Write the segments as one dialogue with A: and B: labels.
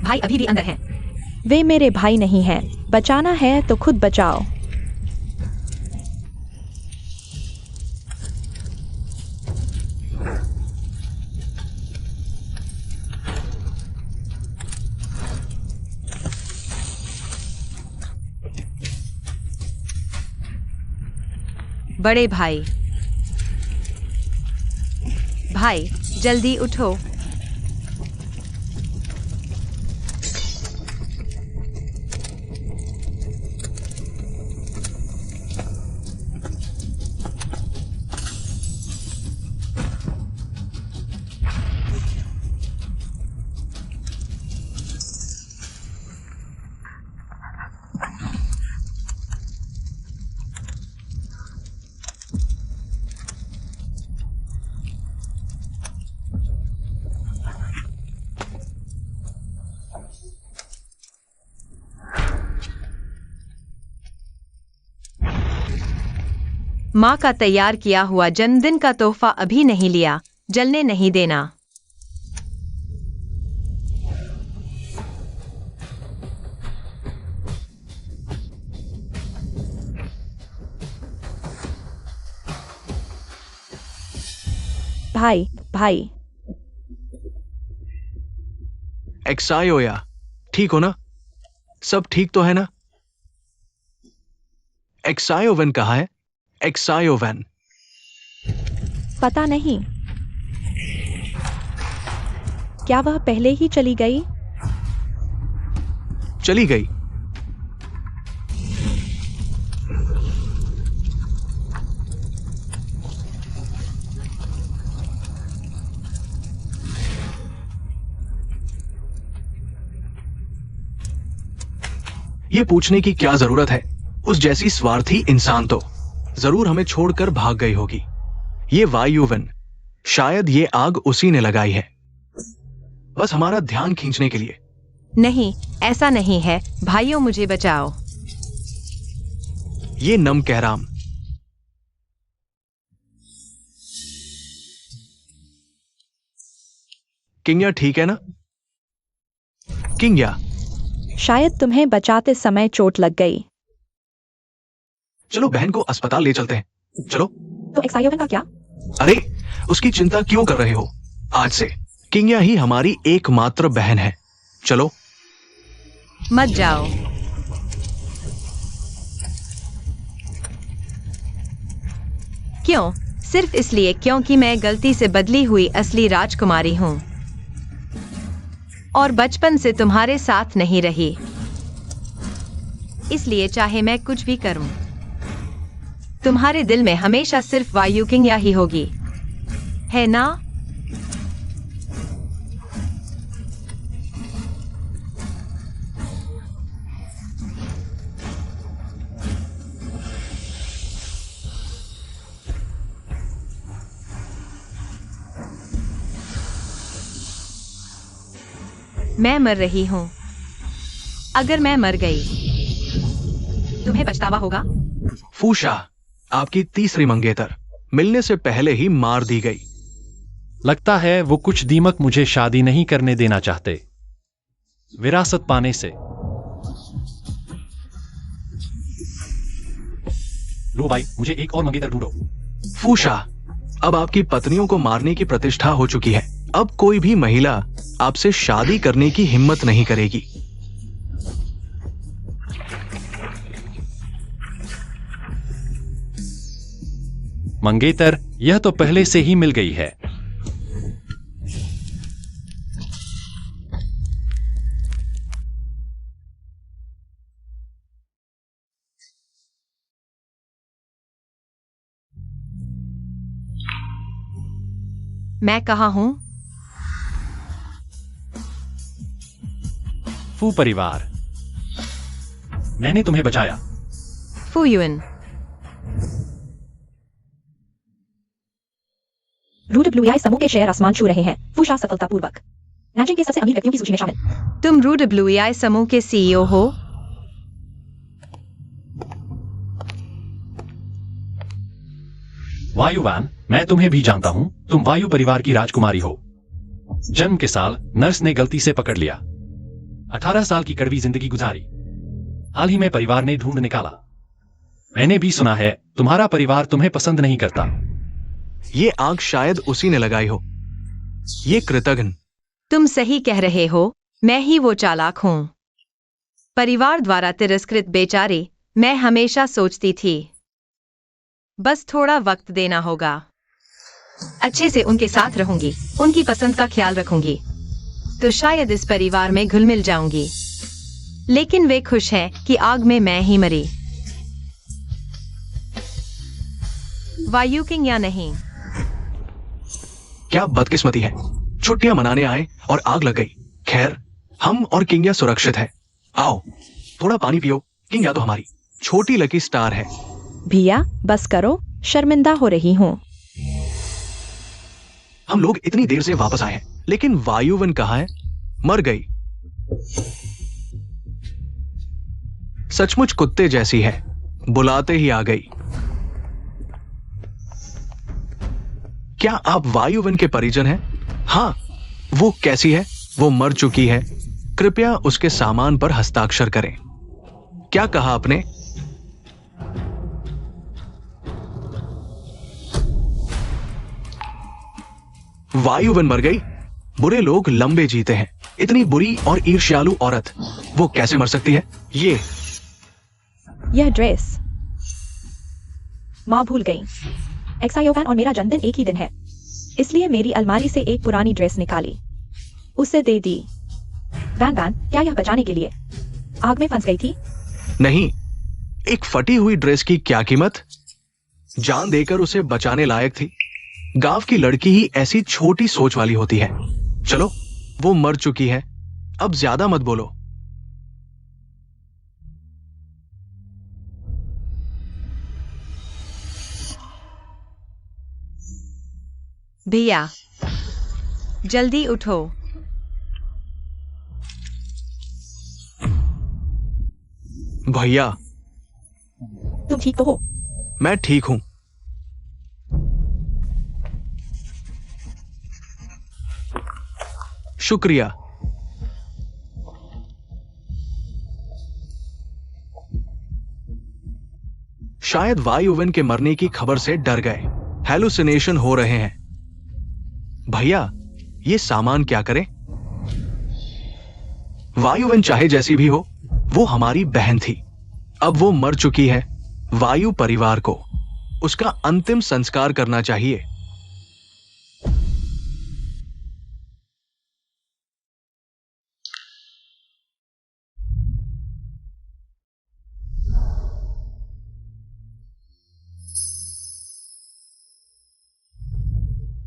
A: भाई अभी भी अंदर हैं।
B: वे मेरे भाई नहीं हैं। बचाना है तो खुद बचाओ।
C: बड़े भाई, भाई जल्दी उठो। माँ का तैयार किया हुआ जन्मदिन का तोहफा अभी नहीं लिया, जलने नहीं देना।
B: भाई भाई
D: एक्सायोया, ठीक हो ना? सब ठीक तो है ना? एक्सायोवन कहाँ है? एक्सायोवन।
B: पता नहीं। क्या वह पहले ही चली गई?
D: चली गई। ये पूछने की क्या जरूरत है? उस जैसी स्वार्थी इंसान तो जरूर हमें छोड़कर भाग गई होगी। ये वायुवन, शायद ये आग उसी ने लगाई है, बस हमारा ध्यान खींचने के लिए।
C: नहीं, ऐसा नहीं है। भाइयों, मुझे बचाओ।
D: ये नमकहराम। किंग्या ठीक है ना? किंग्या,
B: शायद तुम्हें बचाते समय चोट लग गई।
D: चलो बहन को अस्पताल ले चलते हैं। चलो।
B: तो एक्सायोवन का क्या?
D: अरे, उसकी चिंता क्यों कर रहे हो? आज से किंग्या ही हमारी एकमात्र बहन है। चलो।
C: मत जाओ। क्यों? सिर्फ इसलिए क्योंकि मैं गलती से बदली हुई असली राजकुमारी हूं और बचपन से तुम्हारे साथ नहीं रही। इसलिए चाहे मैं कुछ भी करूं, तुम्हारे दिल में हमेशा सिर्फ वायु किंग्या ही होगी, है ना? मैं मर रही हूं। अगर मैं मर गई, तुम्हें पछतावा होगा।
D: फूशा, आपकी तीसरी मंगेतर मिलने से पहले ही मार दी गई।
E: लगता है वो कुछ दीमक मुझे शादी नहीं करने देना चाहते, विरासत पाने से। लो भाई, मुझे एक और मंगेतर ढूंढो।
D: फूशा, अब आपकी पत्नियों को मारने की प्रतिष्ठा हो चुकी है। अब कोई भी महिला आपसे शादी करने की हिम्मत नहीं करेगी।
E: मंगेतर, यह तो पहले से ही मिल गई है।
C: मैं कहाँ हूं?
E: फू परिवार, मैंने तुम्हें बचाया।
C: फूयुन,
B: रूड ब्लू आई समूह के शेयर आसमान छू रहे हैं। फूशा सफलतापूर्वक रैंकिंग के सबसे अमीर व्यक्तियों की सूची में शामिल।
C: तुम रूड ब्लू आई समूह के सीईओ हो?
E: वायुवान, मैं तुम्हें भी जानता हूं। तुम वायु परिवार की राजकुमारी हो। जन्म के साल नर्स ने गलती से पकड़ लिया। 18 साल की कड़वी जिंदगी गुजारी। हाल ही में परिवार ने ढूंढ निकाला। मैंने भी सुना है तुम्हारा परिवार तुम्हें पसंद नहीं करता।
D: ये आग शायद उसी ने लगाई हो। ये कृतघ्न।
C: तुम सही कह रहे हो, मैं ही वो चालाक हूँ। परिवार द्वारा तिरस्कृत बेचारी मैं हमेशा सोचती थी बस थोड़ा वक्त देना होगा। अच्छे से उनके साथ रहूंगी, उनकी पसंद का ख्याल रखूंगी, तो शायद इस परिवार में घुल मिल जाऊंगी। लेकिन वे खुश हैं कि आग में मैं ही मरी। वायु किंग या नहीं।
D: क्या बदकिस्मती है, छुट्टियां मनाने आए और आग लग गई। खैर, हम और किंग्या सुरक्षित है। आओ थोड़ा पानी पियो। किंग्या तो हमारी छोटी लकी स्टार है।
B: भैया बस करो, शर्मिंदा हो रही हूँ।
D: हम लोग इतनी देर से वापस आए हैं, लेकिन वायुवन कहाँ है? मर गई। सचमुच कुत्ते जैसी है, बुलाते ही आ गई। क्या आप वायुवन के परिजन हैं? हाँ। वो कैसी है? वो मर चुकी है। कृपया उसके सामान पर हस्ताक्षर करें। क्या कहा आपने? वायुवन मर गई। बुरे लोग लंबे जीते हैं। इतनी बुरी और ईर्ष्यालु औरत, वो कैसे मर सकती है?
B: यह ड्रेस माँ भूल गई। एक्सायोवान और मेरा जन्मदिन एक ही दिन है, इसलिए मेरी अलमारी से एक पुरानी ड्रेस निकाली, उसे दे दी। वैन वैन, क्या यह बचाने के लिए आग में फंस गई थी?
D: नहीं, एक फटी हुई ड्रेस की क्या कीमत? जान देकर उसे बचाने लायक थी। गांव की लड़की ही ऐसी छोटी सोच वाली होती है। चलो, वो मर चुकी है, अब ज्यादा मत बोलो।
C: भैया जल्दी उठो।
D: भैया,
B: तुम ठीक तो हो?
D: मैं ठीक हूं। शुक्रिया। शायद वायुवन के मरने की खबर से डर गए। हेलुसिनेशन हो रहे हैं। भैया, ये सामान क्या करें? वायुवन चाहे जैसी भी हो, वो हमारी बहन थी। अब वो मर चुकी है। वायु परिवार को उसका अंतिम संस्कार करना चाहिए।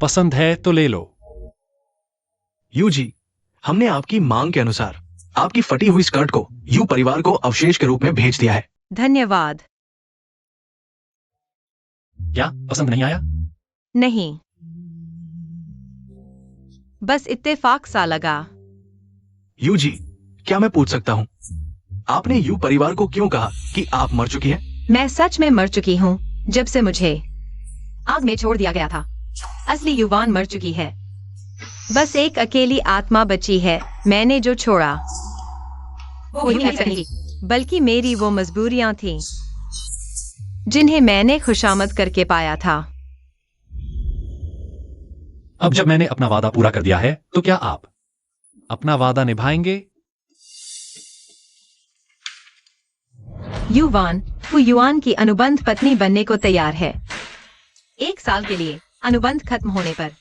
E: पसंद है तो ले लो।
D: यूजी, हमने आपकी मांग के अनुसार आपकी फटी हुई स्कर्ट को यू परिवार को अवशेष के रूप में भेज दिया है।
C: धन्यवाद।
E: क्या पसंद नहीं आया?
C: नहीं, बस इत्तेफाक सा लगा।
D: यूजी, क्या मैं पूछ सकता हूँ, आपने यू परिवार को क्यों कहा कि आप मर चुकी हैं?
C: मैं सच में मर चुकी हूँ, जब से मुझे आग में छोड़ दिया गया था। असली युवान मर चुकी है, बस एक अकेली आत्मा बची है, मैंने जो छोड़ा। वो बल्कि मेरी वो मजबूरियां थीं जिन्हें मैंने खुशामद करके पाया था।
E: अब जब मैंने अपना वादा पूरा कर दिया है, तो क्या आप अपना वादा निभाएंगे?
C: युवान वो युआन की अनुबंध पत्नी बनने को तैयार है। 1 साल के लिए अनुबंध खत्म होने पर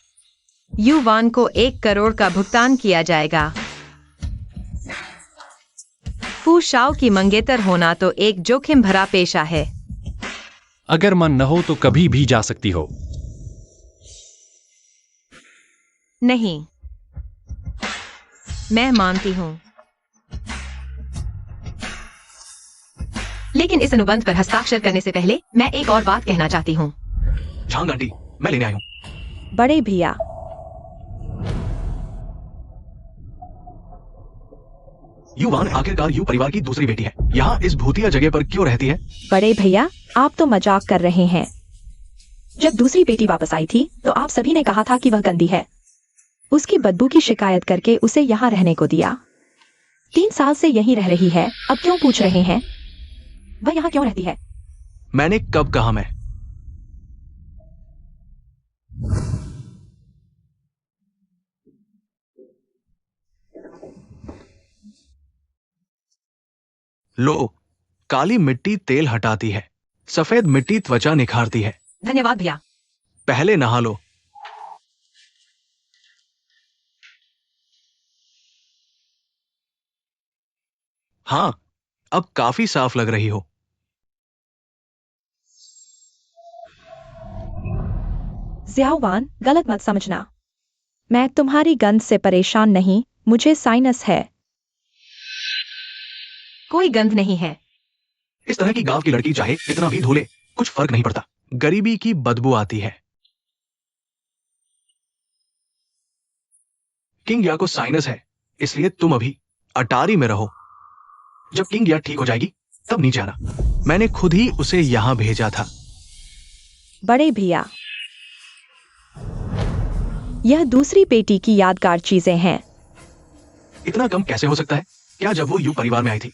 C: युवान को 1 करोड़ का भुगतान किया जाएगा। फू शाओ की मंगेतर होना तो एक जोखिम भरा पेशा है।
E: अगर मन न हो तो कभी भी जा सकती हो।
C: नहीं, मैं मानती हूं, लेकिन इस अनुबंध पर हस्ताक्षर करने से पहले मैं एक और बात कहना चाहती हूं।
D: झांग आंटी, मैं लेने आई हूं।
B: बड़े भैया,
D: युवान आखिरकार यू परिवार की दूसरी बेटी है। यहाँ इस भूतिया जगह पर क्यों रहती है?
B: बड़े भैया, आप तो मजाक कर रहे हैं। जब दूसरी बेटी वापस आई थी तो आप सभी ने कहा था कि वह गंदी है। उसकी बदबू की शिकायत करके उसे यहाँ रहने को दिया। 3 साल से यहीं रह रही है, अब क्यों पूछ रहे हैं? वह यहाँ क्यों रहती है?
D: मैंने कब कहा मैं? लो, काली मिट्टी तेल हटाती है, सफेद मिट्टी त्वचा निखारती है।
C: धन्यवाद भैया।
D: पहले नहा लो। हाँ, अब काफी साफ लग रही हो।
B: ज़ियाओवान, गलत मत समझना। मैं तुम्हारी गंध से परेशान नहीं, मुझे साइनस है।
C: कोई गंध नहीं है।
D: इस तरह की गांव की लड़की चाहे कितना भी धो ले, कुछ फर्क नहीं पड़ता। गरीबी की बदबू आती है। किंग या को साइनस है, इसलिए तुम अभी अटारी में रहो। जब किंग या ठीक हो जाएगी तब नीचे आना। मैंने खुद ही उसे यहां भेजा था।
B: बड़े भैया, यह दूसरी बेटी की यादगार चीजें हैं।
D: इतना कम कैसे हो सकता है? क्या जब वो यू परिवार में आई थी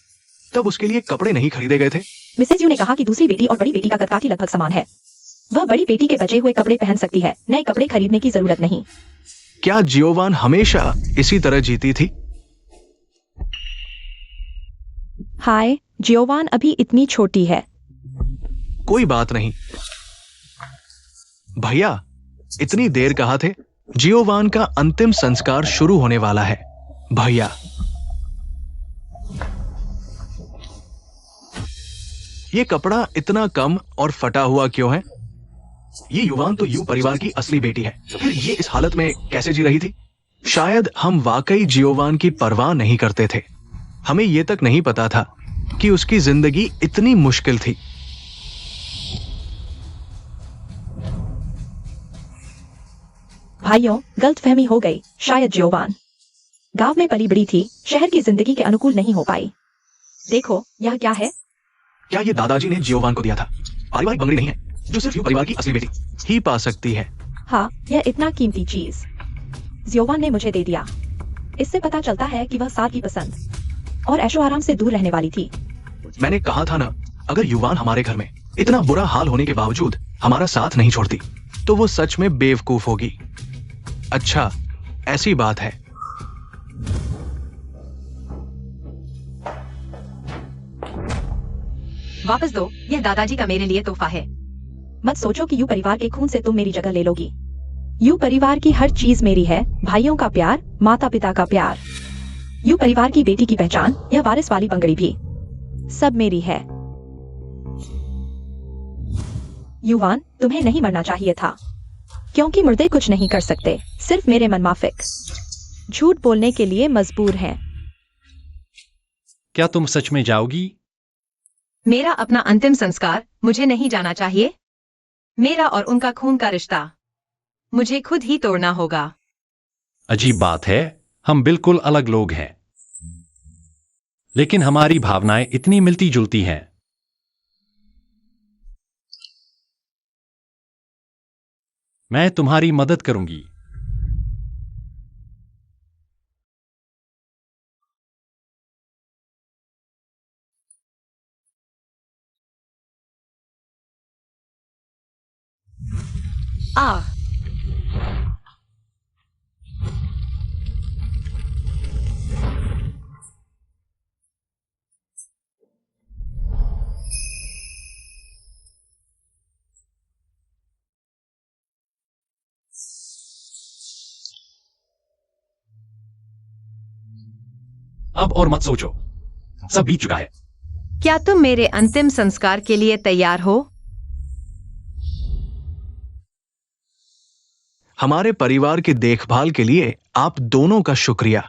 D: तब उसके लिए कपड़े नहीं खरीदे गए थे?
B: मिसेज यू ने कहा कि दूसरी बेटी और बड़ी बेटी का कद काफी लगभग समान है। वह बड़ी बेटी के बचे हुए कपड़े पहन सकती है, नए कपड़े खरीदने की जरूरत नहीं।
D: क्या जियोवान हमेशा इसी तरह जीती थी?
B: हाय, जियोवान अभी इतनी छोटी है।
D: कोई बात नहीं भैया, इतनी देर कहा थे? जियोवान का अंतिम संस्कार शुरू होने वाला है। भैया, ये कपड़ा इतना कम और फटा हुआ क्यों है? ये युवान तो यू परिवार की असली बेटी है, फिर ये इस हालत में कैसे जी रही थी? शायद हम वाकई जियोवान की परवाह नहीं करते थे। हमें यह तक नहीं पता था कि उसकी जिंदगी इतनी मुश्किल थी।
B: भाइयों, गलतफहमी हो गई। शायद जियोवान गांव में पली बड़ी थी, शहर की जिंदगी के अनुकूल नहीं हो पाई। देखो, यह क्या है?
D: क्या ये दादाजी ने जियोवान को दिया था? पारिवारिक बंगड़ी नहीं है जो सिर्फ यू परिवार की असली बेटी ही पा सकती है।
B: हाँ, यह इतना कीमती चीज जियोवान ने मुझे दे दिया। इससे पता चलता है कि वह साथ की पसंद और ऐशो आराम से दूर रहने वाली थी।
D: मैंने कहा था ना, अगर युवान हमारे घर में इतना बुरा हाल होने के बावजूद हमारा साथ नहीं छोड़ती तो वो सच में बेवकूफ होगी। अच्छा, ऐसी बात है।
C: वापस दो, यह दादाजी का मेरे लिए तोहफा है।
B: मत सोचो कि यू परिवार के खून से तुम मेरी जगह ले लोगी। यू परिवार की हर चीज मेरी है, भाइयों का प्यार, माता पिता का प्यार, यू परिवार की बेटी की पहचान, यह वारिस वाली बंगड़ी भी सब मेरी है। युवान, तुम्हें नहीं मरना चाहिए था, क्योंकि मुर्दे कुछ नहीं कर सकते, सिर्फ मेरे मनमाफिक झूठ बोलने के लिए मजबूर हैं।
E: क्या तुम सच में जाओगी?
C: मेरा अपना अंतिम संस्कार मुझे नहीं जाना चाहिए। मेरा और उनका खून का रिश्ता मुझे खुद ही तोड़ना होगा।
E: अजीब बात है, हम बिल्कुल अलग लोग हैं, लेकिन हमारी भावनाएं इतनी मिलती जुलती हैं। मैं तुम्हारी मदद करूंगी।
C: आ
E: अब और मत सोचो, सब बीत चुका है।
C: क्या तुम मेरे अंतिम संस्कार के लिए तैयार हो?
D: हमारे परिवार की देखभाल के लिए आप दोनों का शुक्रिया।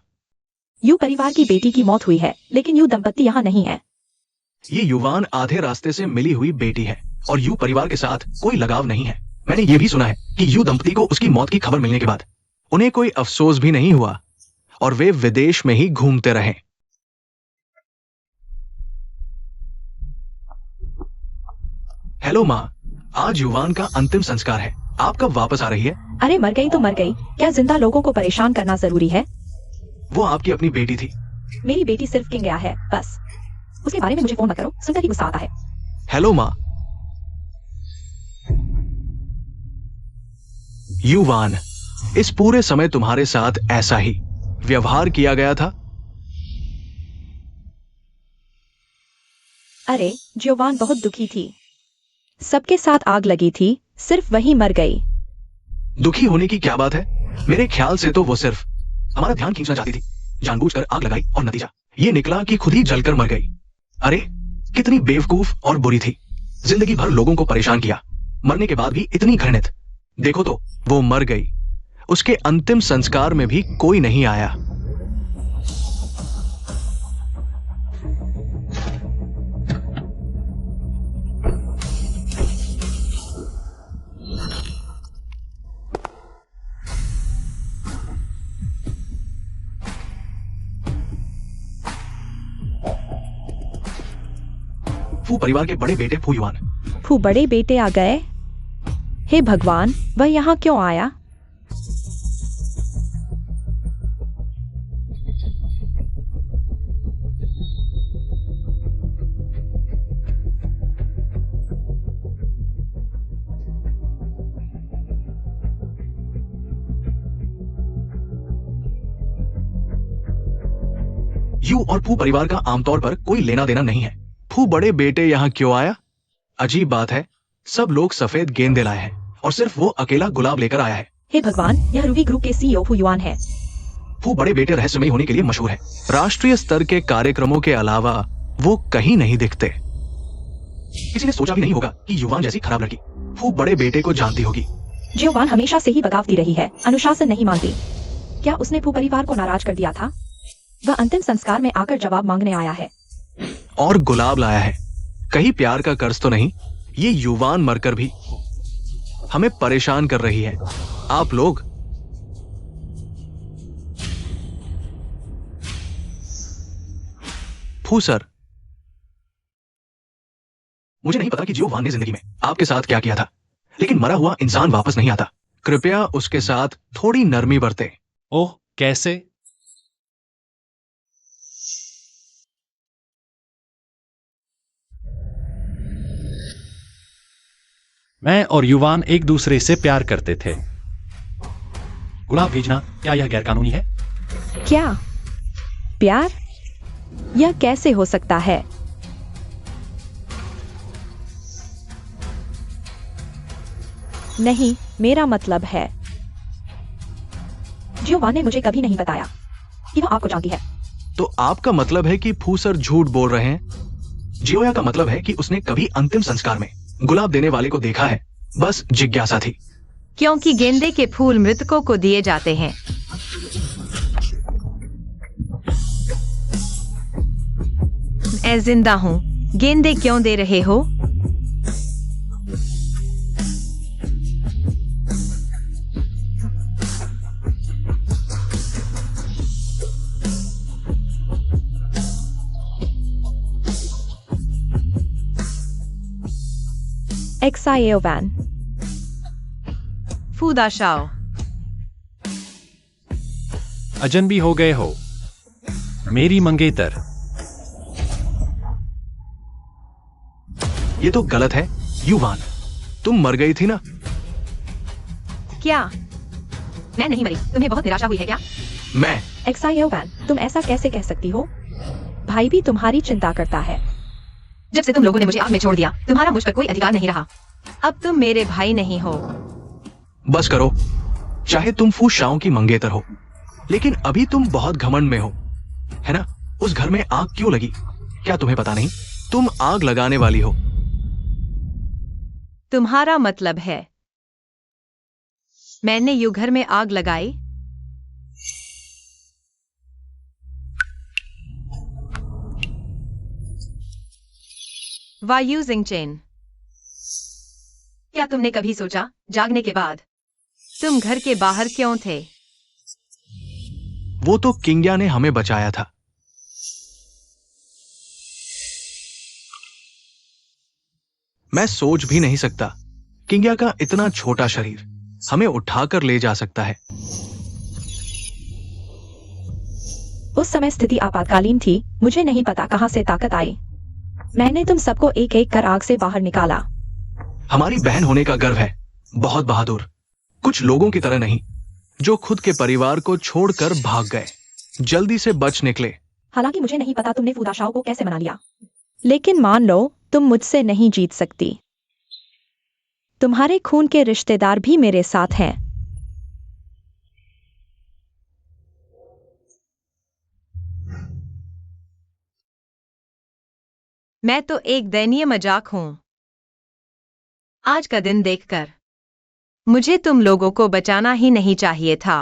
B: यू परिवार की बेटी की मौत हुई है, लेकिन यू दंपत्ति यहाँ नहीं है।
D: ये युवान आधे रास्ते से मिली हुई बेटी है और यू परिवार के साथ कोई लगाव नहीं है। मैंने ये भी सुना है कि यू दंपति को उसकी मौत की खबर मिलने के बाद उन्हें कोई अफसोस भी नहीं हुआ और वे विदेश में ही घूमते रहे। हेलो माँ, आज युवान का अंतिम संस्कार है। आप कब वापस आ रही है?
B: अरे मर गई तो मर गई, क्या जिंदा लोगों को परेशान करना जरूरी है?
D: वो आपकी अपनी बेटी थी,
B: मेरी बेटी सिर्फ किंग गया है बस। उसके बारे में मुझे फोन मत करो, सुनकर ही गुस्सा आता है।
D: हेलो माँ। युवान, इस पूरे समय तुम्हारे साथ ऐसा ही व्यवहार किया गया था?
B: अरे जियोवान बहुत दुखी थी, सबके साथ आग लगी थी, सिर्फ वही मर गई।
D: दुखी होने की क्या बात है? मेरे ख्याल से तो वो सिर्फ हमारा ध्यान खींचना चाहती थी, जानबूझकर आग लगाई और नतीजा ये निकला कि खुद ही जलकर मर गई। अरे कितनी बेवकूफ और बुरी थी, जिंदगी भर लोगों को परेशान किया, मरने के बाद भी इतनी घृणित। देखो तो वो मर गई, उसके अंतिम संस्कार में भी कोई नहीं आया। फू परिवार के बड़े बेटे फू युआन।
B: फू बड़े बेटे आ गए। हे भगवान, वह यहाँ क्यों आया?
D: यू और फू परिवार का आमतौर पर कोई लेना देना नहीं है। फू बड़े बेटे यहाँ क्यों आया? अजीब बात है, सब लोग सफेद गेंदे लाए हैं और सिर्फ वो अकेला गुलाब लेकर आया है।
B: हे भगवान, यह रूबी ग्रुप के सीईओ फू युआन है।
D: फू बड़े बेटे रहस्यमयी होने के लिए मशहूर है। राष्ट्रीय स्तर के कार्यक्रमों के अलावा वो कहीं नहीं दिखते। किसी ने सोचा भी नहीं होगा कि युवान जैसी खराब लड़की फू बड़े बेटे को जानती होगी।
B: जियोवान हमेशा से ही बगावती रही है, अनुशासन नहीं मानती। क्या उसने फू परिवार को नाराज कर दिया था? वह अंतिम संस्कार में आकर जवाब मांगने आया है।
D: और गुलाब लाया है। कहीं प्यार का कर्ज तो नहीं? ये युवान मरकर भी हमें परेशान कर रही है। आप लोग फू सर, मुझे नहीं पता कि जियोवान ने जिंदगी में आपके साथ क्या किया था, लेकिन मरा हुआ इंसान वापस नहीं आता। कृपया उसके साथ थोड़ी नरमी बरते।
E: ओह, कैसे? मैं और युवान एक दूसरे से प्यार करते थे। गुलाब भेजना क्या यह गैरकानूनी है?
B: क्या प्यार? यह कैसे हो सकता है? नहीं, मेरा मतलब है, जियोवान ने मुझे कभी नहीं बताया कि वह आपको जानती है।
D: तो आपका मतलब है कि फू सर झूठ बोल रहे हैं? जियोया का मतलब है कि उसने कभी अंतिम संस्कार में गुलाब देने वाले को देखा है, बस जिज्ञासा थी।
C: क्योंकि गेंदे के फूल मृतकों को दिए जाते हैं। मैं जिंदा हूँ, गेंदे क्यों दे रहे हो?
B: एक्सायोवान,
C: फूदाशाओ,
E: अजनबी हो गए हो मेरी मंगेतर।
D: ये तो गलत है। युवान, तुम मर गई थी ना?
C: क्या? मैं नहीं मरी। तुम्हें बहुत निराशा हुई है क्या?
D: मैं
B: एक्सायोवान, तुम ऐसा कैसे कह सकती हो? भाई भी तुम्हारी चिंता करता है।
C: जब से तुम लोगों ने मुझे आग में छोड़ दिया, तुम्हारा मुझ पर कोई अधिकार नहीं रहा। अब तुम मेरे भाई नहीं हो।
D: बस करो, चाहे तुम फू शाओ की मंगेतर हो, लेकिन अभी तुम बहुत घमंड में हो, है ना? उस घर में आग क्यों लगी? क्या तुम्हें पता नहीं? तुम आग लगाने वाली हो।
C: तुम्हारा मतलब है मैंने यू घर में आग लगाई? वायु जिंगचेन, क्या तुमने कभी सोचा जागने के बाद तुम घर के बाहर क्यों थे?
D: वो तो किंग्या ने हमें बचाया था। मैं सोच भी नहीं सकता, किंग्या का इतना छोटा शरीर हमें उठाकर ले जा सकता है।
B: उस समय स्थिति आपातकालीन थी, मुझे नहीं पता कहां से ताकत आई। मैंने तुम सबको एक एक कर आग से बाहर निकाला।
D: हमारी बहन होने का गर्व है, बहुत बहादुर। कुछ लोगों की तरह नहीं, जो खुद के परिवार को छोड़कर भाग गए, जल्दी से बच निकले।
B: हालांकि मुझे नहीं पता तुमने फूदाशाओं को कैसे मना लिया, लेकिन मान लो तुम मुझसे नहीं जीत सकती। तुम्हारे खून के रिश्तेदार भी मेरे साथ हैं।
C: मैं तो एक दयनीय मजाक हूं। आज का दिन देखकर मुझे तुम लोगों को बचाना ही नहीं चाहिए था।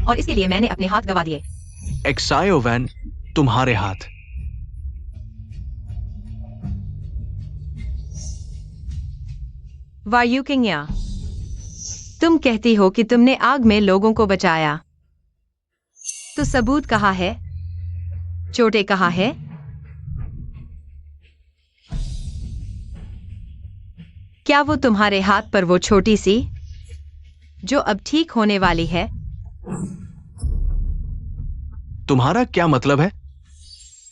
C: और इसके लिए मैंने अपने हाथ गंवा दिए।
D: एक्सायोवैन, तुम्हारे हाथ।
C: वायु किंग्या, तुम कहती हो कि तुमने आग में लोगों को बचाया, तो सबूत कहाँ है? चोटें कहाँ है? क्या वो तुम्हारे हाथ पर वो छोटी सी, जो अब ठीक होने वाली है?
D: तुम्हारा क्या मतलब है?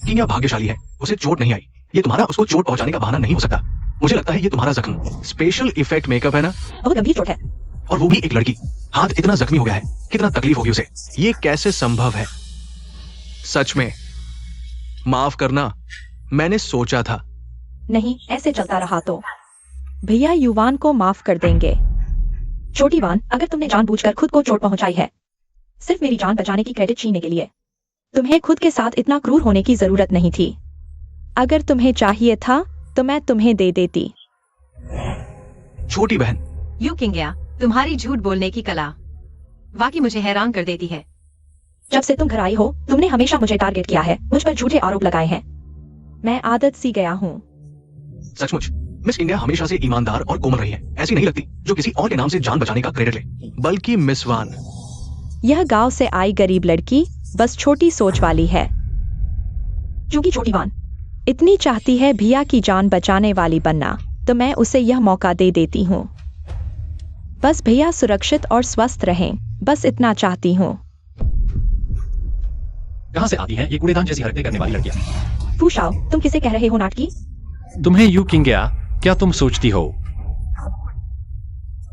D: किंग्या भाग्यशाली है, उसे चोट नहीं आई। ये तुम्हारा उसको चोट पहुंचाने का बहाना नहीं हो सकता। मुझे लगता है ये तुम्हारा जख्म स्पेशल इफेक्ट मेकअप है ना?
B: बहुत गंभीर चोट है।
D: और वो भी एक लड़की। हाथ इतना जख्मी हो गया है, कितना तकलीफ होगी उसे। ये कैसे संभव है? सच में माफ करना, मैंने सोचा था।
B: नहीं, ऐसे चलता रहा तो भैया युवान को माफ कर देंगे। छोटी वान, अगर तुमने जानबूझकर खुद को चोट पहुंचाई है, सिर्फ मेरी जान बचाने की क्रेडिट छीनने के लिए, तुम्हें खुद के साथ इतना क्रूर होने की जरूरत नहीं थी। अगर तुम्हें चाहिए था तो मैं तुम्हें दे देती।
D: छोटी बहन,
C: यू किंग्या, तुम्हारी झूठ बोलने की कला वाकई मुझे हैरान कर देती है।
B: जब से तुम घर आई हो, तुमने हमेशा मुझे टारगेट किया है, मुझ पर झूठे आरोप लगाए हैं। मैं आदत सी गया हूँ।
D: सचमुच मिस इंडिया हमेशा से ईमानदार और कोमल रही है। ऐसी नहीं लगती जो किसी और के नाम से जान बचाने का क्रेडिट ले। बल्कि मिस वान,
B: यह गांव से आई गरीब लड़की बस छोटी सोच वाली है। क्योंकि छोटी वान इतनी चाहती है भैया की जान बचाने वाली बनना, तो मैं उसे यह मौका दे देती हूँ। बस भैया सुरक्षित और स्वस्थ रहें, बस इतना चाहती हूँ।
E: कहां से आती हैं ये कूड़ेदान जैसी हरकतें करने वाली लड़कियां?
B: फूशाओ, तुम किसे कह रहे हो नाटकी?
E: तुम्हें यू किंग्या, क्या तुम सोचती हो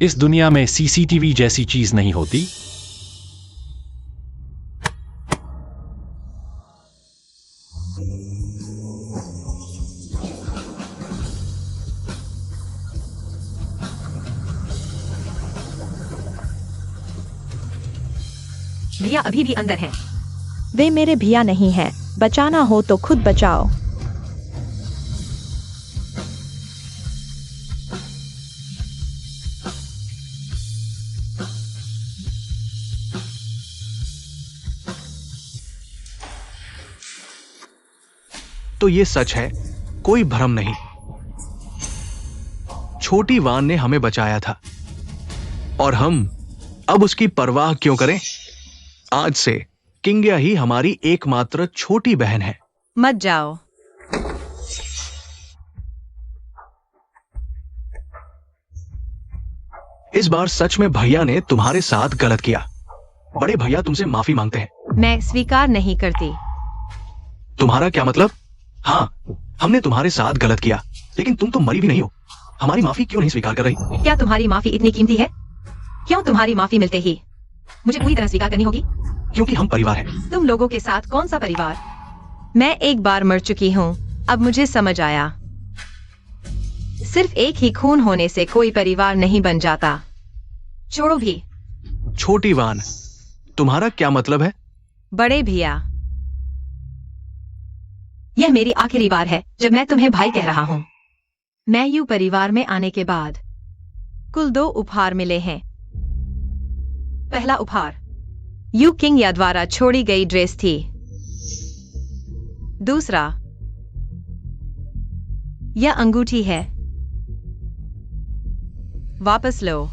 E: इस दुनिया में सीसीटीवी जैसी चीज नहीं होती?
C: भैया अभी भी अंदर हैं।
B: वे मेरे भैया नहीं हैं। बचाना हो तो खुद बचाओ।
D: तो ये सच है, कोई भ्रम नहीं। छोटी वान ने हमें बचाया था, और हम अब उसकी परवाह क्यों करें? आज से किंग्या ही हमारी एकमात्र छोटी बहन है।
C: मत जाओ।
D: इस बार सच में भैया ने तुम्हारे साथ गलत किया। बड़े भैया तुमसे माफी मांगते हैं।
C: मैं स्वीकार नहीं करती।
D: तुम्हारा क्या मतलब? हाँ, हमने तुम्हारे साथ गलत किया, लेकिन तुम तो मरी भी नहीं हो। हमारी माफी क्यों नहीं स्वीकार कर रही?
C: क्या तुम्हारी माफी इतनी कीमती है? क्यों तुम्हारी माफी मिलते ही मुझे पूरी तरह स्वीकार करनी होगी?
D: क्योंकि हम परिवार हैं।
C: तुम लोगों के साथ कौन सा परिवार? मैं एक बार मर चुकी हूँ, अब मुझे समझ आया। सिर्फ एक ही खून होने से कोई परिवार नहीं बन जाता। छोड़ो भी।
D: छोटी वान, तुम्हारा क्या मतलब है?
C: बड़े भैया, यह मेरी आखिरी बार है जब मैं तुम्हें भाई कह रहा हूँ। मैं यू परिवार में आने के बाद कुल 2 उपहार मिले हैं। पहला उपहार यू किंग्या द्वारा छोड़ी गई ड्रेस थी। दूसरा यह अंगूठी है, वापस लो।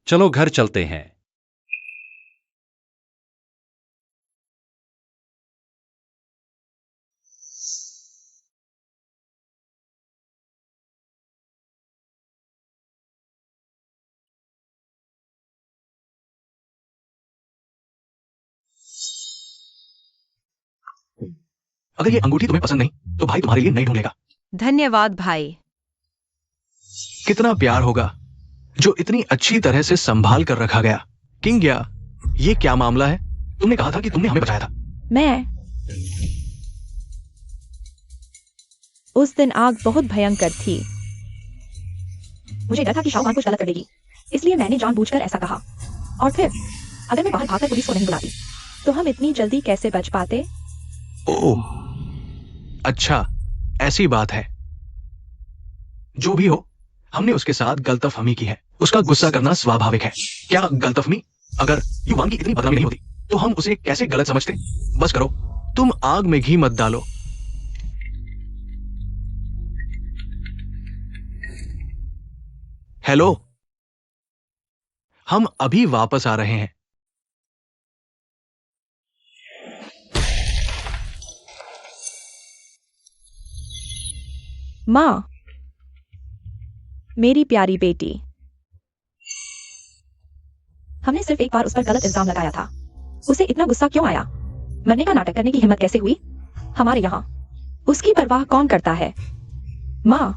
E: चलो घर चलते हैं।
D: अगर ये अंगूठी तुम्हें पसंद नहीं तो भाई तुम्हारे लिए नहीं ढूंढेगा।
C: धन्यवाद भाई।
D: कितना प्यार होगा जो इतनी अच्छी तरह से संभाल कर रखा गया। किंग या ये क्या मामला है? तुमने कहा था कि तुमने हमें बचाया था।
B: मैं उस दिन आग बहुत भयंकर थी। मुझे डर था कि शाओवान कुछ गलत कर देगी, इसलिए मैंने जानबूझकर ऐसा कहा। और फिर अगर मैं बाहर भागकर पुलिस को नहीं बुलाती तो हम इतनी जल्दी कैसे बच पाते?
D: ओह, अच्छा, ऐसी बात है। जो भी हो, हमने उसके साथ गलतफहमी की है। उसका गुस्सा करना स्वाभाविक है। क्या गलतफहमी? अगर युवान की इतनी बदनामी नहीं होती तो हम उसे कैसे गलत समझते? बस करो, तुम आग में घी मत डालो। हेलो, हम अभी वापस आ रहे हैं।
B: माँ, मेरी प्यारी बेटी, हमने सिर्फ एक बार उस पर गलत इल्जाम लगाया था। उसे इतना गुस्सा क्यों आया? मरने का नाटक करने की हिम्मत कैसे हुई? हमारे यहाँ उसकी परवाह कौन करता है? माँ,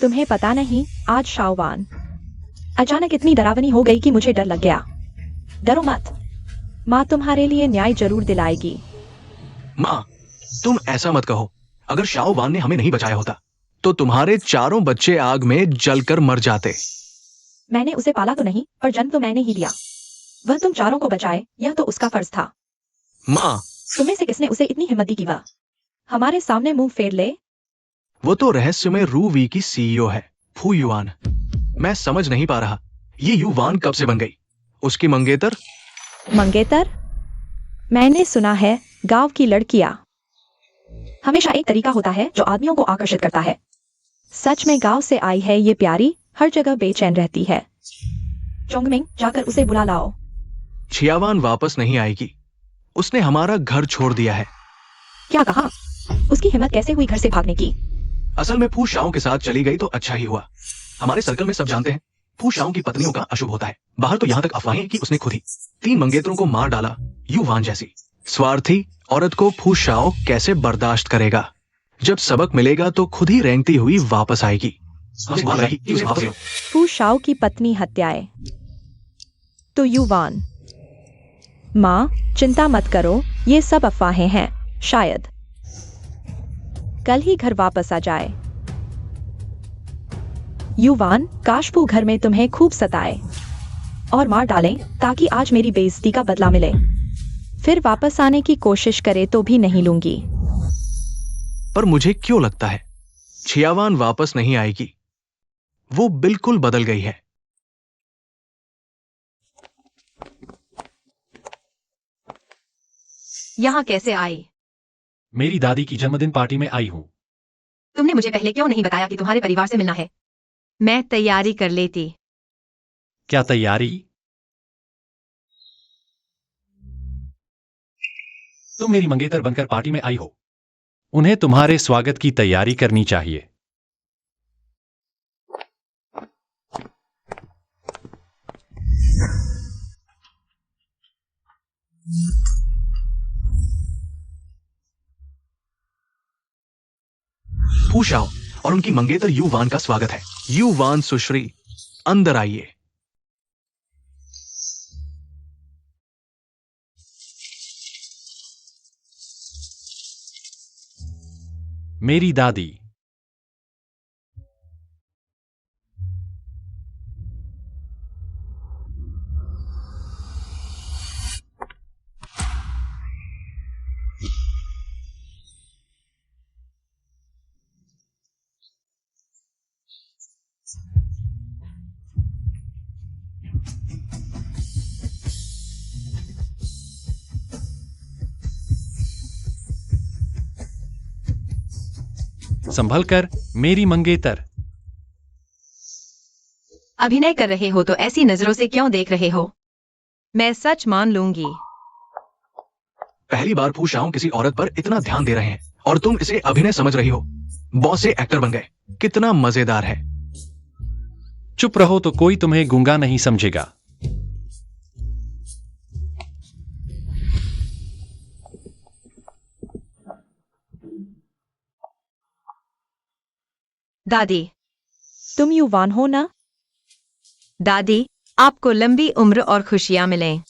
B: तुम्हें पता नहीं, आज शाओवान अचानक इतनी डरावनी हो गई कि मुझे डर लग गया। डरो मत, माँ तुम्हारे लिए न्याय जरूर दिलाएगी।
D: माँ, तुम ऐसा मत कहो। अगर शाओवान ने हमें नहीं बचाया होता तो तुम्हारे चारों बच्चे आग में जलकर मर जाते।
B: मैंने उसे पाला तो नहीं, पर जन्म तो मैंने ही दिया। वह तुम चारों को बचाए, यह तो उसका फर्ज था।
D: माँ,
B: तुम्हें से किसने उसे इतनी हिम्मत दी कि वह हमारे सामने मुंह फेर ले?
D: वो तो रहस्य में रू वी की सीईओ है, फू युआन। मैं समझ नहीं पा रहा, ये युवान कब से बन गई? उसकी मंगेतर?
B: मंगेतर? मैंने सुना है गांव की लड़कियां हमेशा एक तरीका होता है जो आदमियों को आकर्षित करता है। सच में गांव से आई है ये प्यारी, हर जगह बेचैन रहती है। चोंगमिंग, जाकर उसे बुला लाओ।
D: छियावान वापस नहीं आएगी। उसने हमारा घर छोड़ दिया है।
B: क्या कहा? उसकी हिम्मत कैसे हुई घर से भागने की?
D: असल में फू शाओ के साथ चली गई तो अच्छा ही हुआ। हमारे सर्कल में सब जानते हैं फू शाओ की पत्नियों का अशुभ होता है। बाहर तो यहाँ तक अफवाहें कि उसने खुद ही 3 मंगेतरों को मार डाला। युवान जैसी स्वार्थी औरत को फू शाओ कैसे बर्दाश्त करेगा? जब सबक मिलेगा तो खुद ही रेंगती हुई वापस आएगी।
B: फू शाओ की पत्नी हत्याएं तो युवान। माँ, चिंता मत करो, ये सब अफवाहें हैं। शायद कल ही घर वापस आ जाए। युवान, काश फू घर में तुम्हें खूब सताए और मार डालें ताकि आज मेरी बेइज्जती का बदला मिले। फिर वापस आने की कोशिश करे तो भी नहीं लूंगी।
D: पर मुझे क्यों लगता है छियावान वापस नहीं आएगी। वो बिल्कुल बदल गई है।
C: यहाँ कैसे आई?
E: मेरी दादी की जन्मदिन पार्टी में आई हूँ।
C: तुमने मुझे पहले क्यों नहीं बताया कि तुम्हारे परिवार से मिलना है? मैं तैयारी कर लेती।
E: क्या तैयारी? तुम मेरी मंगेतर बनकर पार्टी में आई हो। उन्हें तुम्हारे स्वागत की तैयारी करनी चाहिए।
D: फू शाओ और उनकी मंगेतर युवान का स्वागत है। युवान सुश्री, अंदर आइए।
E: मेरी दादी। संभल कर मेरी मंगेतर।
C: अभिनय कर रहे हो तो ऐसी नजरों से क्यों देख रहे हो? मैं सच मान लूंगी।
D: पहली बार फू शाओ किसी औरत पर इतना ध्यान दे रहे हैं और तुम इसे अभिनय समझ रही हो। बॉस से एक्टर बन गए। कितना मजेदार है।
E: चुप रहो तो कोई तुम्हें गूंगा नहीं समझेगा।
C: दादी,
B: तुम युवान हो ना?
C: दादी, आपको लंबी उम्र और खुशियां मिलें।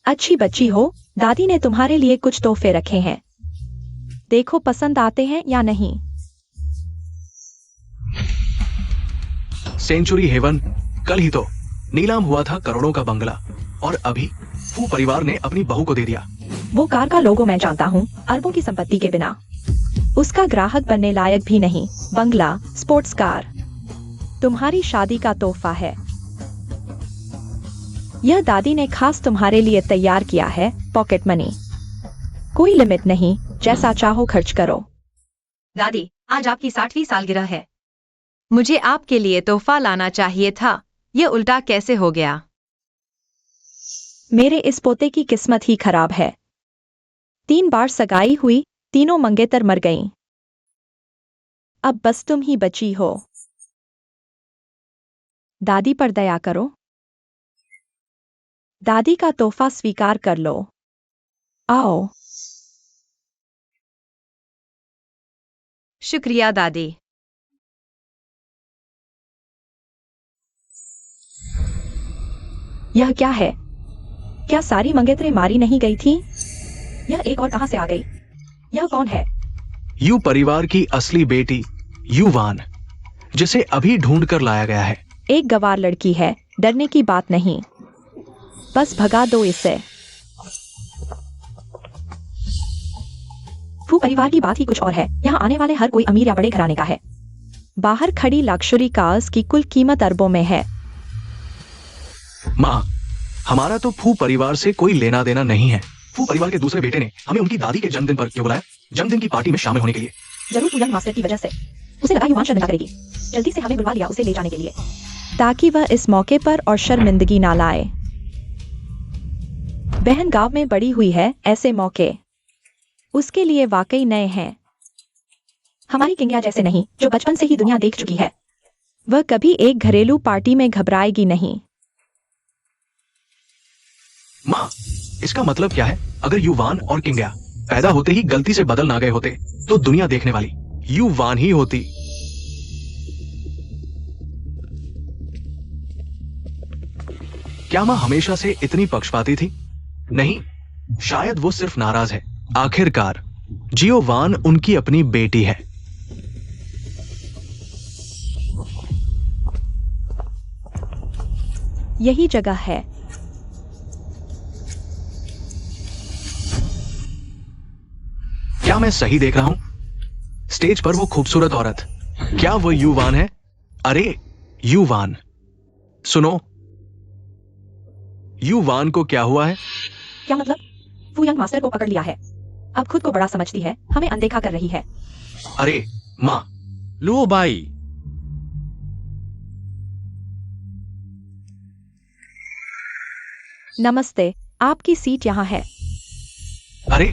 B: अच्छी बच्ची हो। दादी ने तुम्हारे लिए कुछ तोहफे रखे हैं। देखो पसंद आते हैं या नहीं।
D: सेंचुरी हेवन, कल ही तो नीलाम हुआ था करोड़ों का बंगला, और अभी फू परिवार ने अपनी बहू को दे दिया।
B: वो कार का लोगो मैं जानता हूँ, अरबों की संपत्ति के बिना उसका ग्राहक बनने लायक भी नहीं। बंगला, स्पोर्ट्स कार, तुम्हारी शादी का तोहफा है। यह दादी ने खास तुम्हारे लिए तैयार किया है। पॉकेट मनी, कोई लिमिट नहीं, जैसा चाहो खर्च करो।
C: दादी, आज आपकी 60वीं सालगिरह है। मुझे आपके लिए तोहफा लाना चाहिए था। यह उल्टा कैसे हो गया?
B: मेरे इस पोते की किस्मत ही खराब है। 3 बार सगाई हुई, तीनों मंगेतर मर गईं। अब बस तुम ही बची हो। दादी पर दया करो। दादी का तोहफा स्वीकार कर लो। आओ।
C: शुक्रिया दादी।
B: यह क्या है? क्या सारी मंगेतरें मारी नहीं गई थी? यह एक और कहां से आ गई? यह कौन है?
D: यू परिवार की असली बेटी युवान, जिसे अभी ढूंढ कर लाया गया है।
B: एक गवार लड़की है, डरने की बात नहीं। बस भगा दो इसे। फू परिवार की बात ही कुछ और है। यहाँ आने वाले हर कोई अमीर या बड़े घराने का है। बाहर खड़ी लग्जरी कार्स की कुल कीमत अरबों में है।
D: माँ, हमारा तो फू परिवार से कोई लेना देना नहीं है। फू परिवार के दूसरे बेटे ने हमें उनकी दादी के जन्मदिन पर क्यों बुलाया? जन्मदिन की पार्टी में शामिल होने के लिए।
B: जरूर पूजन मास्टर की वजह से उसे लगा युवान शर्मिंदा करेगी। जल्दी से हमें बुलवा लिया उसे ले जाने के लिए, ताकि वह इस मौके पर और शर्मिंदगी ना लाए। बहन गांव में बड़ी हुई है, ऐसे मौके उसके लिए वाकई नए हैं। हमारी किंगिया जैसे नहीं, जो बचपन से ही दुनिया देख चुकी है। वह कभी एक घरेलू पार्टी में घबराएगी नहीं।
D: माँ, इसका मतलब क्या है? अगर युवान और किंग्या पैदा होते ही गलती से बदल ना गए होते, तो दुनिया देखने वाली युवान ही होती। क्या माँ हमेशा से इतनी पक्षपाती थी? नहीं, शायद वो सिर्फ नाराज है। आखिरकार जियोवान उनकी अपनी बेटी है।
B: यही जगह है।
D: क्या मैं सही देख रहा हूं? स्टेज पर वो खूबसूरत औरत, क्या वो युवान है? अरे युवान, सुनो, युवान को क्या हुआ है?
B: क्या मतलब? वो यंग मास्टर को पकड़ लिया है। अब खुद को बड़ा समझती है, हमें अनदेखा कर रही है।
D: अरे माँ,
E: लो बाई,
B: नमस्ते, आपकी सीट यहाँ है।
D: अरे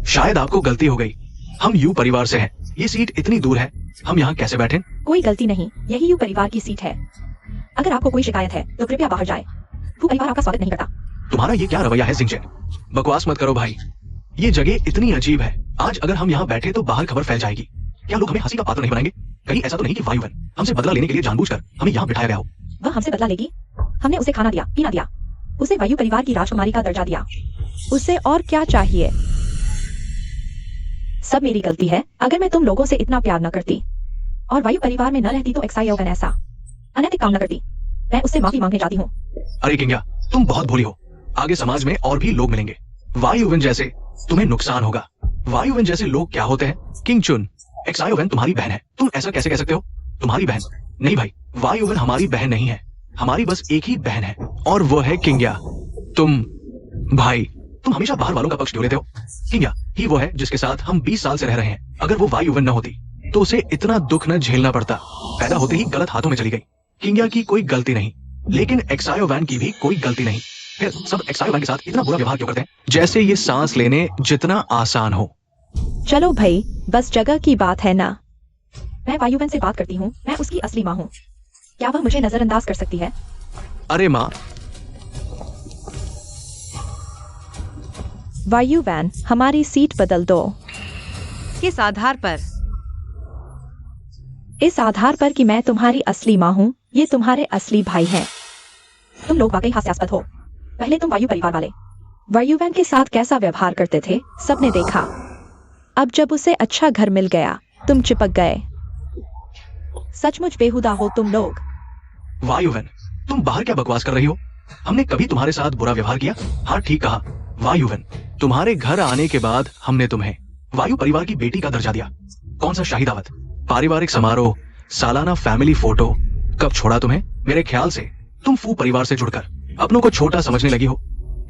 D: शायद आपको गलती हो गई। हम यू परिवार से हैं। ये सीट इतनी दूर है, हम यहाँ कैसे बैठें?
B: कोई गलती नहीं, यही यू परिवार की सीट है। अगर आपको कोई शिकायत है तो कृपया बाहर जाए। वो परिवार आपका स्वागत नहीं करता।
D: तुम्हारा ये क्या रवैया है जिंगचेन? बकवास मत करो भाई। ये जगह इतनी अजीब है। आज अगर हम यहाँ बैठे तो बाहर खबर फैल जाएगी। क्या लोग हमें हंसी का पात्र नहीं बनाएंगे? कहीं ऐसा तो नहीं कि वायुवन हमसे बदला लेने के लिए जानबूझकर हमें यहाँ बिठाया गया हो?
B: वह हमसे बदला लेगी? हमने उसे खाना दिया, पीना दिया, उसे वायु परिवार की राजकुमारी का दर्जा दिया। उसे और क्या चाहिए? सब मेरी गलती है। अगर मैं तुम लोगों से इतना प्यार न करती और वायु परिवार में न रहती तो एक्साइयोगन ऐसा अनैतिक काम न करती। मैं उससे माफी मांगने जाती हूँ।
D: अरे किंग्या, तुम बहुत भोली हो। आगे समाज में और भी लोग मिलेंगे वायुवन जैसे, तुम्हें नुकसान होगा। वायुवन जैसे लोग क्या होते हैं? किंगचुन, एक्सायोवन तुम्हारी बहन है। तुम ऐसा कैसे कह सकते हो? तुम्हारी बहन नहीं भाई, वायुवन हमारी बहन नहीं है। हमारी बस एक ही बहन है और वो है किंग्या। तुम भाई, तुम हमेशा बाहर वालों का पक्ष क्यों लेते हो? किंग्या ही वो है जिसके साथ हम 20 साल से रह रहे हैं। अगर वो वायुवन न होती तो उसे इतना दुख न झेलना पड़ता। पैदा होते ही गलत हाथों में चली गई। किंग्या की कोई गलती नहीं, लेकिन एक्सायोवैन की भी कोई गलती नहीं। फिर सब एक्सायोवैन के साथ इतना बुरा व्यवहार क्यों करते हैं? जैसे ये सांस लेने जितना आसान हो।
B: चलो भाई, बस जगह की बात है ना। मैं वायुवन से बात करती हूँ। मैं उसकी असली माँ हूँ। क्या वह मुझे नजरअंदाज कर सकती है?
D: अरे माँ,
B: वायुवैन, हमारी सीट बदल दो।
C: किस आधार पर?
B: इस आधार पर कि मैं तुम्हारी असली माँ हूँ, ये तुम्हारे असली भाई हैं। तुम लोग वाकई हास्यास्पद हो। पहले तुम वायु परिवार वाले वायुवैन के साथ कैसा व्यवहार करते थे, सबने देखा। अब जब उसे अच्छा घर मिल गया, तुम चिपक गए। सचमुच बेहुदा हो तुम लोग।
D: वायुवेन, तुम बाहर क्या बकवास कर रही हो? हमने कभी तुम्हारे साथ बुरा व्यवहार किया? हाँ, ठीक कहा। वायुवेन, तुम्हारे घर आने के बाद हमने तुम्हें वायु परिवार की बेटी का दर्जा दिया। कौन सा शाही दावत, पारिवारिक समारोह, सालाना फैमिली फोटो, कब छोड़ा तुम्हें? मेरे ख्याल से तुम फू परिवार से जुड़कर अपनों को छोटा समझने लगी हो,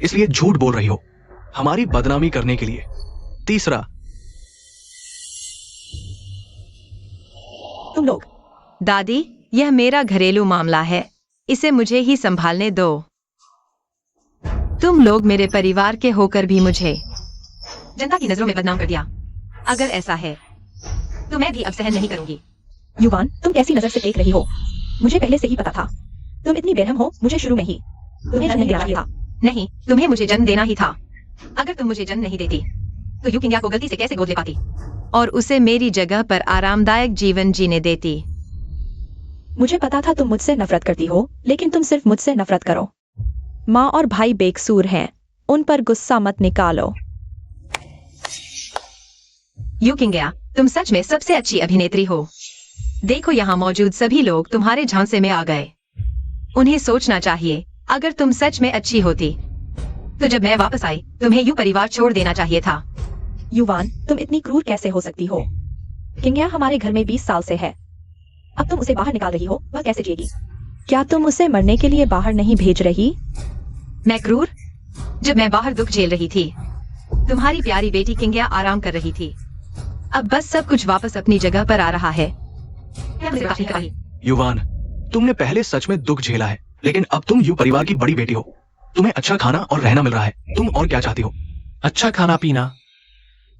D: इसलिए झूठ बोल रही हो हमारी बदनामी करने के लिए। तीसरा,
B: तुम लोग
C: दादी, यह मेरा घरेलू मामला है, इसे मुझे ही संभालने दो। तुम लोग मेरे परिवार के होकर भी मुझे जनता की नजरों में बदनाम कर दिया। अगर ऐसा है तो मैं भी अब सहन नहीं करूंगी।
B: युवान, तुम कैसी नजर से देख रही हो? मुझे पहले से ही पता था। तुम इतनी बेरहम हो, मुझे शुरू में ही तुम्हें जन्म देना चाहिए था।
C: नहीं, तुम्हें मुझे जन्म देना ही था। अगर तुम मुझे जन्म नहीं देती तो यू किंग्या को गलती से कैसे गोद ले पाती और उसे मेरी जगह पर आरामदायक जीवन जीने देती।
B: मुझे पता था तुम मुझसे नफरत करती हो, लेकिन तुम सिर्फ मुझसे नफरत करो। माँ और भाई बेकसूर हैं, उन पर गुस्सा मत निकालो।
C: यू किंग्या, तुम सच में सबसे अच्छी अभिनेत्री हो। देखो, यहाँ मौजूद सभी लोग तुम्हारे झांसे में आ गए। उन्हें सोचना चाहिए, अगर तुम सच में अच्छी होती तो जब मैं वापस आई तुम्हें यू परिवार छोड़ देना चाहिए था।
B: युवान, तुम इतनी क्रूर कैसे हो सकती हो? किंग्या हमारे घर में 20 साल से है। अब तुम उसे बाहर निकाल रही हो, वह कैसे जिएगी? क्या तुम उसे मरने के लिए बाहर नहीं भेज रही?
C: मैं क्रूर? जब मैं बाहर दुख झेल रही थी, तुम्हारी प्यारी बेटी किंग्या आराम कर रही थी। अब बस सब कुछ वापस अपनी जगह पर आ रहा है।
D: युवान, तुमने पहले सच में दुख झेला है, लेकिन अब तुम यू परिवार की बड़ी बेटी हो। तुम्हें अच्छा खाना और रहना मिल रहा है, तुम और क्या चाहती हो?
E: अच्छा खाना पीना,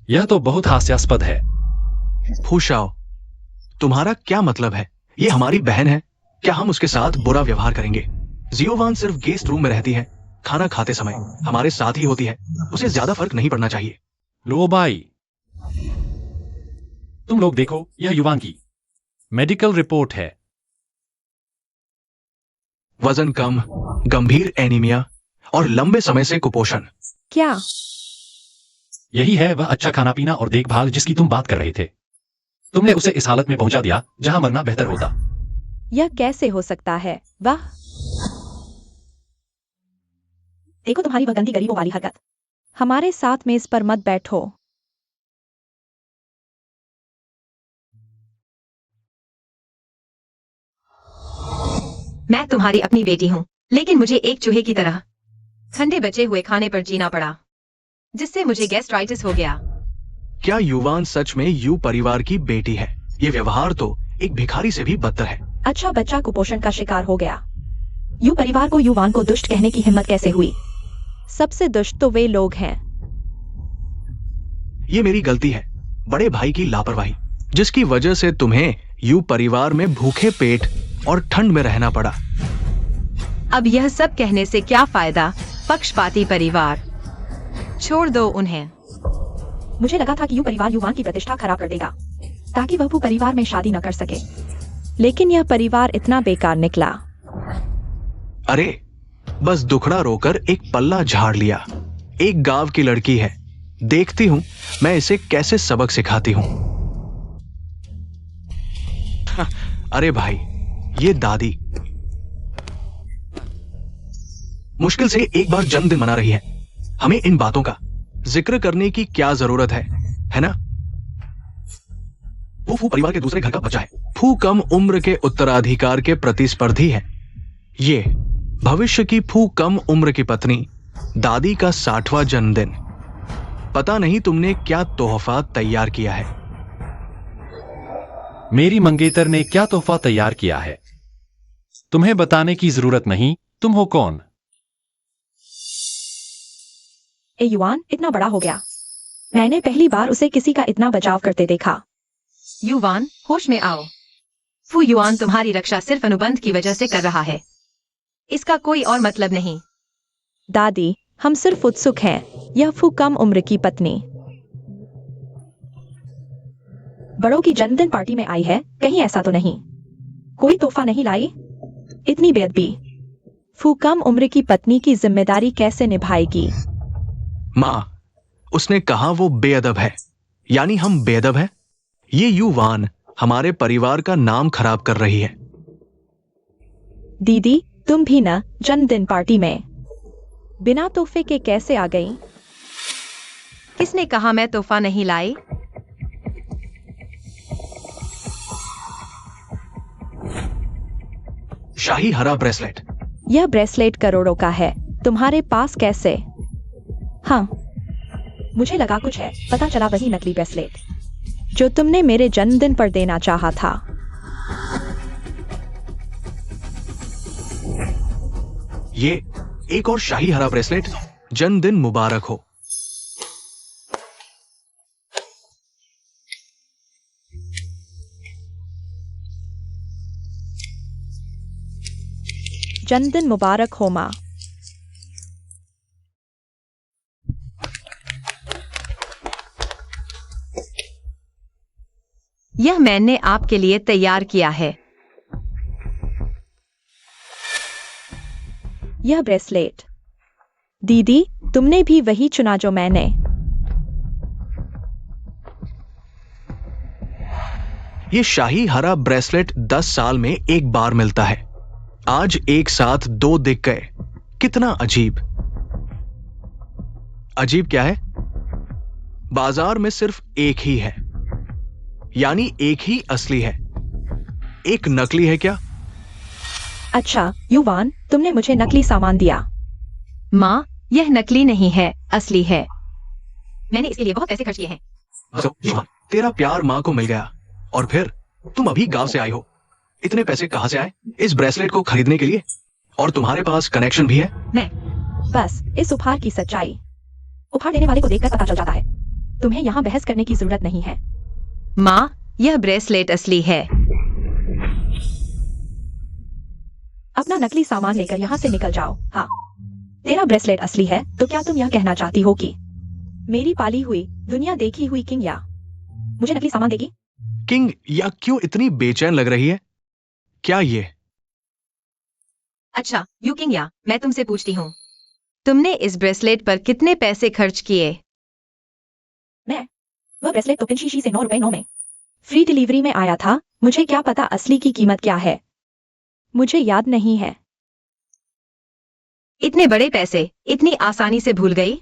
E: यह तो बहुत हास्यास्पद है।
D: फूशाओ, तुम्हारा क्या मतलब है? ये हमारी बहन है, क्या हम उसके साथ बुरा व्यवहार करेंगे? जियोवान सिर्फ गेस्ट रूम में रहती है, खाना खाते समय हमारे साथ ही होती है, उसे ज्यादा फर्क नहीं पड़ना चाहिए।
E: लो भाई, तुम लोग देखो, यह युवान की मेडिकल रिपोर्ट है।
D: वजन कम, गंभीर एनीमिया और लंबे समय से कुपोषण।
B: क्या
E: यही है वह अच्छा खाना पीना और देखभाल जिसकी तुम बात कर रहे थे। तुमने उसे इस हालत में पहुंचा दिया जहां मरना बेहतर होता।
B: यह कैसे हो सकता है? वाह, देखो तुम्हारी वह गंदी गरीबों वाली हरकत। हमारे साथ मेज पर मत बैठो।
C: मैं तुम्हारी अपनी बेटी हूँ, लेकिन मुझे एक चूहे की तरह ठंडे बचे हुए खाने पर जीना पड़ा, जिससे मुझे गैस्ट्राइटिस हो गया।
D: क्या युवान सच में यू परिवार की बेटी है? ये व्यवहार तो एक भिखारी से भी बदतर है।
B: अच्छा बच्चा कुपोषण का शिकार हो गया। यू परिवार को युवान को दुष्ट कहने की हिम्मत कैसे हुई? सबसे दुष्ट तो वे लोग हैं।
D: ये मेरी गलती है, बड़े भाई की लापरवाही, जिसकी वजह से तुम्हें यू परिवार में भूखे पेट और ठंड में रहना पड़ा।
C: अब यह सब कहने से क्या फायदा? पक्षपाती परिवार, छोड़ दो उन्हें।
B: मुझे लगा था कि यू परिवार युवान की प्रतिष्ठा खराब कर देगा, ताकि वह परिवार में शादी न कर सके, लेकिन यह परिवार इतना बेकार निकला।
D: अरे, बस दुखड़ा रोकर एक पल्ला झाड़ लिया। एक गांव की लड़की है, देखती हूं मैं इसे कैसे सबक सिखाती हूं। अरे भाई, ये दादी मुश्किल से एक बार जन्मदिन मना रही है, हमें इन बातों का जिक्र करने की क्या जरूरत है ना? वो फू परिवार के दूसरे घर का बच्चा है। फू कम उम्र के उत्तराधिकार के प्रतिस्पर्धी है। ये भविष्य की फू कम उम्र की पत्नी दादी का 60वां जन्मदिन। पता नहीं तुमने क्या तोहफा तैयार किया है।
E: मेरी मंगेतर ने क्या तोहफा तैयार किया है? तुम्हें बताने की जरूरत नहीं। तुम हो कौन?
B: ए युवान इतना बड़ा हो गया, मैंने पहली बार उसे किसी का इतना बचाव करते देखा।
C: युवान, होश में आओ। फू युआन तुम्हारी रक्षा सिर्फ अनुबंध की वजह से कर रहा है, इसका कोई और मतलब नहीं।
B: दादी, हम सिर्फ उत्सुक हैं। यह फू कम उम्र की पत्नी। बड़ों की जन्मदिन पार्टी में आई है, कहीं ऐसा तो नहीं कोई तोहफा नहीं लाई? इतनी बेअदबी। फू कम उम्र की पत्नी की जिम्मेदारी कैसे निभाएगी?
D: माँ, उसने कहा वो बेअदब है, यानी हम बेअदब हैं? ये युवान हमारे परिवार का नाम खराब कर रही है।
B: दीदी, तुम भी ना जन्मदिन पार्टी में बिना तोहफे के कैसे आ गई?
C: किसने कहा मैं तोहफा नहीं लाई?
D: शाही हरा ब्रेसलेट।
B: यह ब्रेसलेट करोड़ों का है, तुम्हारे पास कैसे? हाँ, मुझे लगा कुछ है, पता चला वही नकली ब्रेसलेट जो तुमने मेरे जन्मदिन पर देना चाहा था।
D: ये एक और शाही हरा ब्रेसलेट। जन्मदिन मुबारक हो।
B: जन्मदिन मुबारक हो माँ।
C: यह मैंने आपके लिए तैयार किया है।
B: यह ब्रेसलेट। दीदी, तुमने भी वही चुना जो मैंने।
D: ये शाही हरा ब्रेसलेट 10 साल में एक बार मिलता है। आज एक साथ 2 दिख गए। कितना अजीब। अजीब क्या है? बाजार में सिर्फ एक ही है, यानी एक ही असली है। एक नकली है क्या?
B: अच्छा युवान, तुमने मुझे नकली सामान दिया।
C: माँ, यह नकली नहीं है, असली है। मैंने इसके लिए बहुत पैसे खर्च किए हैं।
D: तेरा प्यार माँ को मिल गया, और फिर तुम अभी गांव से आई हो। इतने पैसे कहां से आए इस ब्रेसलेट को खरीदने के लिए? और तुम्हारे पास कनेक्शन भी है?
B: मैं बस इस उपहार की सच्चाई उपहार देने वाले को देखकर पता चल जाता है। तुम्हें यहाँ बहस करने की जरूरत नहीं है।
C: माँ, यह ब्रेसलेट असली है।
B: अपना नकली सामान लेकर यहाँ से निकल जाओ। हाँ, तेरा ब्रेसलेट असली है तो क्या तुम यह कहना चाहती हो कि मेरी पाली हुई दुनिया देखी हुई किंग या मुझे नकली सामान देगी?
D: किंग या क्यों इतनी बेचैन लग रही है? क्या ये?
C: अच्छा यू किंग या, मैं तुमसे पूछती हूँ, तुमने इस ब्रेसलेट पर कितने पैसे खर्च किए?
B: वह ब्रेसलेट तो पिंशीशी से 9 रुपए 9 में फ्री डिलीवरी में आया था। मुझे क्या पता असली की कीमत क्या है, मुझे याद नहीं है।
C: इतने बड़े पैसे इतनी आसानी से भूल गई?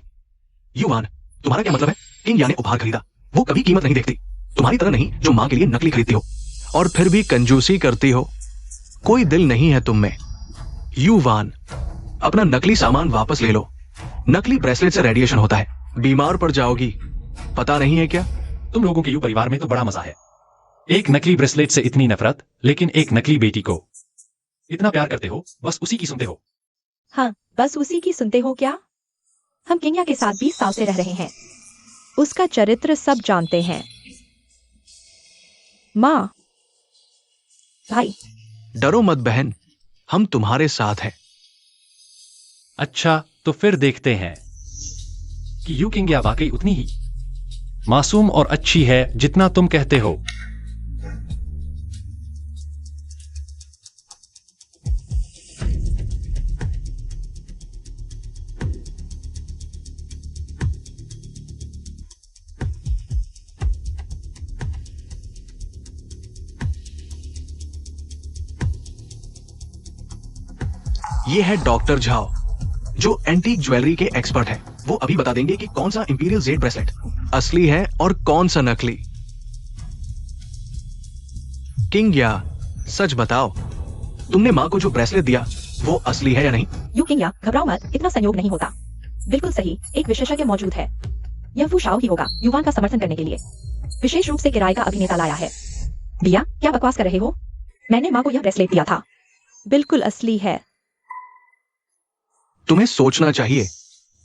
D: युवान, तुम्हारा क्या मतलब है? किंग या ने उपहार खरीदा, वो कभी कीमत नहीं देखती। तुम्हारी तरह नहीं जो माँ के लिए नकली खरीदती हो और फिर भी कंजूसी करती हो। कोई दिल नहीं है तुम में। युवान, अपना नकली सामान वापस ले लो। नकली ब्रेसलेट से रेडिएशन होता है, बीमार पड़ जाओगी। पता नहीं है क्या?
E: तुम लोगों के यू परिवार में तो बड़ा मजा है। एक नकली ब्रेसलेट से इतनी नफरत, लेकिन एक नकली बेटी को इतना प्यार करते हो, बस उसी की सुनते हो।
B: हाँ, बस उसी की सुनते हो क्या? हम किंग या के साथ 20 साल से रह रहे हैं, उसका चरित्र सब जानते हैं। माँ, भाई,
D: डरो मत बहन, हम तुम्हारे साथ हैं।
E: अच्छा, तो फिर देखते हैं कि यू किंग या वाकई उतनी ही मासूम और अच्छी है जितना तुम कहते हो।
D: ये है डॉक्टर झाओ, जो एंटीक ज्वेलरी के एक्सपर्ट हैं। वो अभी बता देंगे कि कौन सा इंपीरियल जेड ब्रेसलेट असली है और कौन सा नकली। किंग या, सच बताओ, तुमने माँ को जो ब्रेसलेट दिया वो असली है या नहीं?
B: यू किंग या, घबराओ मत, इतना संयोग नहीं होता। बिल्कुल सही, एक विशेषज्ञ मौजूद है। यह वो शाओ ही होगा, युवान का समर्थन करने के लिए विशेष रूप से किराए का अभिनेता लाया है। भैया, क्या बकवास कर रहे हो? मैंने माँ को यह ब्रेसलेट दिया था, बिल्कुल असली है।
D: तुम्हें सोचना चाहिए।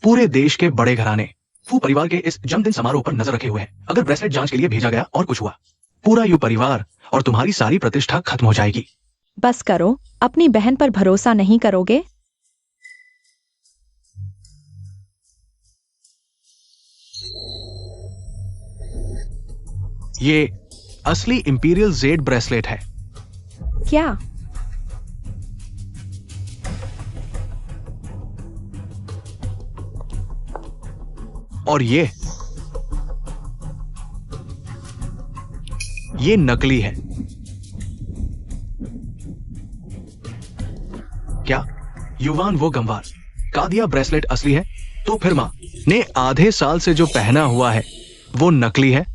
D: पूरे देश के बड़े घराने फू परिवार के इस जन्मदिन समारोह पर नजर रखे हुए हैं। अगर ब्रेसलेट जांच के लिए भेजा गया और कुछ हुआ, पूरा यू परिवार और तुम्हारी सारी प्रतिष्ठा खत्म हो जाएगी।
B: बस करो, अपनी बहन पर भरोसा नहीं करोगे?
D: ये असली इंपीरियल जेड ब्रेसलेट है।
B: क्या?
D: और ये नकली है। क्या युवान वो गंवार का दिया ब्रेसलेट असली है? तो फिर मां ने आधे साल से जो पहना हुआ है वो नकली है?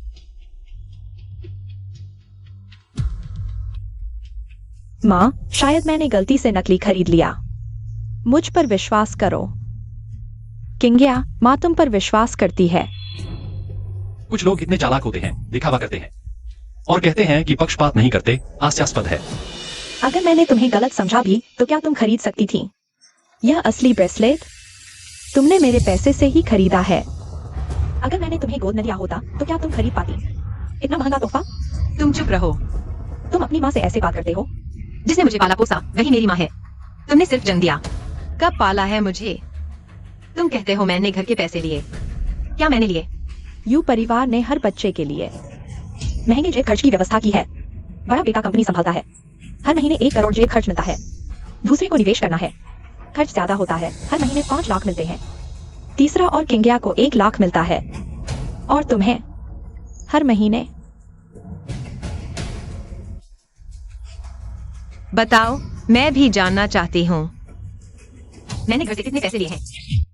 B: माँ, शायद मैंने गलती से नकली खरीद लिया। मुझ पर विश्वास करो। किंग्या, माँ तुम पर विश्वास करती है।
E: कुछ लोग इतने चालाक होते हैं, दिखावा करते हैं और कहते हैं कि पक्षपात नहीं करते, हास्यास्पद है।
B: अगर मैंने तुम्हें गलत समझा भी तो क्या तुम खरीद सकती थी? यह असली ब्रेसलेट तुमने मेरे पैसे से ही खरीदा है। अगर मैंने तुम्हें गोद न दिया होता तो क्या तुम खरीद पाती इतना महंगा तोहफा?
C: तुम चुप रहो।
B: तुम अपनी माँ से ऐसे बात करते हो?
C: जिसने मुझे पाला पोसा वही मेरी माँ है। तुमने सिर्फ जन्म दिया, कब पाला है मुझे? तुम कहते हो मैंने घर के पैसे लिए, क्या मैंने लिए?
B: यू परिवार ने हर बच्चे के लिए महंगे जेब खर्च की व्यवस्था की है। बड़ा बेटा कंपनी संभालता है, हर महीने 1 करोड़ जेब खर्च मिलता है। दूसरे को निवेश करना है, खर्च ज्यादा होता है, हर महीने 5 लाख मिलते हैं। तीसरा और किंग्या को 1 लाख मिलता है और तुम्हें हर महीने।
C: बताओ, मैं भी जानना चाहती हूँ। मैंने घर से कितने पैसे लिए हैं?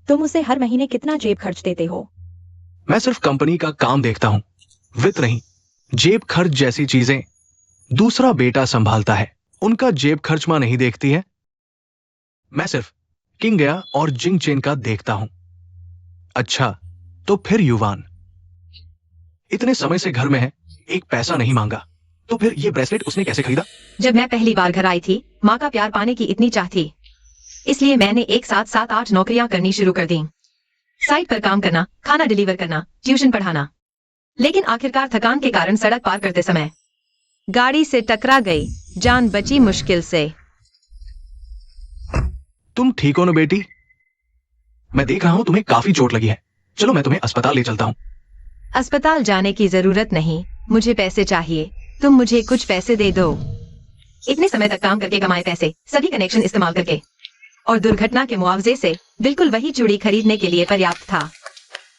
B: तुम उसे हर महीने कितना जेब खर्च देते हो?
D: मैं सिर्फ कंपनी का काम देखता हूं, वित्त नहीं। जेब खर्च जैसी चीजें दूसरा बेटा संभालता है, उनका जेब खर्च मां नहीं देखती है। मैं सिर्फ किंग्या और जिंग चेन का देखता हूं। अच्छा, तो फिर युवान इतने समय से घर में है, एक पैसा नहीं मांगा, तो फिर ये ब्रेसलेट उसने कैसे खरीदा?
C: जब मैं पहली बार घर आई थी, माँ का प्यार पाने की इतनी चाह थी, इसलिए मैंने एक साथ 7-8 नौकरियां करनी शुरू कर दी। साइट पर काम करना, खाना डिलीवर करना, ट्यूशन पढ़ाना। लेकिन आखिरकार थकान के कारण सड़क पार करते समय गाड़ी से टकरा गई, जान बची मुश्किल से।
D: तुम ठीक हो ना बेटी? मैं देख रहा हूं तुम्हें काफी चोट लगी है। चलो मैं तुम्हें अस्पताल ले चलता हूं।
C: अस्पताल जाने की जरूरत नहीं, मुझे पैसे चाहिए। तुम मुझे कुछ पैसे दे दो। इतने समय तक काम करके कमाए पैसे, सभी कनेक्शन इस्तेमाल करके और दुर्घटना के मुआवजे से बिल्कुल वही चूड़ी खरीदने के लिए पर्याप्त था।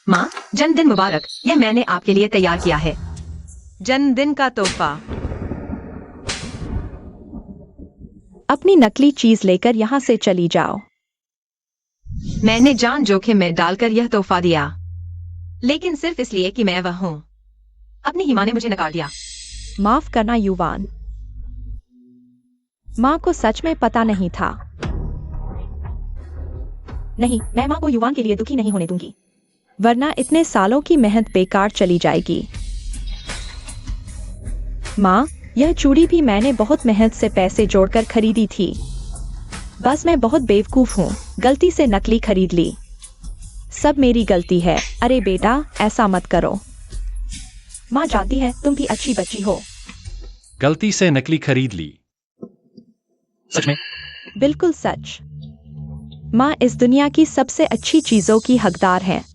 C: माँ, जन्मदिन मुबारक, यह मैंने आपके लिए तैयार किया है, जन्मदिन का तोहफा।
B: अपनी नकली चीज लेकर यहाँ से चली जाओ।
C: मैंने जान जोखिम में डालकर यह तोहफा दिया, लेकिन सिर्फ इसलिए कि मैं वह हूँ। अपनी ही माँ ने मुझे नकार दिया।
B: माफ करना युवान, माँ को सच में पता नहीं था। नहीं, मैं माँ को युवान के लिए दुखी नहीं होने दूंगी, वरना इतने सालों की मेहनत बेकार चली जाएगी। माँ, यह चूड़ी भी मैंने बहुत मेहनत से पैसे जोड़कर खरीदी थी। बस मैं बहुत बेवकूफ हूँ, गलती से नकली खरीद ली। सब मेरी गलती है। अरे बेटा, ऐसा मत करो। माँ जानती है तुम भी अच्छी बच्ची हो।
E: गलती से नकली खरीद ली।
D: सच में?
B: बिल्कुल सच। माँ इस दुनिया की सबसे अच्छी चीजों की हकदार है।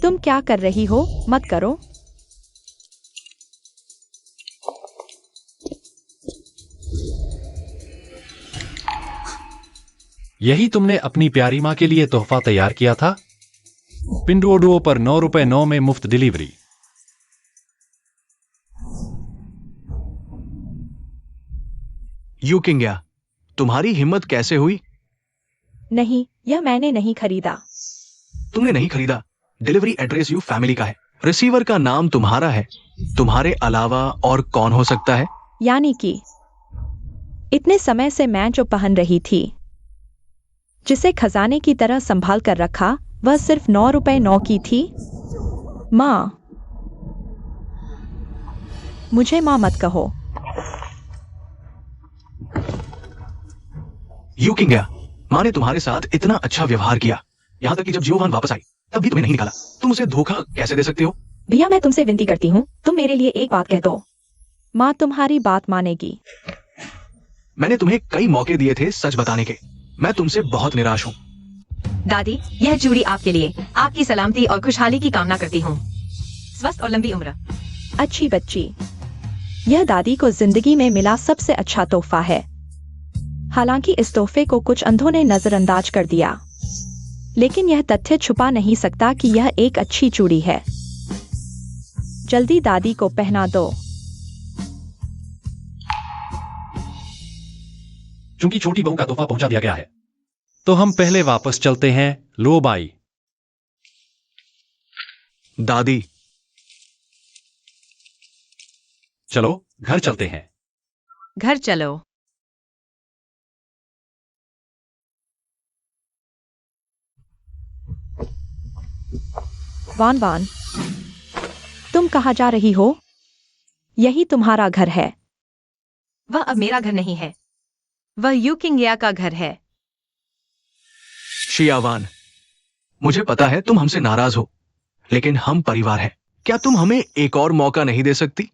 B: तुम क्या कर रही हो? मत करो।
E: यही तुमने अपनी प्यारी माँ के लिए तोहफा तैयार किया था? पिंडोडुओ पर 9 रुपए 9 में मुफ्त डिलीवरी।
D: यू किंग्या, तुम्हारी हिम्मत कैसे हुई?
B: नहीं, यह मैंने नहीं खरीदा।
D: तुमने नहीं खरीदा? डिलीवरी एड्रेस यू फैमिली का है, रिसीवर का नाम तुम्हारा है। तुम्हारे अलावा और कौन हो सकता है?
B: यानी कि इतने समय से मैं जो पहन रही थी, जिसे खजाने की तरह संभाल कर रखा, वह सिर्फ 9 रुपए 9 की थी। माँ, मुझे माँ मत कहो।
D: यू किंग्या, माँ ने तुम्हारे साथ इतना अच्छा व्यवहार किया, यहाँ तक कि जब जियोवान वापस आई तब भी तुम्हें नहीं निकाला। तुम उसे धोखा कैसे दे सकते हो?
B: भैया, मैं तुमसे विनती करती हूँ, तुम मेरे लिए एक बात कह दो। माँ तुम्हारी बात मानेगी।
D: मैंने तुम्हें कई मौके दिए थे सच बताने के। मैं तुमसे बहुत निराश हूँ।
C: दादी, यह चूड़ी आपके लिए, आपकी सलामती और खुशहाली की कामना करती हूँ। स्वस्थ और लंबी उम्र।
B: अच्छी बच्ची। यह दादी को जिंदगी में मिला सबसे अच्छा तोहफा है। हालांकि इस तोहफे को कुछ अंधों ने नजरअंदाज कर दिया, लेकिन यह तथ्य छुपा नहीं सकता कि यह एक अच्छी चूड़ी है। जल्दी दादी को पहना दो।
E: चूंकि छोटी बहू का तोहफा पहुंचा दिया गया है, तो हम पहले वापस चलते हैं। लो बाई।
D: दादी,
E: चलो घर चलते हैं।
C: घर चलो।
B: वान वान, तुम कहाँ जा रही हो? यही तुम्हारा घर है।
C: वह अब मेरा घर नहीं है, वह यूकिंग का घर है।
D: शियावान, मुझे पता है तुम हमसे नाराज हो, लेकिन हम परिवार हैं। क्या तुम हमें एक और मौका नहीं दे सकती?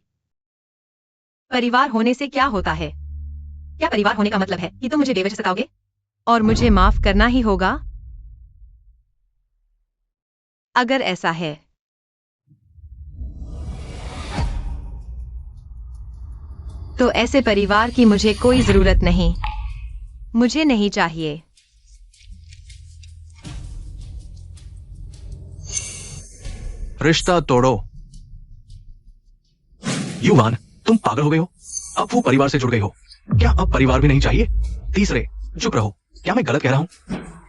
C: परिवार होने से क्या होता है? क्या परिवार होने का मतलब है कि तुम मुझे बेवजह सताओगे और मुझे माफ करना ही होगा? अगर ऐसा है तो ऐसे परिवार की मुझे कोई जरूरत नहीं। मुझे नहीं चाहिए।
D: रिश्ता तोड़ो। युवान, तुम पागल हो गए हो? अब वो परिवार से जुड़ गई हो। क्या अब परिवार भी नहीं चाहिए? तीसरे, चुप रहो। क्या मैं गलत कह रहा हूं?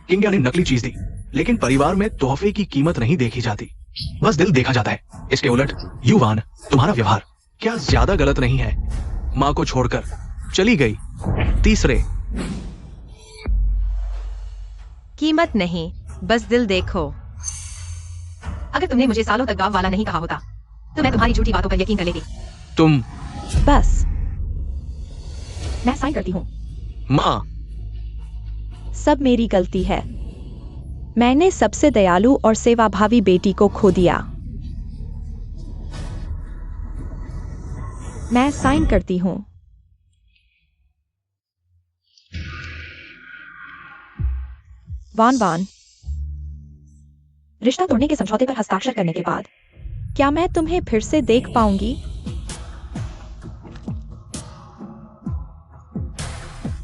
D: किंग्या ने नकली चीज दी, लेकिन परिवार में तोहफे की कीमत नहीं देखी जाती, बस दिल देखा जाता है। इसके उलट युवान, तुम्हारा व्यवहार क्या ज्यादा गलत नहीं है? माँ को छोड़कर चली गई। तीसरे,
C: कीमत नहीं, बस दिल देखो। अगर तुमने मुझे सालों तक गांव वाला नहीं कहा होता, तो मैं तुम्हारी झूठी बातों पर यकीन कर लेती।
D: तुम।
B: बस, मैं साइन करती हूँ।
D: माँ,
B: सब मेरी गलती है। मैंने सबसे दयालु और सेवाभावी बेटी को खो दिया। मैं साइन करती हूँ। वान वान, रिश्ता तोड़ने के समझौते पर हस्ताक्षर करने के बाद क्या मैं तुम्हें फिर से देख पाऊंगी?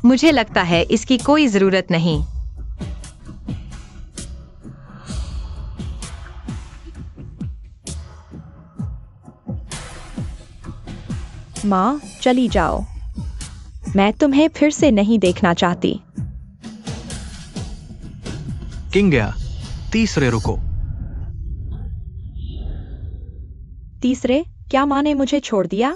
C: मुझे लगता है इसकी कोई जरूरत नहीं।
B: माँ, चली जाओ। मैं तुम्हें फिर से नहीं देखना चाहती।
D: किंग्या, तीसरे रुको।
B: तीसरे, क्या माँ ने मुझे छोड़ दिया?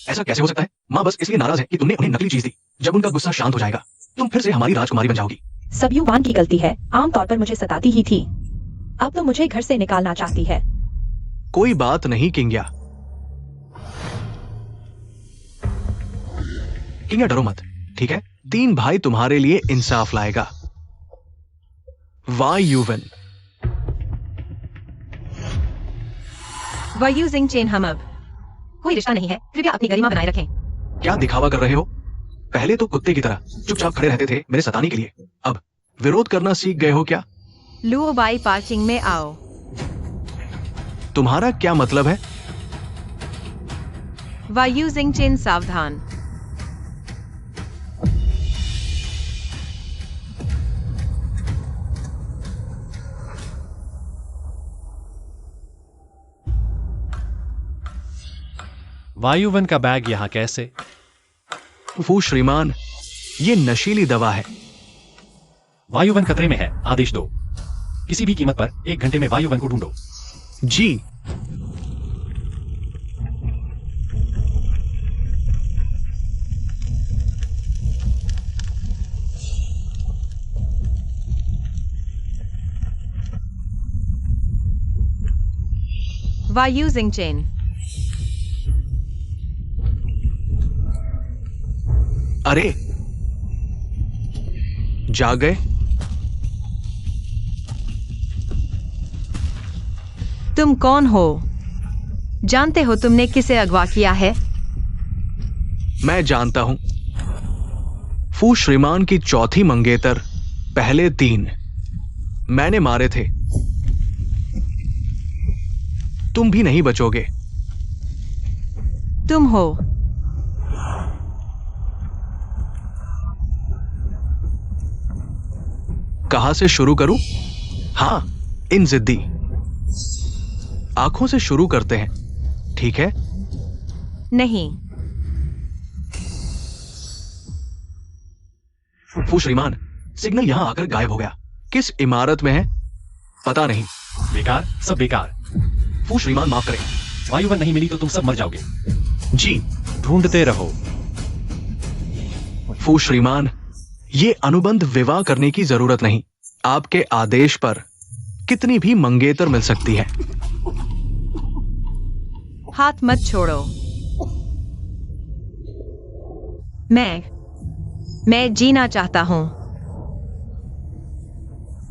D: ऐसा कैसे हो सकता है? माँ बस इसलिए नाराज है कि तुमने उन्हें नकली चीज दी। जब उनका गुस्सा शांत हो जाएगा, तुम फिर से हमारी राजकुमारी बन जाओगी।
B: सब युवान की गलती है। आमतौर पर मुझे सताती ही थी, अब तो मुझे घर से निकालना चाहती है।
D: कोई बात नहीं किंग्या। किंग्या, डरो मत, ठीक है? 3 भाई तुम्हारे लिए इंसाफ लाएगा। वाई यूवन।
C: Why using chain हम अब कोई रिश्ता नहीं है, कृपया अपनी गरिमा बनाए रखें।
D: क्या दिखावा कर रहे हो? पहले तो कुत्ते की तरह चुपचाप खड़े रहते थे मेरे सताने के लिए, अब विरोध करना सीख गए हो क्या?
C: लुओ बाई, पार्किंग में आओ।
D: तुम्हारा क्या मतलब है?
C: Why using chain, सावधान।
E: वायुवन का बैग यहाँ कैसे?
D: वो श्रीमान, ये नशीली दवा है।
E: वायुवन खतरे में है, आदेश दो। किसी भी कीमत पर 1 घंटे में वायुवन को ढूंढो।
D: जी।
C: Why using chain?
D: अरे, जाग गए?
C: तुम कौन हो? जानते हो तुमने किसे अगवा किया है?
D: मैं जानता हूं। फू श्रीमान की चौथी मंगेतर, पहले 3 मैंने मारे थे। तुम भी नहीं बचोगे।
C: तुम हो।
D: कहां से शुरू करूं? हाँ, इन जिद्दी आंखों से शुरू करते हैं, ठीक है?
C: नहीं।
D: फू श्रीमान, सिग्नल यहां आकर गायब हो गया। किस इमारत में है? पता नहीं।
E: बेकार, सब बेकार।
D: फू श्रीमान माफ करें।
E: वायुवन नहीं मिली तो तुम सब मर जाओगे।
D: जी।
E: ढूंढते रहो।
D: फू श्रीमान, ये अनुबंध विवाह करने की जरूरत नहीं। आपके आदेश पर कितनी भी मंगेतर मिल सकती है।
C: हाथ मत छोड़ो। मैं जीना चाहता हूं।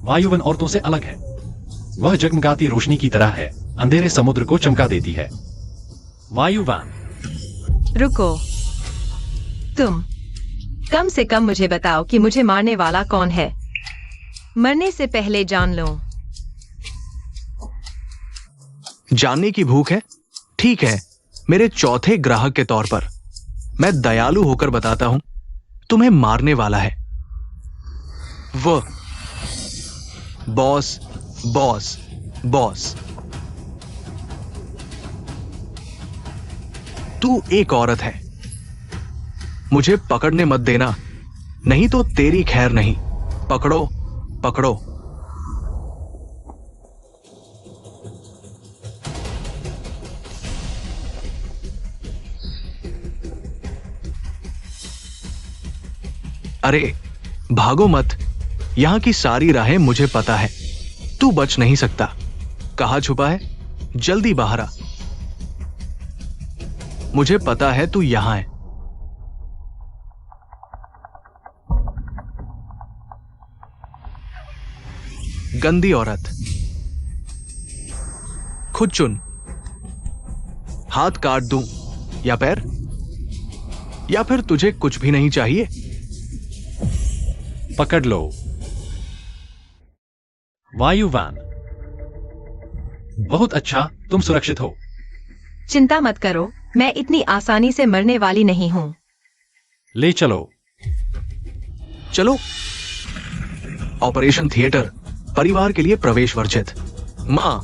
E: वायुवन औरतों से अलग है। वह जगमगाती रोशनी की तरह है, अंधेरे समुद्र को चमका देती है। वायुवान।
C: रुको। तुम कम से कम मुझे बताओ कि मुझे मारने वाला कौन है। मरने से पहले जान लो।
D: जानने की भूख है? ठीक है, मेरे चौथे ग्राहक के तौर पर मैं दयालु होकर बताता हूं, तुम्हें मारने वाला है वो बॉस। बॉस बॉस तू एक औरत है। मुझे पकड़ने मत देना, नहीं तो तेरी खैर नहीं। पकड़ो पकड़ो। अरे भागो मत, यहां की सारी राहें मुझे पता है। तू बच नहीं सकता। कहां छुपा है? जल्दी बाहर आ। मुझे पता है तू यहां है। गंदी औरत, खुद चुन। हाथ काट दूं या पैर? या फिर तुझे कुछ भी नहीं चाहिए?
E: पकड़ लो। वायुवान। बहुत अच्छा, तुम सुरक्षित हो।
C: चिंता मत करो, मैं इतनी आसानी से मरने वाली नहीं हूं।
E: ले चलो।
D: चलो। ऑपरेशन थिएटर, परिवार के लिए प्रवेश वर्जित। मां।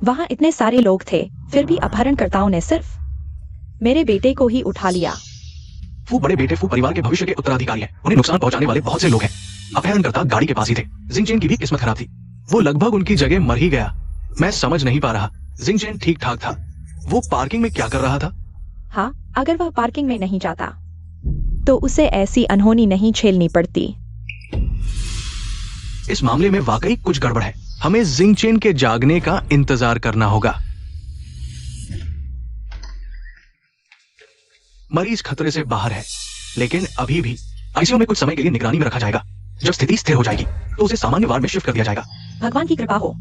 B: वहां इतने सारे लोग थे, फिर भी अपहरणकर्ताओं ने सिर्फ मेरे बेटे को ही उठा लिया।
D: फू बड़े बेटे फू परिवार के भविष्य के उत्तराधिकारी हैं। उन्हें नुकसान पहुंचाने वाले बहुत से लोग हैं। अपहरणकर्ता गाड़ी के पास ही थे। जिंगचेन की भी किस्मत खराब थी। वो लगभग उनकी जगह मर ही गया। मैं समझ नहीं पा रहा। जिंगचेन ठीक ठाक था। वो पार्किंग में क्या कर रहा था?
B: हाँ, अगर वह पार्किंग में नहीं जाता तो उसे ऐसी अनहोनी नहीं झेलनी पड़ती।
D: इस मामले में वाकई कुछ गड़बड़ है। हमें जिंगचेन के जागने का इंतजार करना होगा। मरीज खतरे से बाहर है, लेकिन अभी भी आईसीयू में कुछ समय के लिए निगरानी में रखा जाएगा। जब स्थिति स्थिर हो जाएगी तो उसे सामान्य वार्ड में शिफ्ट कर दिया जाएगा।
B: भगवान की कृपा हो।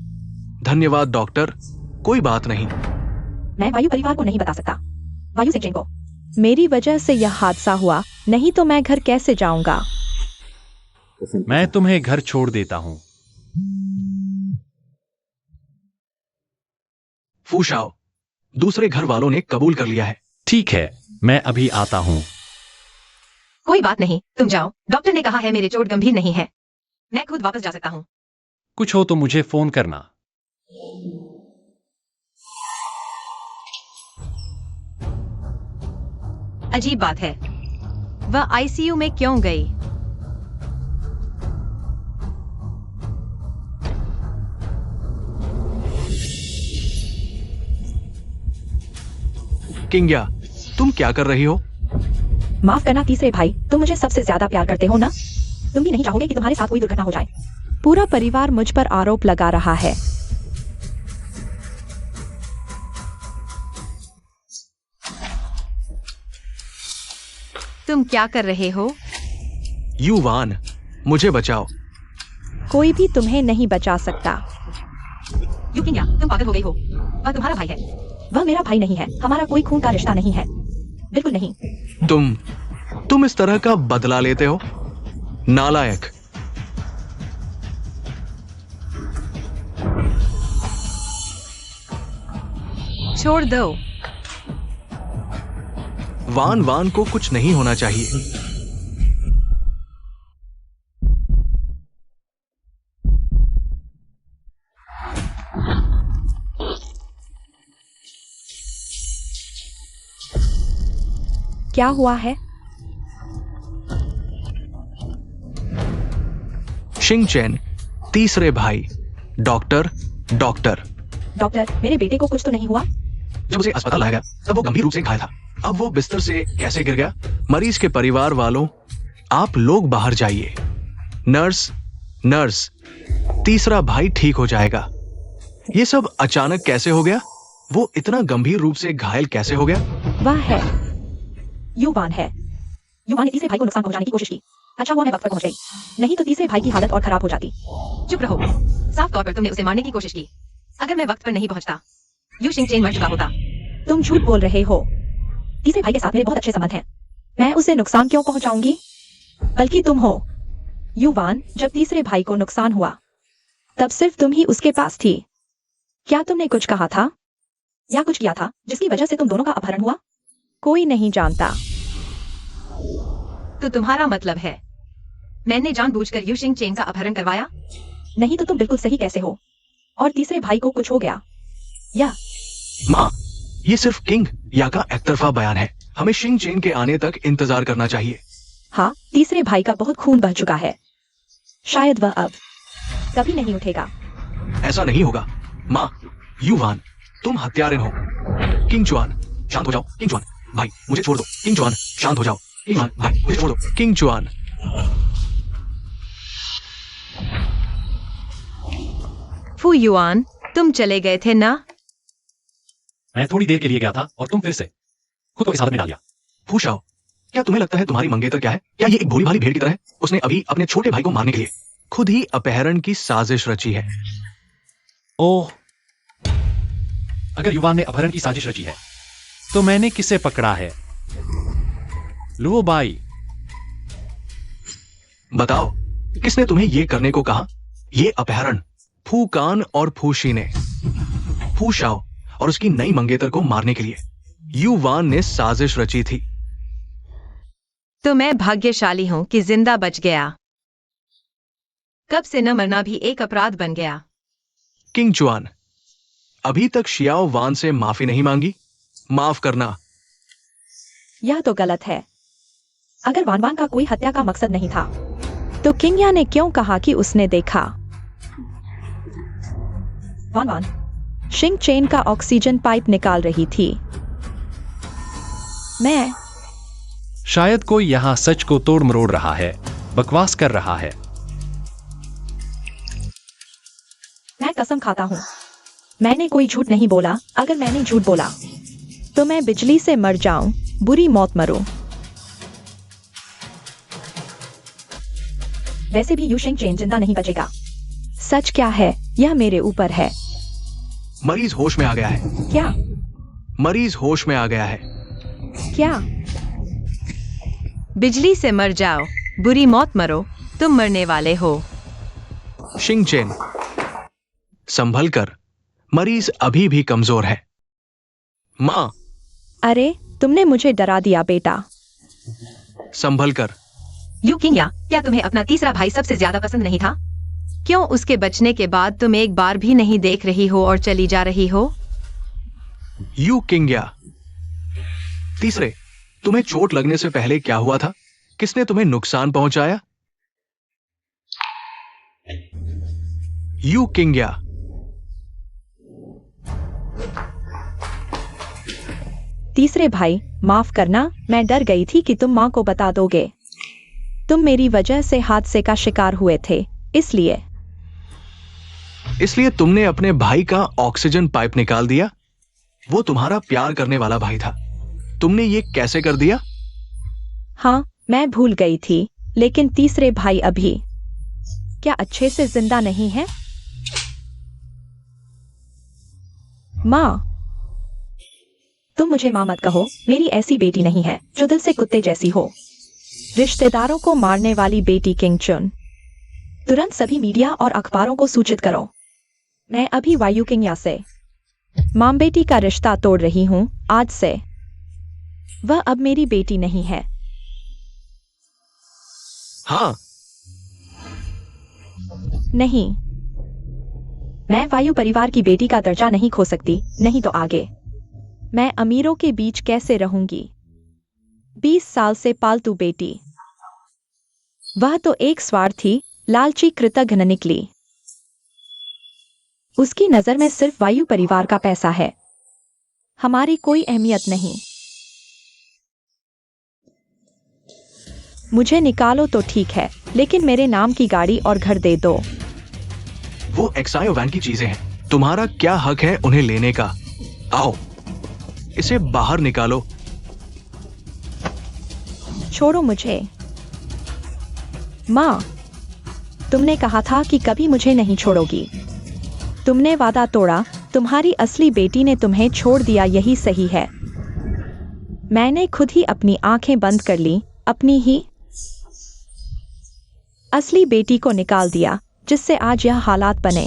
D: धन्यवाद डॉक्टर। कोई बात नहीं।
B: मैं वायु परिवार को नहीं बता सकता। वायु जिंगचेन को। मेरी वजह से यह हादसा हुआ, नहीं तो मैं घर कैसे जाऊंगा?
E: मैं तुम्हें घर छोड़ देता हूं।
D: फूशाओ, दूसरे घर वालों ने कबूल कर लिया है।
E: ठीक है, मैं अभी आता हूं।
C: कोई बात नहीं, तुम जाओ। डॉक्टर ने कहा है मेरे चोट गंभीर नहीं है। मैं खुद वापस जा सकता हूं।
E: कुछ हो तो मुझे फोन करना।
C: अजीब बात है, वह आईसीयू में क्यों गई?
D: किंग्या, तुम क्या कर रही हो?
B: माफ करना तीसरे भाई, तुम मुझे सबसे ज्यादा प्यार करते हो ना? तुम भी नहीं चाहोगे कि तुम्हारे साथ कोई दुर्घटना हो जाए। पूरा परिवार मुझ पर आरोप लगा रहा है।
C: तुम क्या कर रहे हो?
D: युवान, मुझे बचाओ।
B: कोई भी तुम्हें नहीं बचा सकता।
C: किंग्या, तुम पागल हो गई हो। वह तुम्हारा भाई है।
B: वह मेरा भाई नहीं है। हमारा कोई खून का रिश्ता नहीं है। बिल्कुल नहीं।
D: तुम इस तरह का बदला लेते हो? नालायक।
C: छोड़ दो।
D: वान वान को कुछ नहीं होना चाहिए।
B: क्या हुआ है?
D: शिंग चेन, तीसरे भाई। डॉक्टर,
B: मेरे बेटे को कुछ तो नहीं हुआ?
D: जब उसे अस्पताल लाया गया तब वो गंभीर रूप से घायल था। अब वो बिस्तर से कैसे गिर गया? मरीज के परिवार वालों, आप लोग बाहर जाइए। नर्स, तीसरा भाई ठीक हो जाएगा। ये सब अचानक कैसे हो गया? वो इतना गंभीर रूप से घायल कैसे हो गया?
B: वह है युवान ने तीसरे भाई को नुकसान पहुंचाने की कोशिश की। अच्छा हुआ मैं वक्त पर पहुंच गई, नहीं तो तीसरे भाई की हालत और खराब हो जाती।
C: चुप रहो। साफ तौर पर तुमने उसे मारने की कोशिश की। अगर मैं वक्त पर नहीं पहुंचता, यू शिंग चेन मर चुका होता।
B: तुम झूठ बोल रहे हो। तीसरे भाई के साथ मेरे बहुत अच्छे संबंध हैं। मैं उसे नुकसान क्यों पहुंचाऊंगी? बल्कि तुम हो। युवान, जब तीसरे भाई को नुकसान हुआ तब सिर्फ तुम ही उसके पास थी। क्या तुमने कुछ कहा था या कुछ किया था जिसकी वजह से तुम दोनों का अपहरण हुआ? कोई नहीं जानता।
C: तो तुम्हारा मतलब है मैंने जानबूझकर यू शिंग चेन का अपहरण करवाया?
B: नहीं तो तुम बिल्कुल सही कैसे हो? और तीसरे भाई को कुछ हो गया या?
D: माँ, ये सिर्फ किंग या का एकतरफा बयान है। हमें शिंग चेन के आने तक इंतजार करना चाहिए।
B: हाँ, तीसरे भाई का बहुत खून बह चुका है। शायद वह अब कभी नहीं उठेगा।
D: ऐसा नहीं होगा। माँ, युवान, तुम हत्यारे हो। किंग चुआन, शांत हो जाओ। किंग चुआन, भाई मुझे छोड़ दो। किंग चुआन, शांत हो जाओ। किंग चुआन, भाई मुझे छोड़ दो। किंग चुआन।
C: फू युआन, तुम चले गए थे ना?
E: मैं थोड़ी देर के लिए गया था और तुम फिर से खुद को इस हालत में डाल दिया।
D: फूशाओ, क्या तुम्हें लगता है तुम्हारी मंगेतर क्या है? क्या ये एक भोली भाली भेड़ की तरह है? उसने अभी अपने छोटे भाई को मारने के लिए खुद ही अपहरण की साजिश रची है।
E: ओह, अगर युवान ने अपहरण की साजिश रची है तो मैंने किसे पकड़ा है? लुओबाई,
D: बताओ, किसने तुम्हें ये करने को कहा? ये अपहरण फूकान और फूशी ने, फूशाओ और उसकी नई मंगेतर को मारने के लिए युवान ने साजिश रची थी।
C: तो मैं भाग्यशाली हूं कि जिंदा बच गया। कब से न मरना भी एक अपराध बन गया।
D: किंग चुआन, अभी तक शियाओ वान से माफी नहीं मांगी? माफ करना।
B: यह तो गलत है। अगर वान वान का कोई हत्या का मकसद नहीं था तो किंगया ने क्यों कहा कि उसने देखा? वान वान शिंग चेन का ऑक्सीजन पाइप निकाल रही थी। मैं
E: शायद कोई यहां सच को तोड़ मरोड़ रहा है, बकवास कर रहा है।
B: मैं कसम खाता हूं, मैंने कोई झूठ नहीं बोला। अगर मैंने झूठ बोला तो मैं बिजली से मर जाऊं, बुरी मौत मरूं। वैसे भी यू शिंग चेन जिंदा नहीं बचेगा। सच क्या है यह मेरे ऊपर है।
D: मरीज होश में आ गया है।
B: क्या?
D: मरीज होश में आ गया है।
B: क्या?
C: बिजली से मर जाओ, बुरी मौत मरो, तुम मरने वाले हो।
D: शिंग चेन, संभल कर, मरीज अभी भी कमजोर है। मां,
B: अरे तुमने मुझे डरा दिया बेटा।
D: संभल कर।
C: यू किंगया, क्या तुम्हें अपना तीसरा भाई सबसे ज्यादा पसंद नहीं था? क्यों उसके बचने के बाद तुम एक बार भी नहीं देख रही हो और चली जा रही हो?
D: यू किंगया, तीसरे, तुम्हें चोट लगने से पहले क्या हुआ था? किसने तुम्हें नुकसान पहुंचाया? यू किंगया,
B: तीसरे भाई, माफ करना, मैं डर गई थी कि तुम मां को बता दोगे। तुम मेरी वजह से हादसे का शिकार हुए थे, इसलिए
D: तुमने अपने भाई का ऑक्सीजन पाइप निकाल दिया? वो तुम्हारा प्यार करने वाला भाई था। तुमने ये कैसे कर दिया?
B: हाँ, मैं भूल गई थी, लेकिन तीसरे भाई अभी क्या अच्छे से जिंदा नहीं है? माँ, तुम मुझे माँ मत कहो, मेरी ऐसी बेटी नहीं है जो दिल से कुत्ते जैसी हो। रिश्तेदारों को मारने वाली बेटी किंग चुन। तुरंत सभी मीडिया और अखबारों को सूचित करो। मैं अभी वायु किंग या से माम बेटी का रिश्ता तोड़ रही हूँ। आज से वह अब मेरी बेटी नहीं है।
D: हाँ,
B: नहीं, मैं वायु परिवार की बेटी का दर्जा नहीं खो सकती, नहीं तो आगे मैं अमीरों के बीच कैसे रहूंगी। 20 साल से पालतू बेटी, वह तो एक स्वार्थी लालची कृतघ्न निकली। उसकी नजर में सिर्फ वायु परिवार का पैसा है, हमारी कोई अहमियत नहीं। मुझे निकालो तो ठीक है, लेकिन मेरे नाम की गाड़ी और घर दे दो।
D: वो एक्सायो वैन की चीजें हैं, तुम्हारा क्या हक है उन्हें लेने का? आओ, इसे बाहर निकालो।
B: छोड़ो मुझे। माँ, तुमने कहा था कि कभी मुझे नहीं छोड़ोगी। तुमने वादा तोड़ा, तुम्हारी असली बेटी ने तुम्हें छोड़ दिया, यही सही है। मैंने खुद ही अपनी आंखें बंद कर ली, अपनी ही असली बेटी को निकाल दिया, जिससे आज यह हालात बने।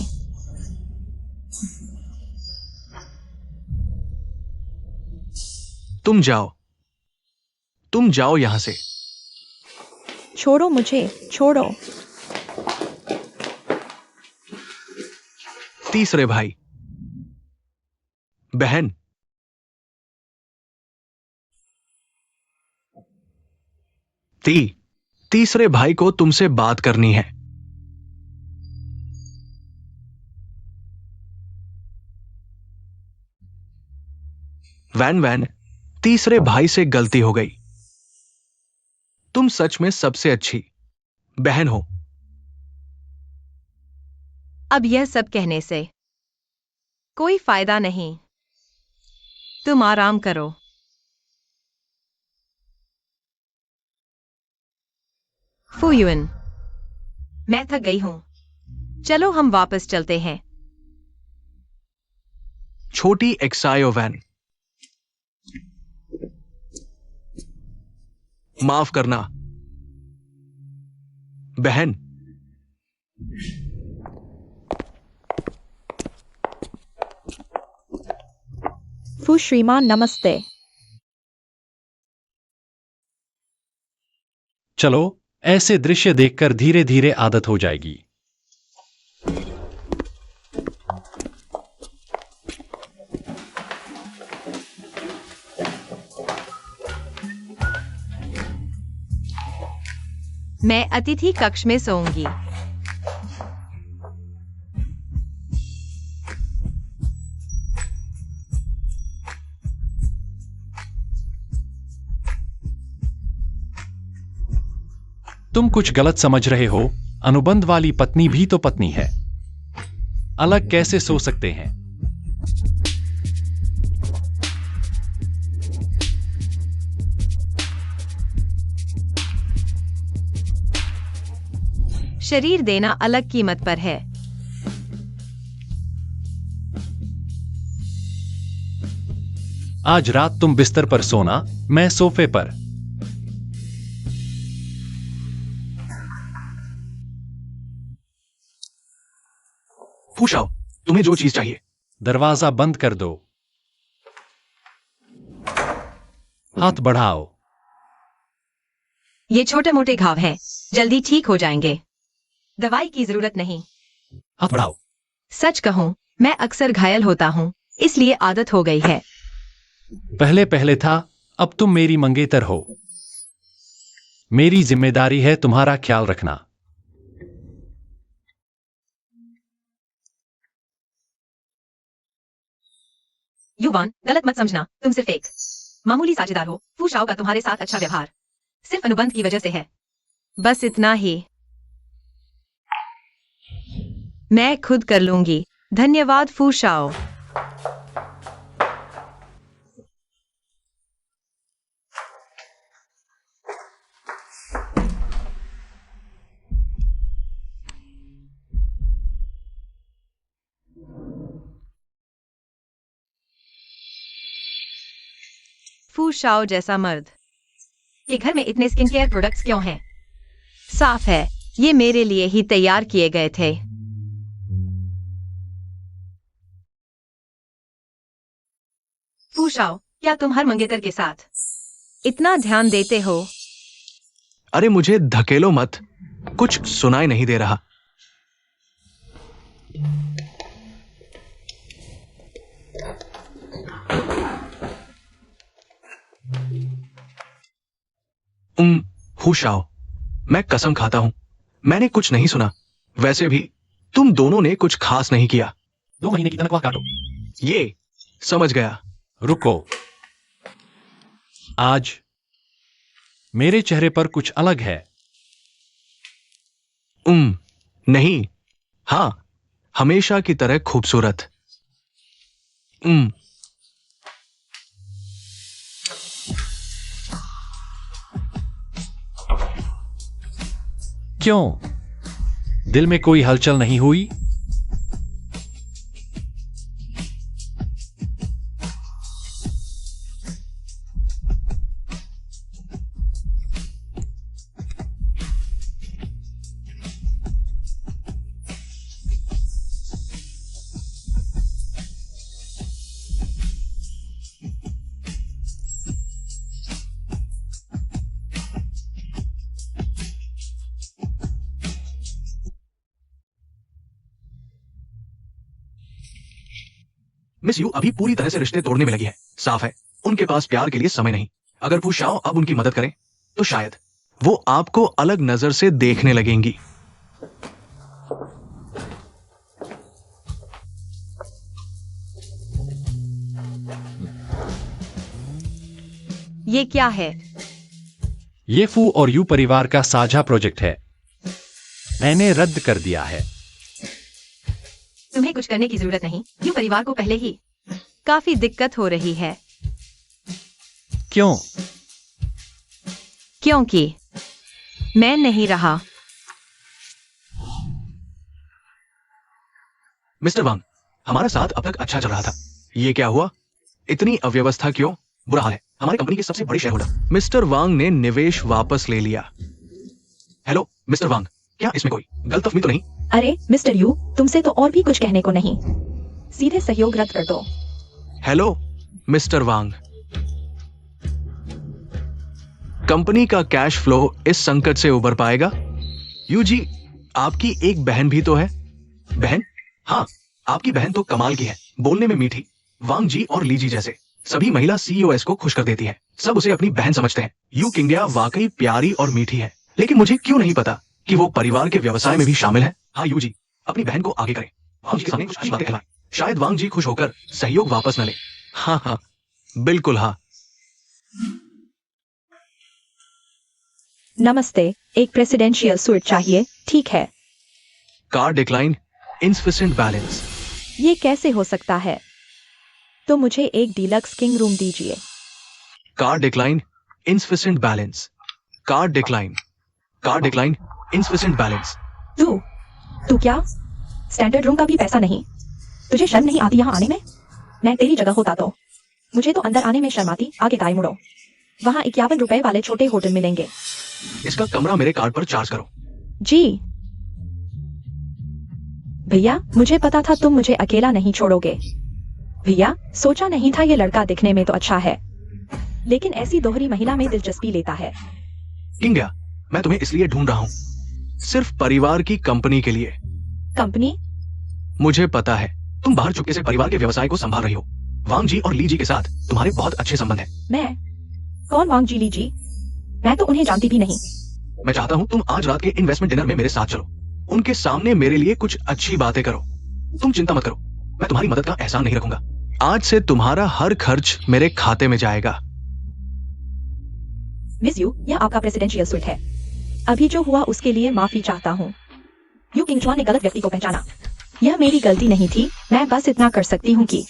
D: तुम जाओ यहां से।
B: छोड़ो मुझे, छोड़ो।
D: तीसरे भाई, बहन, तीसरे भाई को तुमसे बात करनी है। वैन, तीसरे भाई से गलती हो गई। तुम सच में सबसे अच्छी बहन हो।
C: अब यह सब कहने से कोई फायदा नहीं। तुम आराम करो। फुयुन, मैं थक गई हूं। चलो हम वापस चलते हैं।
D: छोटी एक्सायो वैन, माफ करना बहन।
B: फू श्रीमान, नमस्ते।
E: चलो, ऐसे दृश्य देखकर धीरे धीरे आदत हो जाएगी।
C: मैं अतिथि कक्ष में सोऊंगी।
E: तुम कुछ गलत समझ रहे हो। अनुबंध वाली पत्नी भी तो पत्नी है। अलग कैसे सो सकते हैं?
C: शरीर देना अलग कीमत पर है।
E: आज रात तुम बिस्तर पर सोना, मैं सोफे पर।
D: पूछाओ, तुम्हें जो चीज चाहिए।
E: दरवाजा बंद कर दो। हाथ बढ़ाओ।
C: ये छोटे मोटे घाव हैं, जल्दी ठीक हो जाएंगे। दवाई की जरूरत नहीं।
E: हाथ बढ़ाओ।
C: सच कहूं, मैं अक्सर घायल होता हूं, इसलिए आदत हो गई है।
E: पहले पहले था, अब तुम मेरी मंगेतर हो। मेरी जिम्मेदारी है तुम्हारा ख्याल रखना।
C: युवान, गलत मत समझना, तुम सिर्फ एक मामूली साझेदार हो। फू शाओ का तुम्हारे साथ अच्छा व्यवहार सिर्फ अनुबंध की वजह से है। बस इतना ही। मैं खुद कर लूंगी। धन्यवाद फू शाओ। फू शाओ जैसा मर्द के घर में इतने स्किन केयर प्रोडक्ट्स क्यों हैं? साफ है, ये मेरे लिए ही तैयार किए गए थे। फू शाओ, क्या तुम हर मंगेतर के साथ इतना ध्यान देते हो?
D: अरे मुझे धकेलो मत, कुछ सुनाई नहीं दे रहा। हुशाओ, मैं कसम खाता हूं, मैंने कुछ नहीं सुना। वैसे भी तुम दोनों ने कुछ खास नहीं किया।
E: 2 महीने की तनख्वाह काटो।
D: ये समझ गया।
E: रुको, आज मेरे चेहरे पर कुछ अलग है।
D: नहीं, हाँ, हमेशा की तरह खूबसूरत।
E: क्यों? दिल में कोई हलचल नहीं हुई?
D: मिस यू अभी पूरी तरह से रिश्ते तोड़ने में लगी है। साफ है, उनके पास प्यार के लिए समय नहीं। अगर फू शाओ अब उनकी मदद करें तो शायद वो आपको अलग नजर से देखने लगेंगी।
C: ये क्या है?
E: ये फू और यू परिवार का साझा प्रोजेक्ट है। मैंने रद्द कर दिया है।
C: तुम्हें कुछ करने की जरूरत नहीं। यू परिवार को पहले ही काफी दिक्कत हो रही है।
E: क्यों?
C: क्योंकि मैं नहीं रहा।
D: मिस्टर वांग, हमारा साथ अब तक अच्छा चल रहा था। ये क्या हुआ? इतनी अव्यवस्था क्यों? बुरा हाल है। हमारी कंपनी के सबसे बड़े शेयर होल्डर मिस्टर वांग ने निवेश वापस ले लिया। हेलो मिस्टर वांग, क्या इसमें कोई गलतफहमी तो नहीं?
B: अरे मिस्टर यू, तुमसे तो और भी कुछ कहने को नहीं, सीधे सहयोग रद्द कर दो।
D: हेलो मिस्टर वांग, कंपनी का कैश फ्लो इस संकट से उबर पाएगा? यू जी, आपकी एक बहन भी तो है। बहन? हाँ, आपकी बहन तो कमाल की है, बोलने में मीठी। वांग जी और ली जी जैसे सभी महिला सीईओएस को खुश कर देती है। सब उसे अपनी बहन समझते हैं। यू किंग्या वाकई प्यारी और मीठी है, लेकिन मुझे क्यों नहीं पता कि वो परिवार के व्यवसाय में भी शामिल है। हाँ यू जी, अपनी बहन को आगे करें। वांग जी के सामने कुछ अच्छी बातें कहलाएं। शायद वांग जी खुश होकर सहयोग वापस न ले। हाँ हाँ, बिल्कुल हाँ।
B: नमस्ते, एक प्रेसिडेंशियल सूट चाहिए, ठीक है?
D: Car decline, insufficient balance.
B: ये कैसे हो सकता है? तो मुझे एक डीलक्स किंग रूम दीजिए।
D: Car decline, insufficient balance. Car decline, insufficient balance.
B: तू क्या? स्टैंडर्ड रूम का भी पैसा नहीं? तुझे शर्म नहीं आती यहाँ आने में? मैं तेरी जगह होता तो मुझे तो अंदर आने में शर्म आती। आगे दाएं मुड़ो, वहाँ 51 रुपए वाले छोटे होटल मिलेंगे।
D: इसका कमरा मेरे कार्ड पर चार्ज करो।
B: जी भैया, मुझे पता था तुम मुझे अकेला नहीं छोड़ोगे। भैया, सोचा नहीं था ये लड़का दिखने में तो अच्छा है, लेकिन ऐसी दोहरी महिला में दिलचस्पी लेता है।
D: किंग्या, मैं तुम्हें इसलिए ढूंढ रहा हूँ, सिर्फ परिवार की कंपनी के लिए।
B: कंपनी?
D: मुझे पता है तुम बाहर चुपके से परिवार के व्यवसाय को संभाल रही हो। वांग जी और ली जी के साथ तुम्हारे बहुत अच्छे संबंध हैं।
B: मैं? कौन वांग जी, ली जी? मैं तो उन्हें जानती भी नहीं।
D: मैं चाहता हूँ तुम आज रात के इन्वेस्टमेंट डिनर में मेरे साथ चलो। उनके सामने मेरे लिए कुछ अच्छी बातें करो। तुम चिंता मत करो, मैं तुम्हारी मदद का एहसान नहीं रखूंगा। आज से तुम्हारा हर खर्च मेरे खाते में जाएगा।
B: मिस यू, यह आपका प्रेसिडेंशियल सूट है। अभी जो हुआ उसके लिए माफी चाहता हूँ। यू किंगचुआ ने गलत व्यक्ति को पहचाना। यह मेरी गलती नहीं थी, मैं बस इतना कर सकती हूँ कि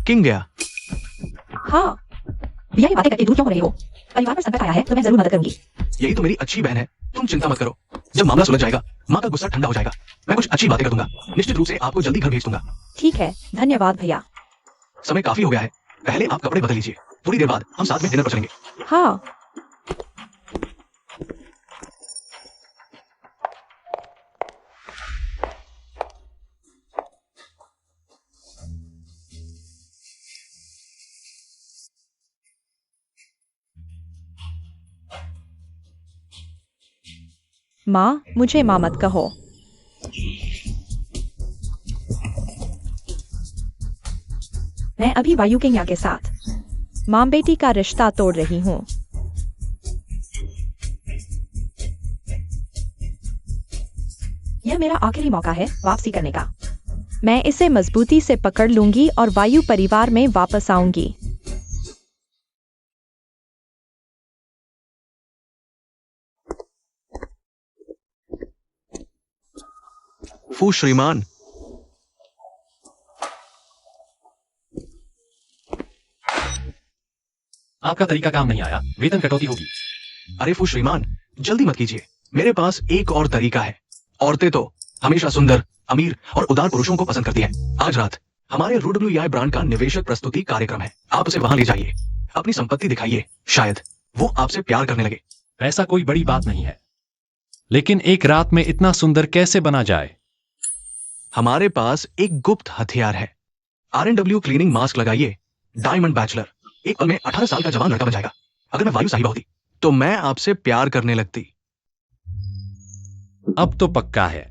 D: किंग्या।
B: हाँ भैया, ये बातें करके दूर क्यों हो रहे हो? परिवार पर संकट आया है तो मैं जरूर मदद करूंगी।
D: यही तो मेरी अच्छी बहन है, तुम चिंता मत करो। जब मामला सुलझ जाएगा, माँ का गुस्सा ठंडा हो जाएगा। मैं कुछ अच्छी बातें कर दूंगा। निश्चित रूप से आपको जल्दी घर भेज दूंगा।
B: ठीक है, धन्यवाद भैया।
D: समय काफी हो गया है, पहले आप कपड़े बदल लीजिए, थोड़ी देर बाद हम साथ में डिनर पर चलेंगे।
B: हाँ। माँ, मुझे माँ मत कहो। मैं अभी वायु किंग के साथ माँ बेटी का रिश्ता तोड़ रही हूँ। यह मेरा आखिरी मौका है वापसी करने का। मैं इसे मजबूती से पकड़ लूंगी और वायु परिवार में वापस आऊंगी।
D: फू श्रीमान,
E: आपका तरीका काम नहीं आया, वेतन कटौती होगी।
D: अरे फू श्रीमान, जल्दी मत कीजिए, मेरे पास एक और तरीका है। औरतें तो हमेशा सुंदर, अमीर और उदार पुरुषों को पसंद करती हैं। आज रात हमारे RWEI ब्रांड का निवेशक प्रस्तुति कार्यक्रम है। आप उसे वहां ले जाइए, अपनी संपत्ति दिखाइए, शायद वो आपसे प्यार करने लगे।
E: ऐसा कोई बड़ी बात नहीं है, लेकिन एक रात में इतना सुंदर कैसे बना जाए?
D: हमारे पास एक गुप्त हथियार है। RNW क्लीनिंग मास्क लगाइए, डायमंड बैचलर एक पल में 18 साल का जवान लड़का बन जाएगा। अगर मैं वायु साहिबा होती तो मैं आपसे प्यार करने लगती।
E: अब तो पक्का है।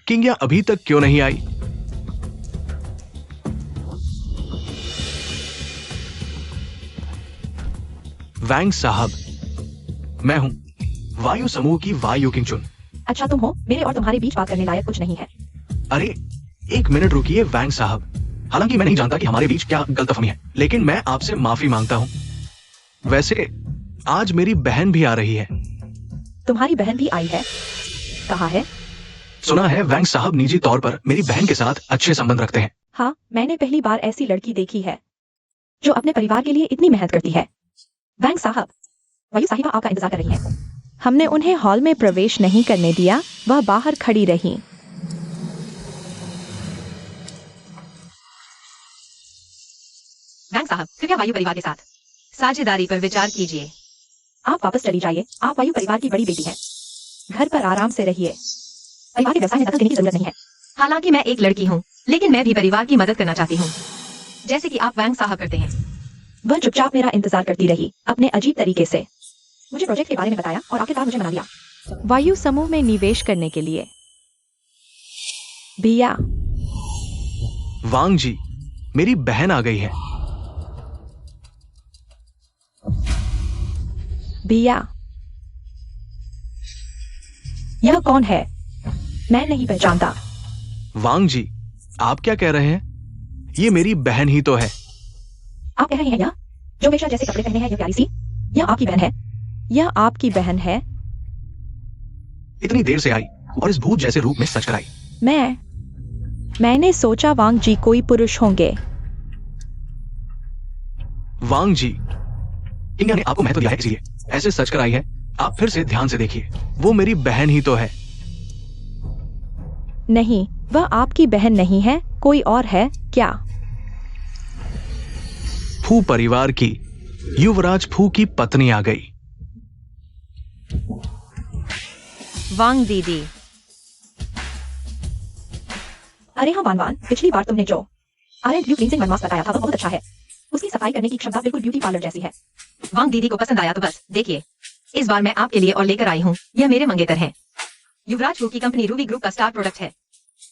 D: किंग्या अभी तक क्यों नहीं आई? वैंग साहब, मैं हूं वायु समूह की वायु किंग चुन।
B: अच्छा तुम हो, मेरे और तुम्हारे बीच बात करने लायक कुछ नहीं है।
D: अरे एक मिनट रुकिए वैंग साहब, हालांकि मैं नहीं जानता कि हमारे बीच क्या गलतफहमी है, लेकिन मैं आपसे माफी मांगता हूं। वैसे आज मेरी बहन भी आ रही है।
B: तुम्हारी बहन भी आई है? कहाँ है?
D: सुना है वैंग साहब निजी तौर पर मेरी बहन के साथ अच्छे संबंध रखते हैं।
B: हाँ, मैंने पहली बार ऐसी लड़की देखी है जो अपने परिवार के लिए इतनी मेहनत करती है। वैंग साहब, वायु साहिबा आपका इंतजार कर रही है। हमने उन्हें हॉल में प्रवेश नहीं करने दिया, वह बाहर खड़ी रही।
C: वैंग साहब, कृपया वायु परिवार के साथ साझेदारी पर विचार कीजिए।
B: आप वापस चली जाइए, आप वायु परिवार की बड़ी बेटी हैं। घर पर आराम से रहिए। परिवार के व्यवसाय में दखल देने की जरूरत नहीं है।
C: हालांकि मैं एक लड़की हूँ, लेकिन मैं भी परिवार की मदद करना चाहती हूँ, जैसे कि आप वैंग साहब करते हैं।
B: वह चुपचाप मेरा इंतजार करती रही, अपने अजीब तरीके से। मुझे प्रोजेक्ट के बारे में बताया और आखिरकार मुझे मना लिया वायु समूह में निवेश करने के लिए। भैया,
D: वांग जी, मेरी बहन आ गई है।
B: भैया, यह कौन है? मैं नहीं पहचानता।
D: वांग जी, आप क्या कह रहे हैं? ये मेरी बहन ही तो है।
B: आप कह रहे हैं यह जो हमेशा जैसे कपड़े पहने हैं, यह प्यारी सी, यह आपकी बहन है? यह आपकी बहन है?
D: इतनी देर से आई और इस भूत जैसे रूप में सच कर आई।
B: मैंने सोचा वांग जी कोई पुरुष होंगे।
D: वांग जी, किंग्या ने आपको महत्व दिया है, इसलिए ऐसे सच कर आई है। आप फिर से ध्यान से देखिए, वो मेरी बहन ही तो है।
B: नहीं, वह आपकी बहन नहीं है, कोई और है क्या?
D: फू परिवार की युवराज फू की पत्नी आ गई।
C: वांग दीदी,
B: अरे हाँ वान, पिछली बार तुमने जो RNW क्लींजिंग मास्क बताया था वह बहुत अच्छा है। उसकी सफाई करने की क्षमता बिल्कुल ब्यूटी पार्लर जैसी है।
C: वांग दीदी को पसंद आया तो बस देखिए, इस बार मैं आपके लिए और लेकर आई हूँ। यह मेरे मंगेतर हैं। युवराज फू की कंपनी रूबी ग्रुप का स्टार प्रोडक्ट है।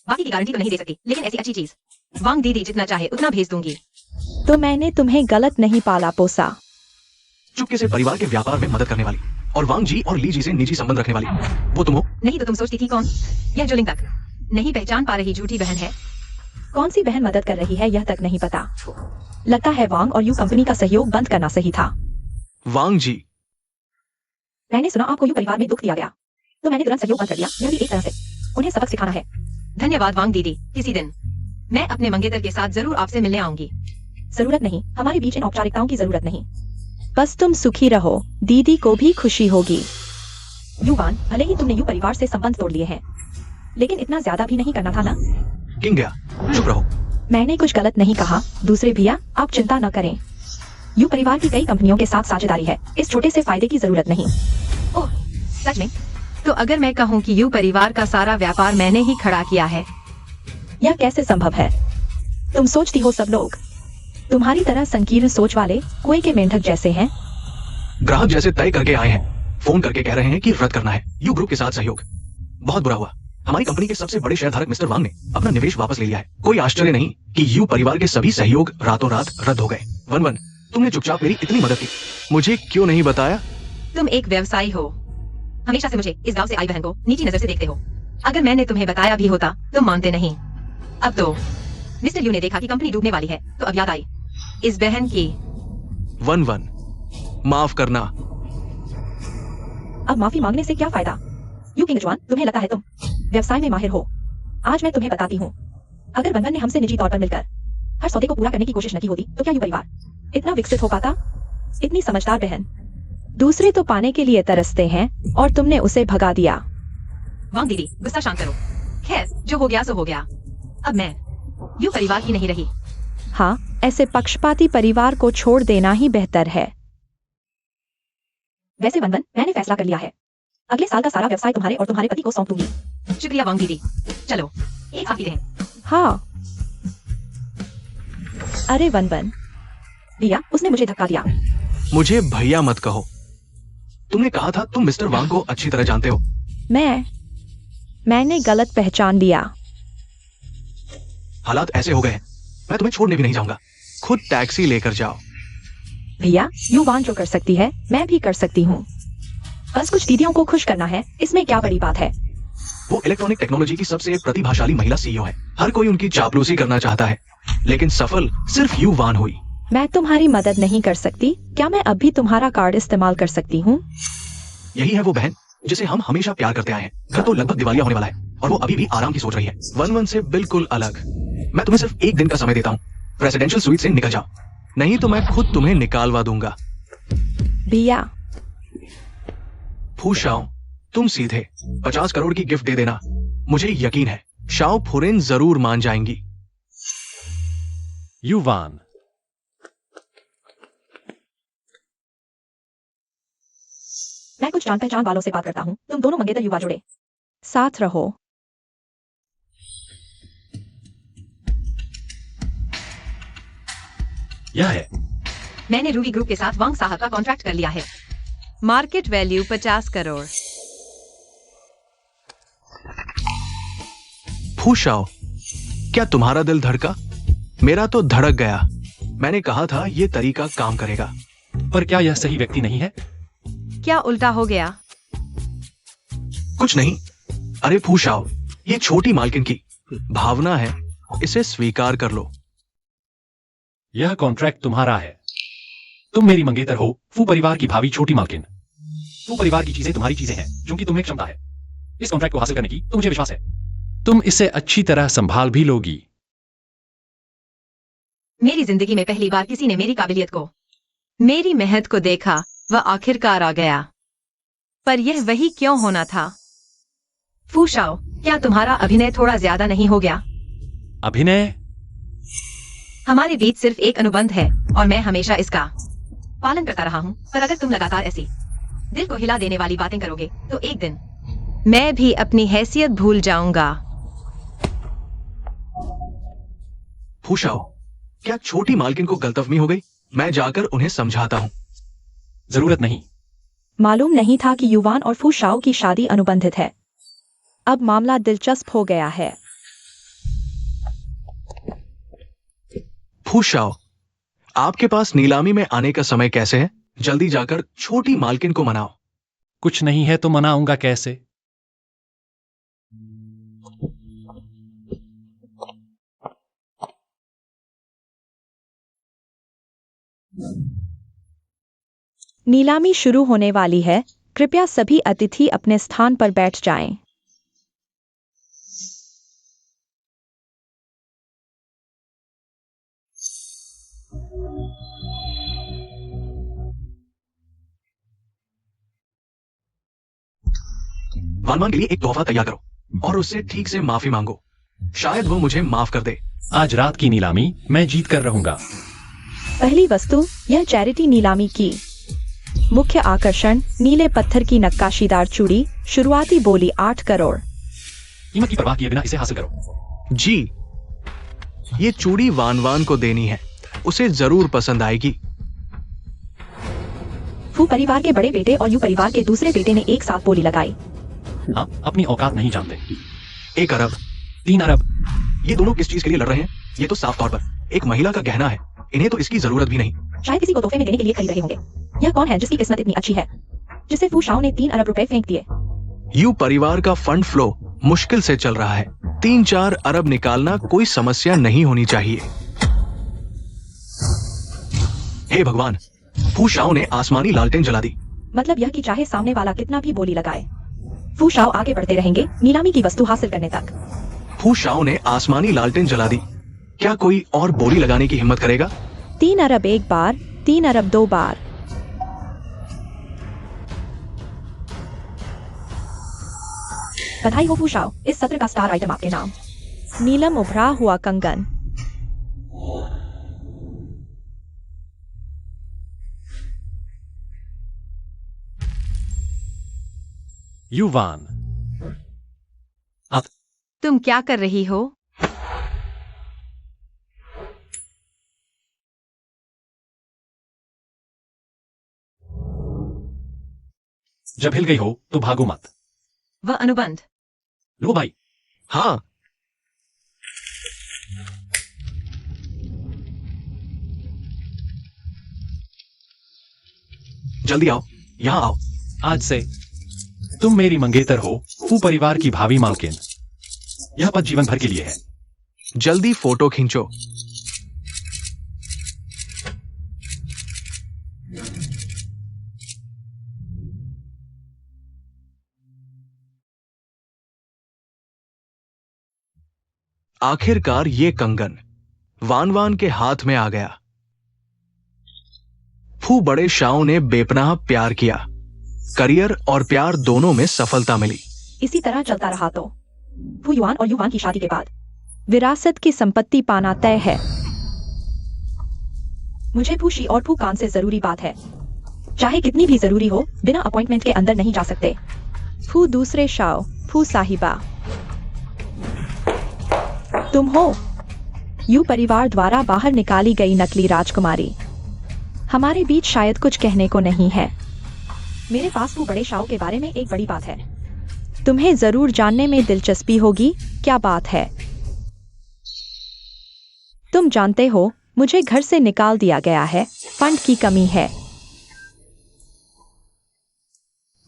C: बाकी की गारंटी तो नहीं दे सकती, लेकिन ऐसी अच्छी चीज वांग दीदी जितना चाहे उतना भेज दूंगी।
B: तो मैंने तुम्हें गलत नहीं पाला पोसा।
D: चुपके से परिवार के व्यापार में मदद करने वाली, और वांग जी और ली जी से निजी संबंध रखने वाली, वो तुम हो?
C: नहीं तो तुम सोचती थी कौन? यह जो लिंग तक नहीं पहचान पा रही झूठी बहन है।
B: कौन सी बहन मदद कर रही है यह तक नहीं पता। लगता है वांग और यू कंपनी का सहयोग बंद करना सही था।
D: वांग जी,
B: मैंने सुना आपको यू परिवार में दुख दिया गया, तो मैंने तुरंत सहयोग बंद कर दिया। यह भी एक तरह से उन्हें सबक सिखाना है।
C: धन्यवाद वांग दीदी। किसी दिन मैं अपने मंगेतर के साथ जरूर आपसे मिलने आऊंगी।
B: जरूरत नहीं, हमारे बीच इन औपचारिकताओं की जरूरत नहीं। बस तुम सुखी रहो, दीदी को भी खुशी होगी। युवान, भले ही तुमने यू परिवार से संबंध तोड़ लिए हैं, लेकिन इतना ज्यादा भी नहीं करना था ना।
D: किंग्या, चुप रहो।
B: मैंने कुछ गलत नहीं कहा। दूसरे भैया, आप चिंता न करें। यू परिवार की कई कंपनियों के साथ साझेदारी है, इस छोटे से फायदे की जरूरत नहीं।
C: ओह, सच में? तो अगर मैं कहूँ कि यू परिवार का सारा व्यापार मैंने ही खड़ा किया है?
B: यह कैसे संभव है? तुम सोचती हो सब लोग तुम्हारी तरह संकीर्ण सोच वाले कुएं के मेंढक जैसे हैं?
D: ग्राहक जैसे तय करके आए हैं, फोन करके कह रहे हैं कि रद्द करना है। यू ग्रुप के साथ सहयोग। बहुत बुरा हुआ। हमारी कंपनी के सबसे बड़े शेयरधारक मिस्टर वांग ने अपना निवेश वापस ले लिया है। कोई आश्चर्य नहीं कि यू परिवार के सभी सहयोग रातों रात रद्द हो गए। वन, तुमने चुपचाप मेरी इतनी मदद की, मुझे क्यों नहीं बताया?
C: तुम एक व्यवसायी हो। हमेशा से मुझे इस गांव से आई बहन को नीची नजर से देखते हो। अगर मैंने तुम्हें बताया भी होता तुम मानते नहीं। अब तो मिस्टर यू ने देखा कि कंपनी डूबने वाली है, तो अब याद आई इस बहन की।
D: वन, माफ करना।
B: अब माफी मांगने से क्या फायदा? यू किंग जवान, तुम्हें लगता है तुम व्यवसाय में माहिर हो। आज मैं तुम्हें बताती हूँ, अगर वनवन ने हमसे निजी तौर पर मिलकर हर सौदे को पूरा करने की कोशिश न की होती, तो क्या यू परिवार इतना विकसित हो पाता? इतनी समझदार बहन। दूसरे तो पाने के लिए तरसते हैं और तुमने उसे भगा दिया।
C: वांग दीदी, गुस्सा शांत करो। खैर, जो हो गया सो हो गया। अब मैं यू परिवार की नहीं रही।
B: हाँ, ऐसे पक्षपाती परिवार को छोड़ देना ही बेहतर है। वैसे वनवन, मैंने फैसला कर लिया है। अगले साल का सारा व्यवसाय तुम्हारे और तुम्हारे पति को सौंप दूंगी।
C: शुक्रिया वांग दीदी। चलो एक साथ पीते हैं।
B: हाँ। अरे वनवन, भैया, उसने मुझे धक्का दिया।
D: मुझे भैया मत कहो। तुमने कहा था तुम मिस्टर वांग को अच्छी तरह जानते हो।
B: मैंने गलत पहचान लिया।
D: हालात ऐसे हो गए हैं, मैं तुम्हें छोड़ने भी नहीं जाऊंगा। खुद टैक्सी लेकर जाओ।
B: भैया, युवान जो कर सकती है मैं भी कर सकती हूँ। बस कुछ दीदियों को खुश करना है, इसमें क्या बड़ी बात है?
D: वो इलेक्ट्रॉनिक टेक्नोलॉजी की सबसे प्रतिभाशाली महिला सीईओ है। हर कोई उनकी चापलूसी करना चाहता है, लेकिन सफल सिर्फ यू वान हुई।
B: मैं तुम्हारी मदद नहीं कर सकती। क्या मैं अब भी तुम्हारा कार्ड इस्तेमाल कर सकती हूँ?
D: यही है वो बहन जिसे हम हमेशा प्यार करते आए हैं। घर तो लगभग दिवालिया होने वाला है और वो अभी भी आराम की सोच रही है। वन से बिल्कुल अलग। मैं तुम्हें सिर्फ एक दिन का समय देता हूँ। प्रेसिडेंशियल स्वीट से निकल जाओ, नहीं तो मैं खुद तुम्हें निकालवा दूंगा।
B: भैया,
D: फू शाओ, तुम सीधे 50 करोड़ की गिफ्ट दे देना। मुझे यकीन है शाओ फुरेन जरूर मान जाएंगी।
E: युवान,
B: मैं कुछ जान पहचान वालों से बात करता हूँ। तुम दोनों मंगेतर युवा जुड़े साथ रहो।
E: यह है।
C: मैंने रूबी ग्रुप के साथ वांग साहब का कॉन्ट्रैक्ट कर लिया है। Market value 50 crore.
D: फू शाओ, क्या तुम्हारा दिल धड़का? मेरा तो धड़क गया। मैंने कहा था ये तरीका काम करेगा।
E: पर क्या यह सही व्यक्ति नहीं है?
C: क्या उल्टा हो गया?
D: कुछ नहीं। अरे फू शाओ, ये छोटी मालकिन की भावना है, इसे स्वीकार कर लो।
E: यह कॉन्ट्रैक्ट तुम्हारा है। तुम मेरी मंगेतर हो, फू परिवार की भावी छोटी मालकिन। फू परिवार की चीजें तुम्हारी चीजें हैं, क्योंकि तुम्हें क्षमता है इस कॉन्ट्रैक्ट को हासिल करने की, तो मुझे विश्वास है तुम इसे अच्छी तरह संभाल भी लोगी।
C: मेरी जिंदगी में पहली बार किसी ने मेरी काबिलियत को, मेरी मेहनत को देखा। वह आखिरकार आ गया। पर यह वही क्यों होना था? फू शाओ, क्या तुम्हारा अभिनय थोड़ा ज्यादा नहीं हो गया?
E: अभिनय?
C: हमारे बीच सिर्फ एक अनुबंध है और मैं हमेशा इसका पालन करता रहा हूँ। पर अगर तुम लगातार ऐसी दिल को हिला देने वाली बातें करोगे, तो एक दिन मैं भी अपनी हैसियत भूल जाऊंगा।
D: फू शाओ, क्या छोटी मालकिन को गलतफहमी हो गई? मैं जाकर उन्हें समझाता हूँ।
E: जरूरत नहीं।
B: मालूम नहीं था कि युवान और फू शाओ की शादी अनुबंधित है। अब मामला दिलचस्प हो गया है।
D: फू शाओ, आपके पास नीलामी में आने का समय कैसे है? जल्दी जाकर छोटी मालकिन को मनाओ।
E: कुछ नहीं है तो मनाऊंगा कैसे?
B: नीलामी शुरू होने वाली है। कृपया सभी अतिथि अपने स्थान पर बैठ जाएं।
D: वानवान के लिए एक तोहफा तैयार करो और उससे ठीक से माफी मांगो। शायद वो मुझे माफ कर दे।
E: आज रात की नीलामी मैं जीत कर रहूंगा।
B: पहली वस्तु, यह चैरिटी नीलामी की मुख्य आकर्षण, नीले पत्थर की नक्काशीदार चूड़ी। शुरुआती बोली 8 करोड़।
E: कीमत की परवाह किए बिना इसे हासिल करो।
D: जी, ये चूड़ी वानवान को देनी है, उसे जरूर पसंद आएगी।
B: फू परिवार के बड़े बेटे और यू परिवार के दूसरे बेटे ने एक साथ बोली लगाई।
E: हाँ, अपनी औकात नहीं जानते।
D: 1 अरब।
E: 3 अरब।
D: ये दोनों किस चीज के लिए लड़ रहे हैं? ये तो साफ तौर पर एक महिला का गहना है। इन्हें तो इसकी जरूरत भी नहीं।
B: शायद किसी को तोहफे में देने के लिए खरीद रहे होंगे। यह कौन है जिसकी किस्मत इतनी अच्छी है जिसे फू शाओ ने 3 अरब रुपए फेंक दिए?
D: यू परिवार का फंड फ्लो मुश्किल से चल रहा है। 3-4 अरब निकालना कोई समस्या नहीं होनी चाहिए। हे भगवान, फू शाओ ने आसमानी लालटेन जला दी।
B: मतलब यह कि चाहे सामने वाला कितना भी बोली लगाए, फू शाओ आगे बढ़ते रहेंगे नीलामी की वस्तु हासिल करने तक।
D: फू शाओ ने आसमानी लालटेन जला दी। क्या कोई और बोली लगाने की हिम्मत करेगा?
B: 3 अरब एक बार, 3 अरब 2 बार। बधाई हो फू शाओ, इस सत्र का स्टार आइटम आपके नाम। नीलम उभरा हुआ कंगन।
E: युवान।
C: तुम क्या कर रही हो?
E: जब हिल गई हो तो भागो मत।
C: वह अनुबंध।
E: लो भाई।
D: हाँ, जल्दी आओ, यहाँ आओ।
E: आज से तुम मेरी मंगेतर हो, फू परिवार की भावी मालकिन। यह पद जीवन भर के लिए है।
D: जल्दी फोटो खींचो। आखिरकार ये कंगन वानवान के हाथ में आ गया। फू बड़े शाओ ने बेपनाह प्यार किया। करियर और प्यार दोनों में सफलता मिली।
B: इसी तरह चलता रहा तो फू युआन और युवान की शादी के बाद विरासत की संपत्ति पाना तय है। मुझे फू शी और फू कान से जरूरी बात है। चाहे कितनी भी जरूरी हो, बिना अपॉइंटमेंट के अंदर नहीं जा सकते। फू दूसरे शाओ, फू साहिबा। तुम हो यू परिवार द्वारा बाहर निकाली गई नकली राजकुमारी। हमारे बीच शायद कुछ कहने को नहीं है। मेरे पास फू बड़े शाओ के बारे में एक बड़ी बात है। तुम्हें जरूर जानने में दिलचस्पी होगी। क्या बात है? तुम जानते हो, मुझे घर से निकाल दिया गया है। फंड की कमी है।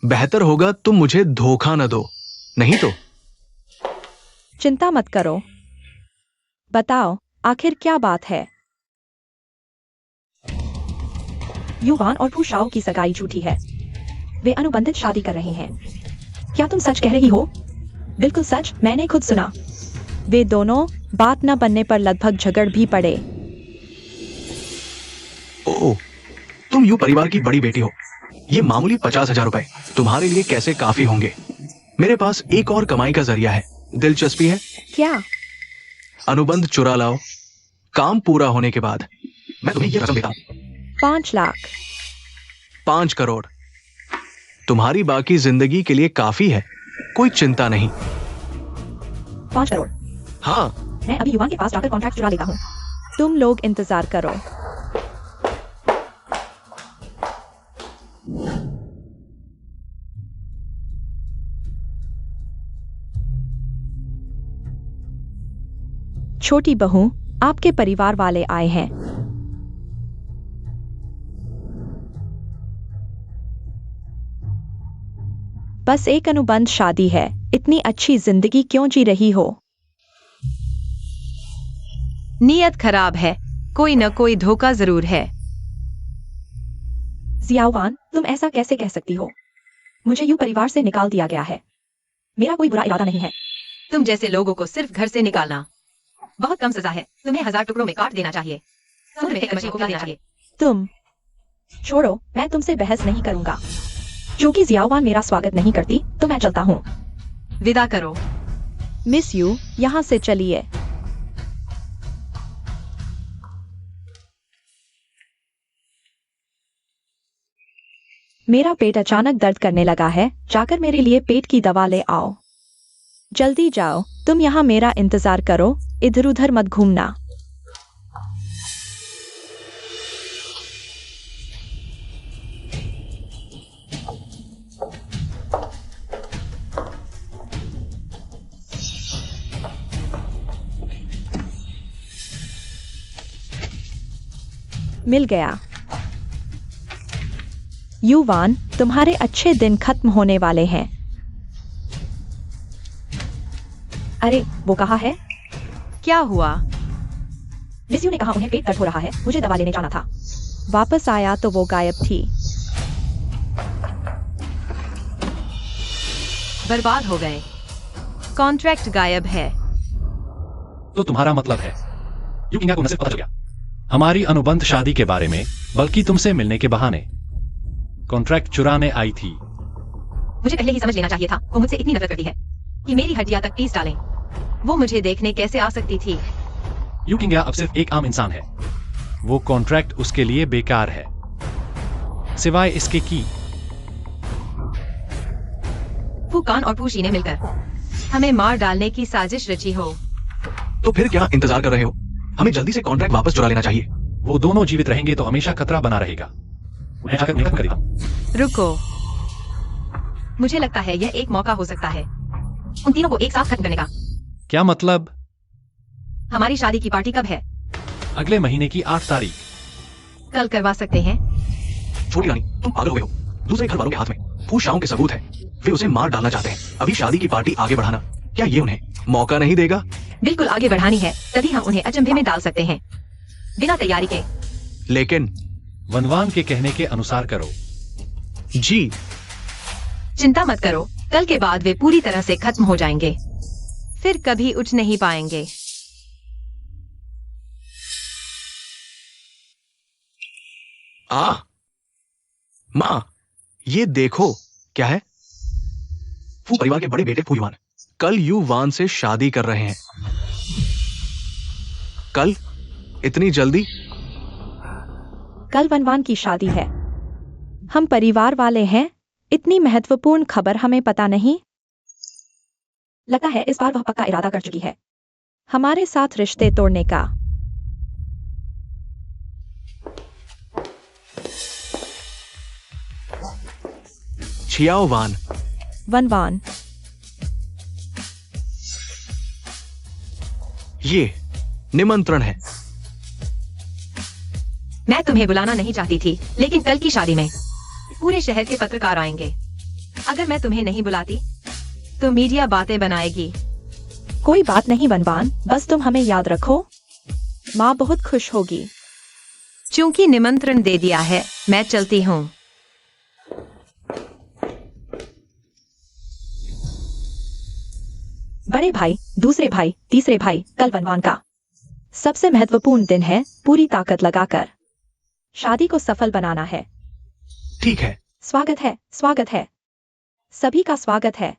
D: बेहतर होगा तुम मुझे धोखा न दो, नहीं तो।
B: चिंता मत करो। बताओ, आखिर क्या बात है? युवान और फू शाओ की सगाई झूठी है। वे अनुबंधित शादी कर रहे हैं। क्या तुम सच कह रही हो? बिल्कुल सच, मैंने खुद सुना। वे दोनों बात न बनने पर लगभग झगड़ भी पड़े।
D: ओह, तुम यू परिवार की बड़ी बेटी हो। ये मामूली 50,000 रुपए तुम्हारे लिए कैसे काफी होंगे? मेरे पास एक और कमाई का जरिया है। दिलचस्पी है?
B: क्या?
D: अनुबंध चुरा लाओ। काम पूरा होने के बाद मैं तुम्हें ये रकम देता हूं।
B: 5 लाख।
D: 5 करोड़ तुम्हारी बाकी जिंदगी के लिए काफी है। कोई चिंता नहीं।
B: 5 करोड़।
D: हाँ,
B: मैं अभी युवान के पास जाकर कॉन्ट्रैक्ट चुरा लेता हूँ। तुम लोग इंतजार करो। छोटी बहू, आपके परिवार वाले आए हैं। बस एक अनुबंध शादी है। इतनी अच्छी जिंदगी क्यों जी रही हो?
C: नीयत खराब है। कोई न कोई धोखा जरूर है।
B: जियावान, तुम ऐसा कैसे कह सकती हो? मुझे यू परिवार से निकाल दिया गया है। मेरा कोई बुरा इरादा नहीं है।
C: तुम जैसे लोगों को सिर्फ घर से निकालना बहुत कम सजा है। तुम्हें 1000 टुकड़ों में काट देना चाहिए। समुद्र में एक मछली को खिला देना चाहिए।
B: तुम छोड़ो, मैं तुमसे बहस नहीं करूंगा। क्योंकि जियावान मेरा स्वागत नहीं करती, तो मैं चलता हूँ।
C: विदा करो।
B: मिस यू, यहाँ से चलिए। मेरा पेट अचानक दर्द करने लगा है, जाकर मेरे लिए पेट की दवा ले आओ। जल्दी जाओ, तुम यहाँ मेरा इंतजार करो, इधर उधर मत घूमना। मिल गया। युवान, तुम्हारे अच्छे दिन खत्म होने वाले हैं। अरे, वो कहाँ है?
C: क्या हुआ?
B: मिस यू ने कहा उन्हें पेट दर्द हो रहा है, मुझे दवा लेने जाना था। वापस आया तो वो गायब थी।
C: बर्बाद हो गए। कॉन्ट्रैक्ट गायब है।
E: तो तुम्हारा मतलब है यू किंगा को न सिर्फ पता चल गया हमारी अनुबंध शादी के बारे में, बल्कि तुमसे मिलने के बहाने कॉन्ट्रैक्ट चुराने आई थी।
C: मुझे पहले ही समझ लेना चाहिए था। वो मुझसे इतनी नफरत करती है कि मेरी हड्डियां तक पीस डालें। वो मुझे देखने कैसे आ सकती थी?
E: यू किंगा अब सिर्फ एक आम इंसान है। वो कॉन्ट्रैक्ट उसके लिए बेकार है, सिवाय इसके कि
C: फूकान और पूशी ने मिलकर हमें मार डालने की साजिश रची हो।
D: तो फिर क्या इंतजार कर रहे हो? हमें जल्दी से कॉन्ट्रैक्ट वापस चुरा लेना चाहिए।
E: वो दोनों जीवित रहेंगे तो हमेशा खतरा बना रहेगा। मैं जाकर निकल कर देता हूं।
C: रुको, मुझे लगता है यह एक मौका हो सकता है उन तीनों को एक साथ खत्म करने का।
E: क्या मतलब?
C: हमारी शादी की पार्टी कब है?
E: अगले महीने की 8 तारीख।
C: कल करवा सकते हैं।
D: छोटी रानी, तुम पागल हो गए हो। दूसरे घर वालों के हाथ में फूशाओं के सबूत है। वे उसे मार डालना चाहते हैं। अभी शादी की पार्टी आगे बढ़ाना, क्या ये उन्हें मौका नहीं देगा?
C: बिल्कुल आगे बढ़ानी है, तभी हम उन्हें अचंभे में डाल सकते हैं बिना तैयारी के।
D: लेकिन
E: वनवान के कहने के अनुसार करो।
D: जी,
C: चिंता मत करो, कल के बाद वे पूरी तरह से खत्म हो जाएंगे, फिर कभी उठ नहीं पाएंगे।
D: माँ, ये देखो क्या है। फू परिवार के बड़े बेटे फू युवान कल यू वान से शादी कर रहे हैं। कल? इतनी जल्दी?
B: कल वनवान की शादी है। हम परिवार वाले हैं, इतनी महत्वपूर्ण खबर हमें पता नहीं। लगता है इस बार वह पक्का इरादा कर चुकी है हमारे साथ रिश्ते तोड़ने का।
D: छियाओ वान,
B: वनवान,
D: ये निमंत्रण है।
C: मैं तुम्हें बुलाना नहीं चाहती थी, लेकिन कल की शादी में पूरे शहर के पत्रकार आएंगे। अगर मैं तुम्हें नहीं बुलाती तो मीडिया बातें बनाएगी।
B: कोई बात नहीं वनवान, बस तुम हमें याद रखो। माँ बहुत खुश होगी।
C: चूंकि निमंत्रण दे दिया है, मैं चलती हूँ।
B: बड़े भाई, दूसरे भाई, तीसरे भाई, कल वनवान का सबसे महत्वपूर्ण दिन है। पूरी ताकत लगाकर शादी को सफल बनाना है।
D: ठीक है।
B: स्वागत है, स्वागत है, सभी का स्वागत है।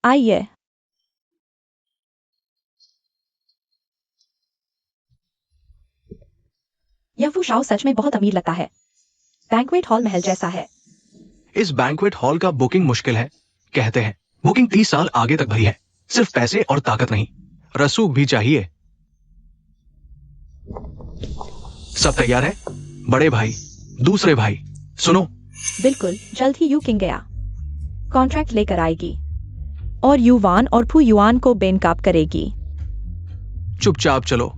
B: आइए। यह फूशाओ सच में बहुत अमीर लगता है। बैंक्वेट हॉल महल जैसा है।
D: इस बैंक्वेट हॉल का बुकिंग मुश्किल है, कहते हैं। बुकिंग 30 साल आगे तक भरी है। सिर्फ पैसे और ताकत नहीं, रसूख भी चाहिए। सब तैयार है? बड़े भाई, दूसरे भाई, सुनो।
B: बिल्कुल, जल्द ही यू किंग गया कॉन्ट्रैक्ट लेकर आएगी और युवान और फू युआन को बेनकाब करेगी।
D: चुपचाप चलो।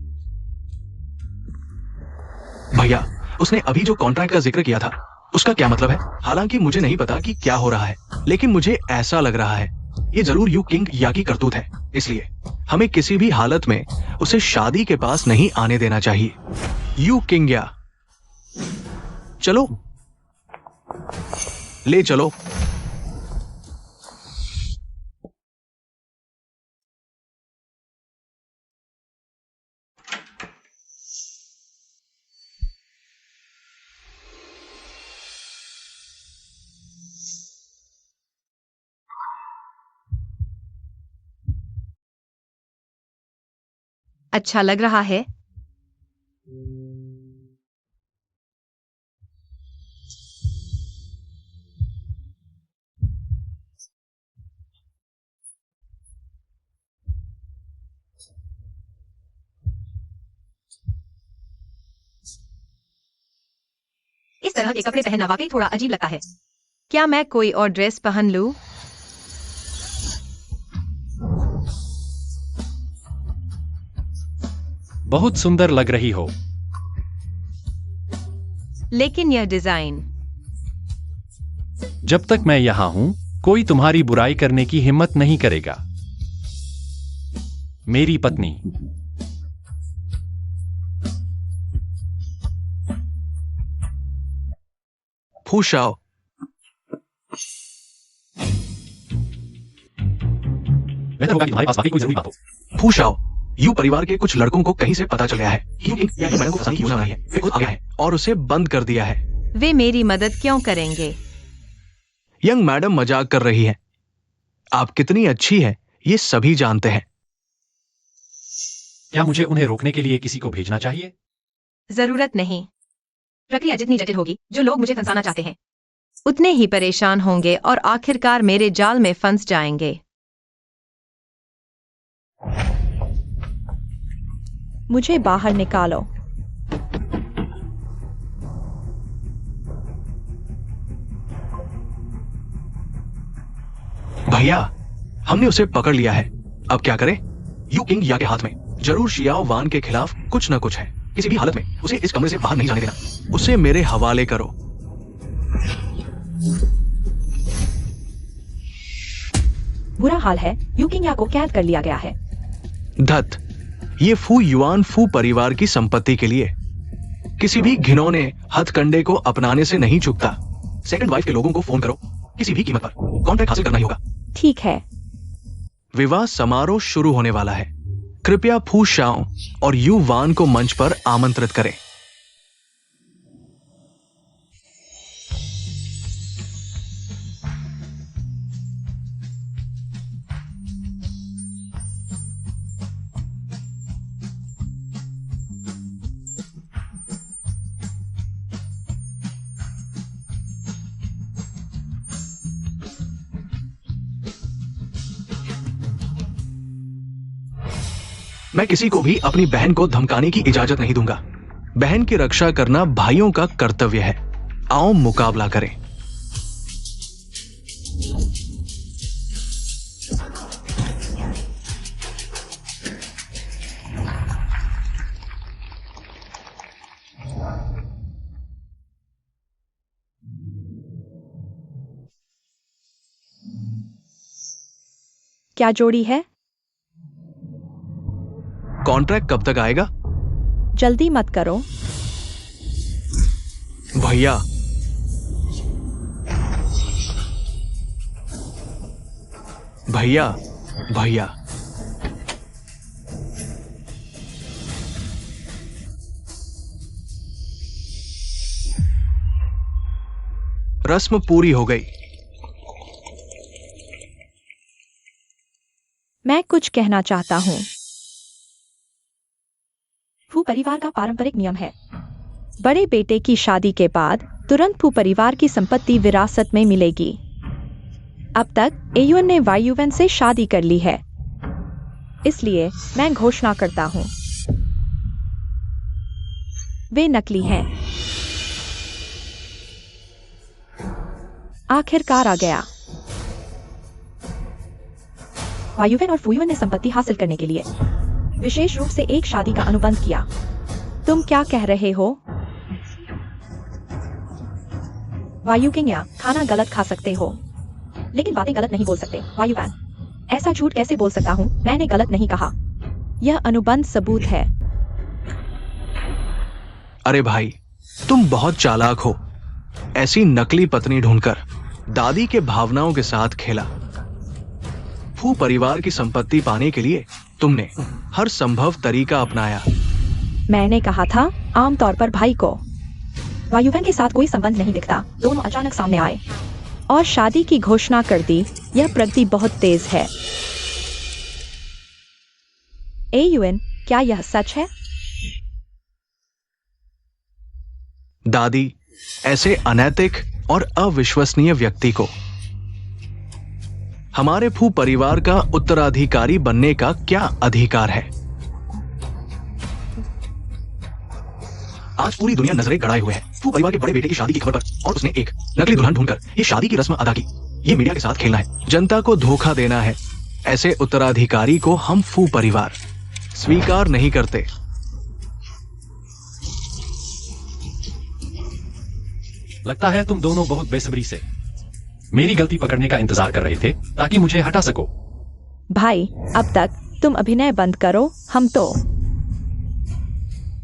D: भैया, उसने अभी जो कॉन्ट्रैक्ट का जिक्र किया था, उसका क्या मतलब है? हालांकि मुझे नहीं पता कि क्या हो रहा है, लेकिन मुझे ऐसा लग रहा है ये जरूर यू किंग या की करतूत है। इसलिए हमें किसी भी हालत में उसे शादी के पास नहीं आने देना चाहिए। यू किंग या, चलो, ले चलो।
C: अच्छा लग रहा है।
B: इस तरह के कपड़े पहनना वाकई थोड़ा अजीब लगता है।
C: क्या मैं कोई और ड्रेस पहन लूं?
E: बहुत सुंदर लग रही हो।
C: लेकिन यह डिजाइन।
E: जब तक मैं यहां हूं, कोई तुम्हारी बुराई करने की हिम्मत नहीं करेगा। मेरी पत्नी।
D: फू शाओ,
E: बेहतर होगा कि तुम्हारे पास वाकई कोई जरूरी बात हो।
D: फू शाओ, यू परिवार के कुछ लड़कों को कहीं से पता चल गया है कि यू या मैडम को फंसाने की योजना बनाई है। वे खुद आ गया है और उसे बंद कर दिया है।
C: वे मेरी मदद क्यों करेंगे?
D: यंग मैडम मजाक कर रही है। आप कितनी अच्छी है ये सभी जानते हैं।
E: क्या मुझे उन्हें रोकने के लिए किसी को भेजना चाहिए?
C: जरूरत नहीं।
B: प्रक्रिया जितनी जटिल होगी, जो लोग मुझे फंसाना चाहते हैं,
C: उतने ही परेशान होंगे और आखिरकार मेरे जाल में फंस जाएंगे।
B: मुझे बाहर निकालो।
D: भैया, हमने उसे पकड़ लिया है। अब क्या करें? यू किंग या के हाथ में जरूर शियाओ वान के खिलाफ कुछ न कुछ है। किसी भी हालत में उसे इस कमरे से बाहर नहीं जाने देना। उसे मेरे हवाले करो।
B: बुरा हाल है, यू किंग या को कैद कर लिया गया है।
D: धत, ये फू युआन फू परिवार की संपत्ति के लिए किसी भी घिनौने हथकंडे को अपनाने से नहीं चूकता। सेकंड वाइफ के लोगों को फोन करो। किसी भी कीमत पर कॉन्ट्रैक्ट हासिल करना ही होगा।
B: ठीक है।
D: विवाह समारोह शुरू होने वाला है। कृपया फू शाओ और यू वान को मंच पर आमंत्रित करें। मैं किसी को भी अपनी बहन को धमकाने की इजाजत नहीं दूंगा। बहन की रक्षा करना भाइयों का कर्तव्य है। आओ मुकाबला करें।
B: क्या जोड़ी है?
D: कॉन्ट्रैक्ट कब तक आएगा?
B: जल्दी मत करो।
D: भैया, भैया, भैया, रस्म पूरी हो गई।
B: मैं कुछ कहना चाहता हूँ। फू परिवार का पारंपरिक नियम है, बड़े बेटे की शादी के बाद तुरंत फू परिवार की संपत्ति विरासत में मिलेगी। अब तक एयुन ने वायुवन से शादी कर ली है, इसलिए मैं घोषणा करता हूँ, वे नकली हैं। आखिरकार आ गया। वायुवन और फुयुन ने संपत्ति हासिल करने के लिए विशेष रूप से एक शादी का अनुबंध किया। तुम क्या कह रहे हो? वायुकिंग, खाना गलत खा सकते हो, लेकिन बातें गलत नहीं बोल सकते। वायुवैन, ऐसा झूठ कैसे बोल सकता हूँ? मैंने गलत नहीं कहा। यह अनुबंध सबूत है।
D: अरे भाई, तुम बहुत चालाक हो। ऐसी नकली पत्नी ढूंढकर दादी के भावनाओं के साथ खेला। फू परिवार की संपत्ति पाने के लिए तुमने हर संभव तरीका अपनाया।
B: मैंने कहा था, आमतौर पर भाई को वायुवन के साथ कोई संबंध नहीं दिखता। दोनों अचानक सामने आए और शादी की घोषणा कर दी। यह प्रगति बहुत तेज है। एयुन, क्या यह सच है?
D: दादी, ऐसे अनैतिक और अविश्वसनीय व्यक्ति को हमारे फू परिवार का उत्तराधिकारी बनने का क्या अधिकार है? आज पूरी दुनिया नजरें गड़ाए हुए है फू परिवार के बड़े बेटे की शादी की खबर पर, और उसने एक नकली दुल्हन ढूंढकर ये शादी की रस्म अदा की। ये मीडिया के साथ खेलना है, जनता को धोखा देना है। ऐसे उत्तराधिकारी को हम फू परिवार स्वीकार नहीं करते।
E: लगता है तुम दोनों बहुत बेसब्री से मेरी गलती पकड़ने का इंतजार कर रहे थे ताकि मुझे हटा सको।
B: भाई, अब तक तुम अभिनय बंद करो। हम तो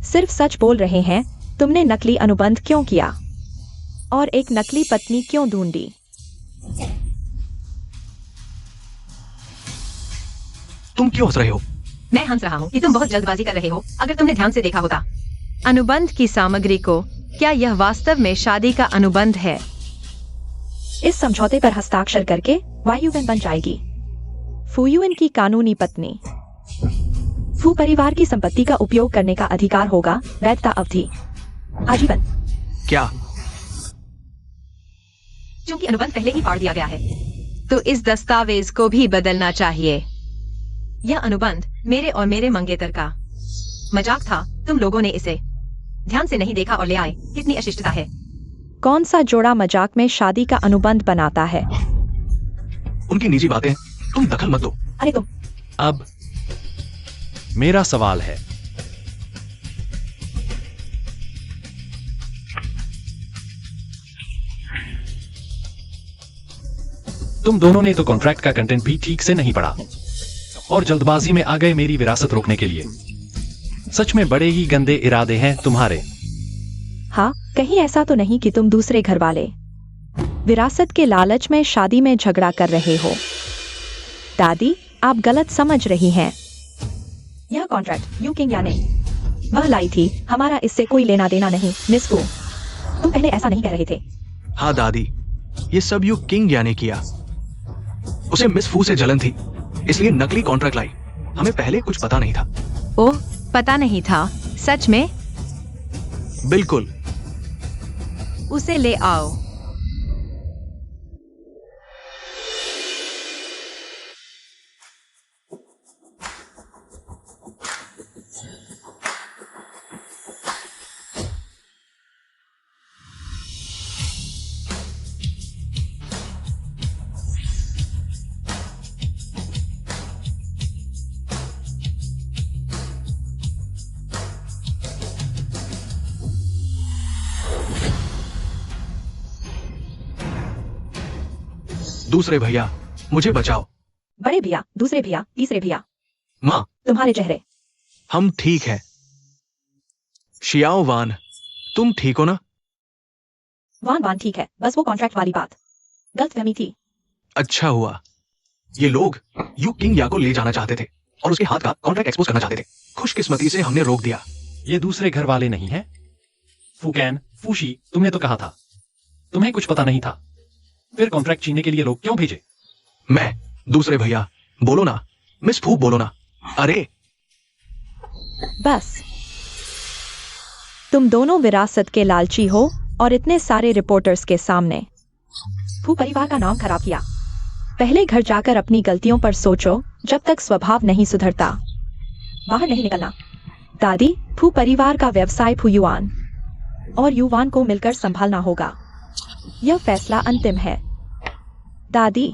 B: सिर्फ सच बोल रहे हैं। तुमने नकली अनुबंध क्यों किया और एक नकली पत्नी क्यों ढूंढी?
D: तुम क्यों हंस रहे हो?
C: मैं हंस रहा हूँ कि तुम बहुत जल्दबाजी कर रहे हो। अगर तुमने ध्यान से देखा होता अनुबंध की सामग्री को, क्या यह वास्तव में शादी का अनुबंध है?
B: इस समझौते पर हस्ताक्षर करके वायुवन बन जाएगी फूयुन की कानूनी पत्नी। फू परिवार की संपत्ति का उपयोग करने का अधिकार होगा, वैधता अवधि आजीवन।
D: क्या?
C: क्योंकि अनुबंध पहले ही फाड़ दिया गया है, तो इस दस्तावेज को भी बदलना चाहिए। यह अनुबंध मेरे और मेरे मंगेतर का मजाक था। तुम लोगों ने इसे ध्यान से नहीं देखा और ले आए। कितनी अशिष्टता है।
B: कौन सा जोड़ा मजाक में शादी का अनुबंध बनाता है?
D: उनकी निजी बातें, तुम दखल मत दो।
B: अरे तुम।
E: अब मेरा सवाल है, तुम दोनों ने तो कॉन्ट्रैक्ट का कंटेंट भी ठीक से नहीं पढ़ा और जल्दबाजी में आ गए मेरी विरासत रोकने के लिए। सच में बड़े ही गंदे इरादे हैं तुम्हारे।
B: हाँ, कहीं ऐसा तो नहीं कि तुम दूसरे घर वाले विरासत के लालच में शादी में झगड़ा कर रहे हो? दादी, आप गलत समझ रही हैं। यह कॉन्ट्रैक्ट यू किंग या नहीं, वह लाई थी। हमारा इससे कोई लेना देना नहीं। मिस फू, तुम पहले ऐसा नहीं कह रहे थे।
D: हाँ दादी, ये सब यू किंग या ने किया। उसे मिस फू से जलन थी, इसलिए नकली कॉन्ट्रैक्ट लाई। हमें पहले कुछ पता नहीं था।
C: ओह, पता नहीं था? सच में?
D: बिल्कुल।
C: उसे ले आओ।
D: दूसरे भैया, मुझे बचाओ।
B: बड़े भैया, दूसरे भैया, तीसरे भैया।
D: माँ,
B: तुम्हारे चेहरे।
D: हम ठीक है। शियाओ वान, तुम ठीक हो ना?
B: वान वान ठीक है, बस वो कॉन्ट्रैक्ट वाली बात गलतफहमी थी।
D: अच्छा हुआ। ये लोग यू किंग या को ले जाना चाहते थे और उसके हाथ का कॉन्ट्रैक्ट एक्सपोज करना चाहते थे। खुशकिस्मती से हमने रोक दिया।
E: ये दूसरे घर वाले नहीं हैं? फुकैन, फूशी, तुमने तो कहा था तुम्हें कुछ पता नहीं था। फिर कॉन्ट्रैक्ट छीनने के लिए लोग क्यों भेजे?
D: मैं, दूसरे भैया, बोलो ना। मिस फू, बोलो ना। अरे
B: बस, तुम दोनों विरासत के लालची हो और इतने सारे रिपोर्टर्स के सामने फू परिवार का नाम खराब किया। पहले घर जाकर अपनी गलतियों पर सोचो जब तक स्वभाव नहीं सुधरता। बाहर नहीं निकलना। दादी, फू परिवार का व्यवसाय फूयुआन और युवान को मिलकर संभालना होगा। यह फैसला अंतिम है। दादी,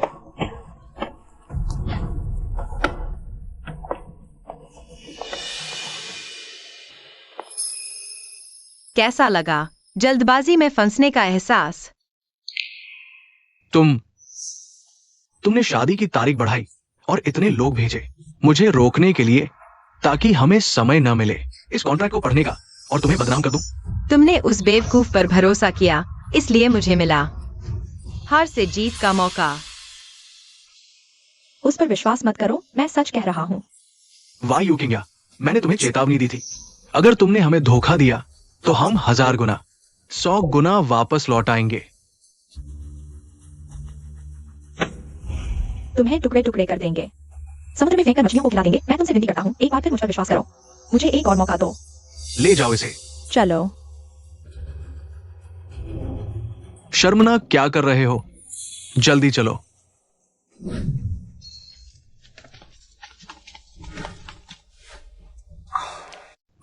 C: कैसा लगा जल्दबाजी में फंसने का एहसास?
D: तुमने शादी की तारीख बढ़ाई और इतने लोग भेजे मुझे रोकने के लिए, ताकि हमें समय न मिले इस कॉन्ट्रैक्ट को पढ़ने का और तुम्हें बदनाम कर दूं।
C: तुमने उस बेवकूफ पर भरोसा किया, इसलिए मुझे मिला हार से जीत का मौका।
B: उस पर विश्वास मत करो, मैं सच कह रहा हूँ।
D: वाह यू किंग या, मैंने तुम्हें चेतावनी दी थी। अगर तुमने हमें धोखा दिया तो हम 1000 गुना, 100 गुना वापस लौट आएंगे।
B: तुम्हें टुकड़े टुकड़े कर देंगे, समुद्र में फेंककर मछलियों को खिला देंगे। मैं तुमसे विनती करता हूँ, एक बार फिर मुझ पर विश्वास करो। मुझे एक और मौका दो।
D: ले जाओ इसे।
B: चलो।
D: शर्मनाक क्या कर रहे हो? जल्दी चलो।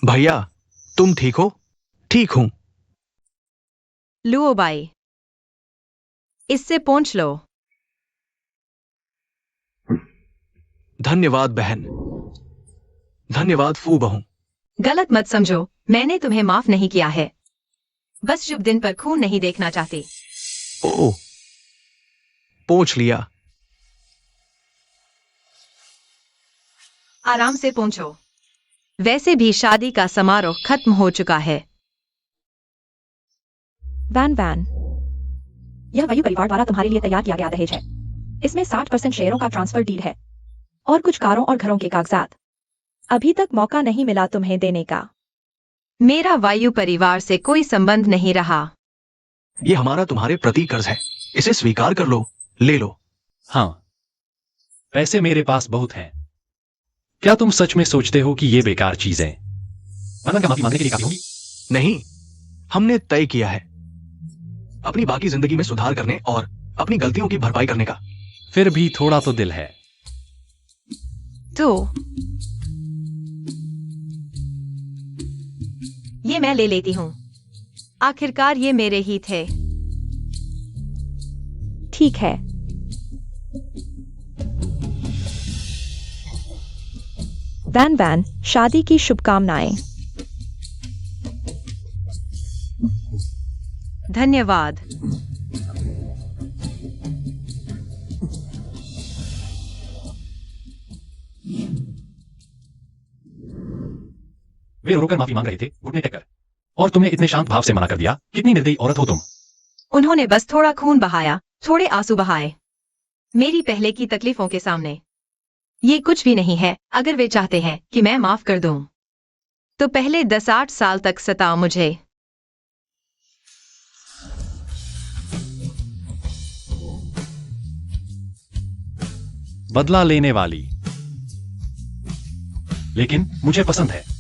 D: भैया, तुम ठीक हो? ठीक हूं।
C: लुओ बाई, इससे पोंछ लो।
D: धन्यवाद बहन। धन्यवाद फू बहू।
C: गलत मत समझो, मैंने तुम्हें माफ नहीं किया है। बस शुभ दिन पर खून नहीं देखना चाहती।
D: ओ, पोंछ लिया।
C: आराम से पोंछो। वैसे भी शादी का समारोह खत्म हो चुका है।
B: वैन वैन, यह वायु परिवार द्वारा तुम्हारे लिए तैयार किया गया दहेज है। इसमें 60% शेयरों का ट्रांसफर डील है और कुछ कारों और घरों के कागजात। अभी तक मौका नहीं मिला तुम्हें देने का।
C: मेरा वायु परिवार से कोई संबंध नहीं रहा।
D: ये हमारा तुम्हारे प्रति कर्ज है, इसे स्वीकार कर लो। ले लो।
E: हाँ, पैसे मेरे पास बहुत हैं। क्या तुम सच में सोचते हो कि ये बेकार चीजें क्या माफी मांगने के लिए काफी होंगी?
D: नहीं, हमने तय किया है अपनी बाकी जिंदगी में सुधार करने और अपनी गलतियों की भरपाई करने का।
E: फिर भी थोड़ा तो दिल है।
C: तो ये मैं ले लेती हूँ। आखिरकार ये मेरे ही थे।
B: ठीक है। वैन वैन, शादी की शुभकामनाएं।
C: धन्यवाद।
E: वे रोकर माफी मांग रहे थे, घुटने टेक कर, और तुमने इतने शांत भाव से मना कर दिया। कितनी निर्दयी औरत हो तुम।
C: उन्होंने बस थोड़ा खून बहाया, थोड़े आंसू बहाए, मेरी पहले की तकलीफों के सामने। ये कुछ भी नहीं है। अगर वे चाहते हैं कि मैं माफ कर दूं, तो पहले 10-8 साल तक सताओ मुझे।
E: बदला लेने वाली, लेकिन मुझे पसंद है।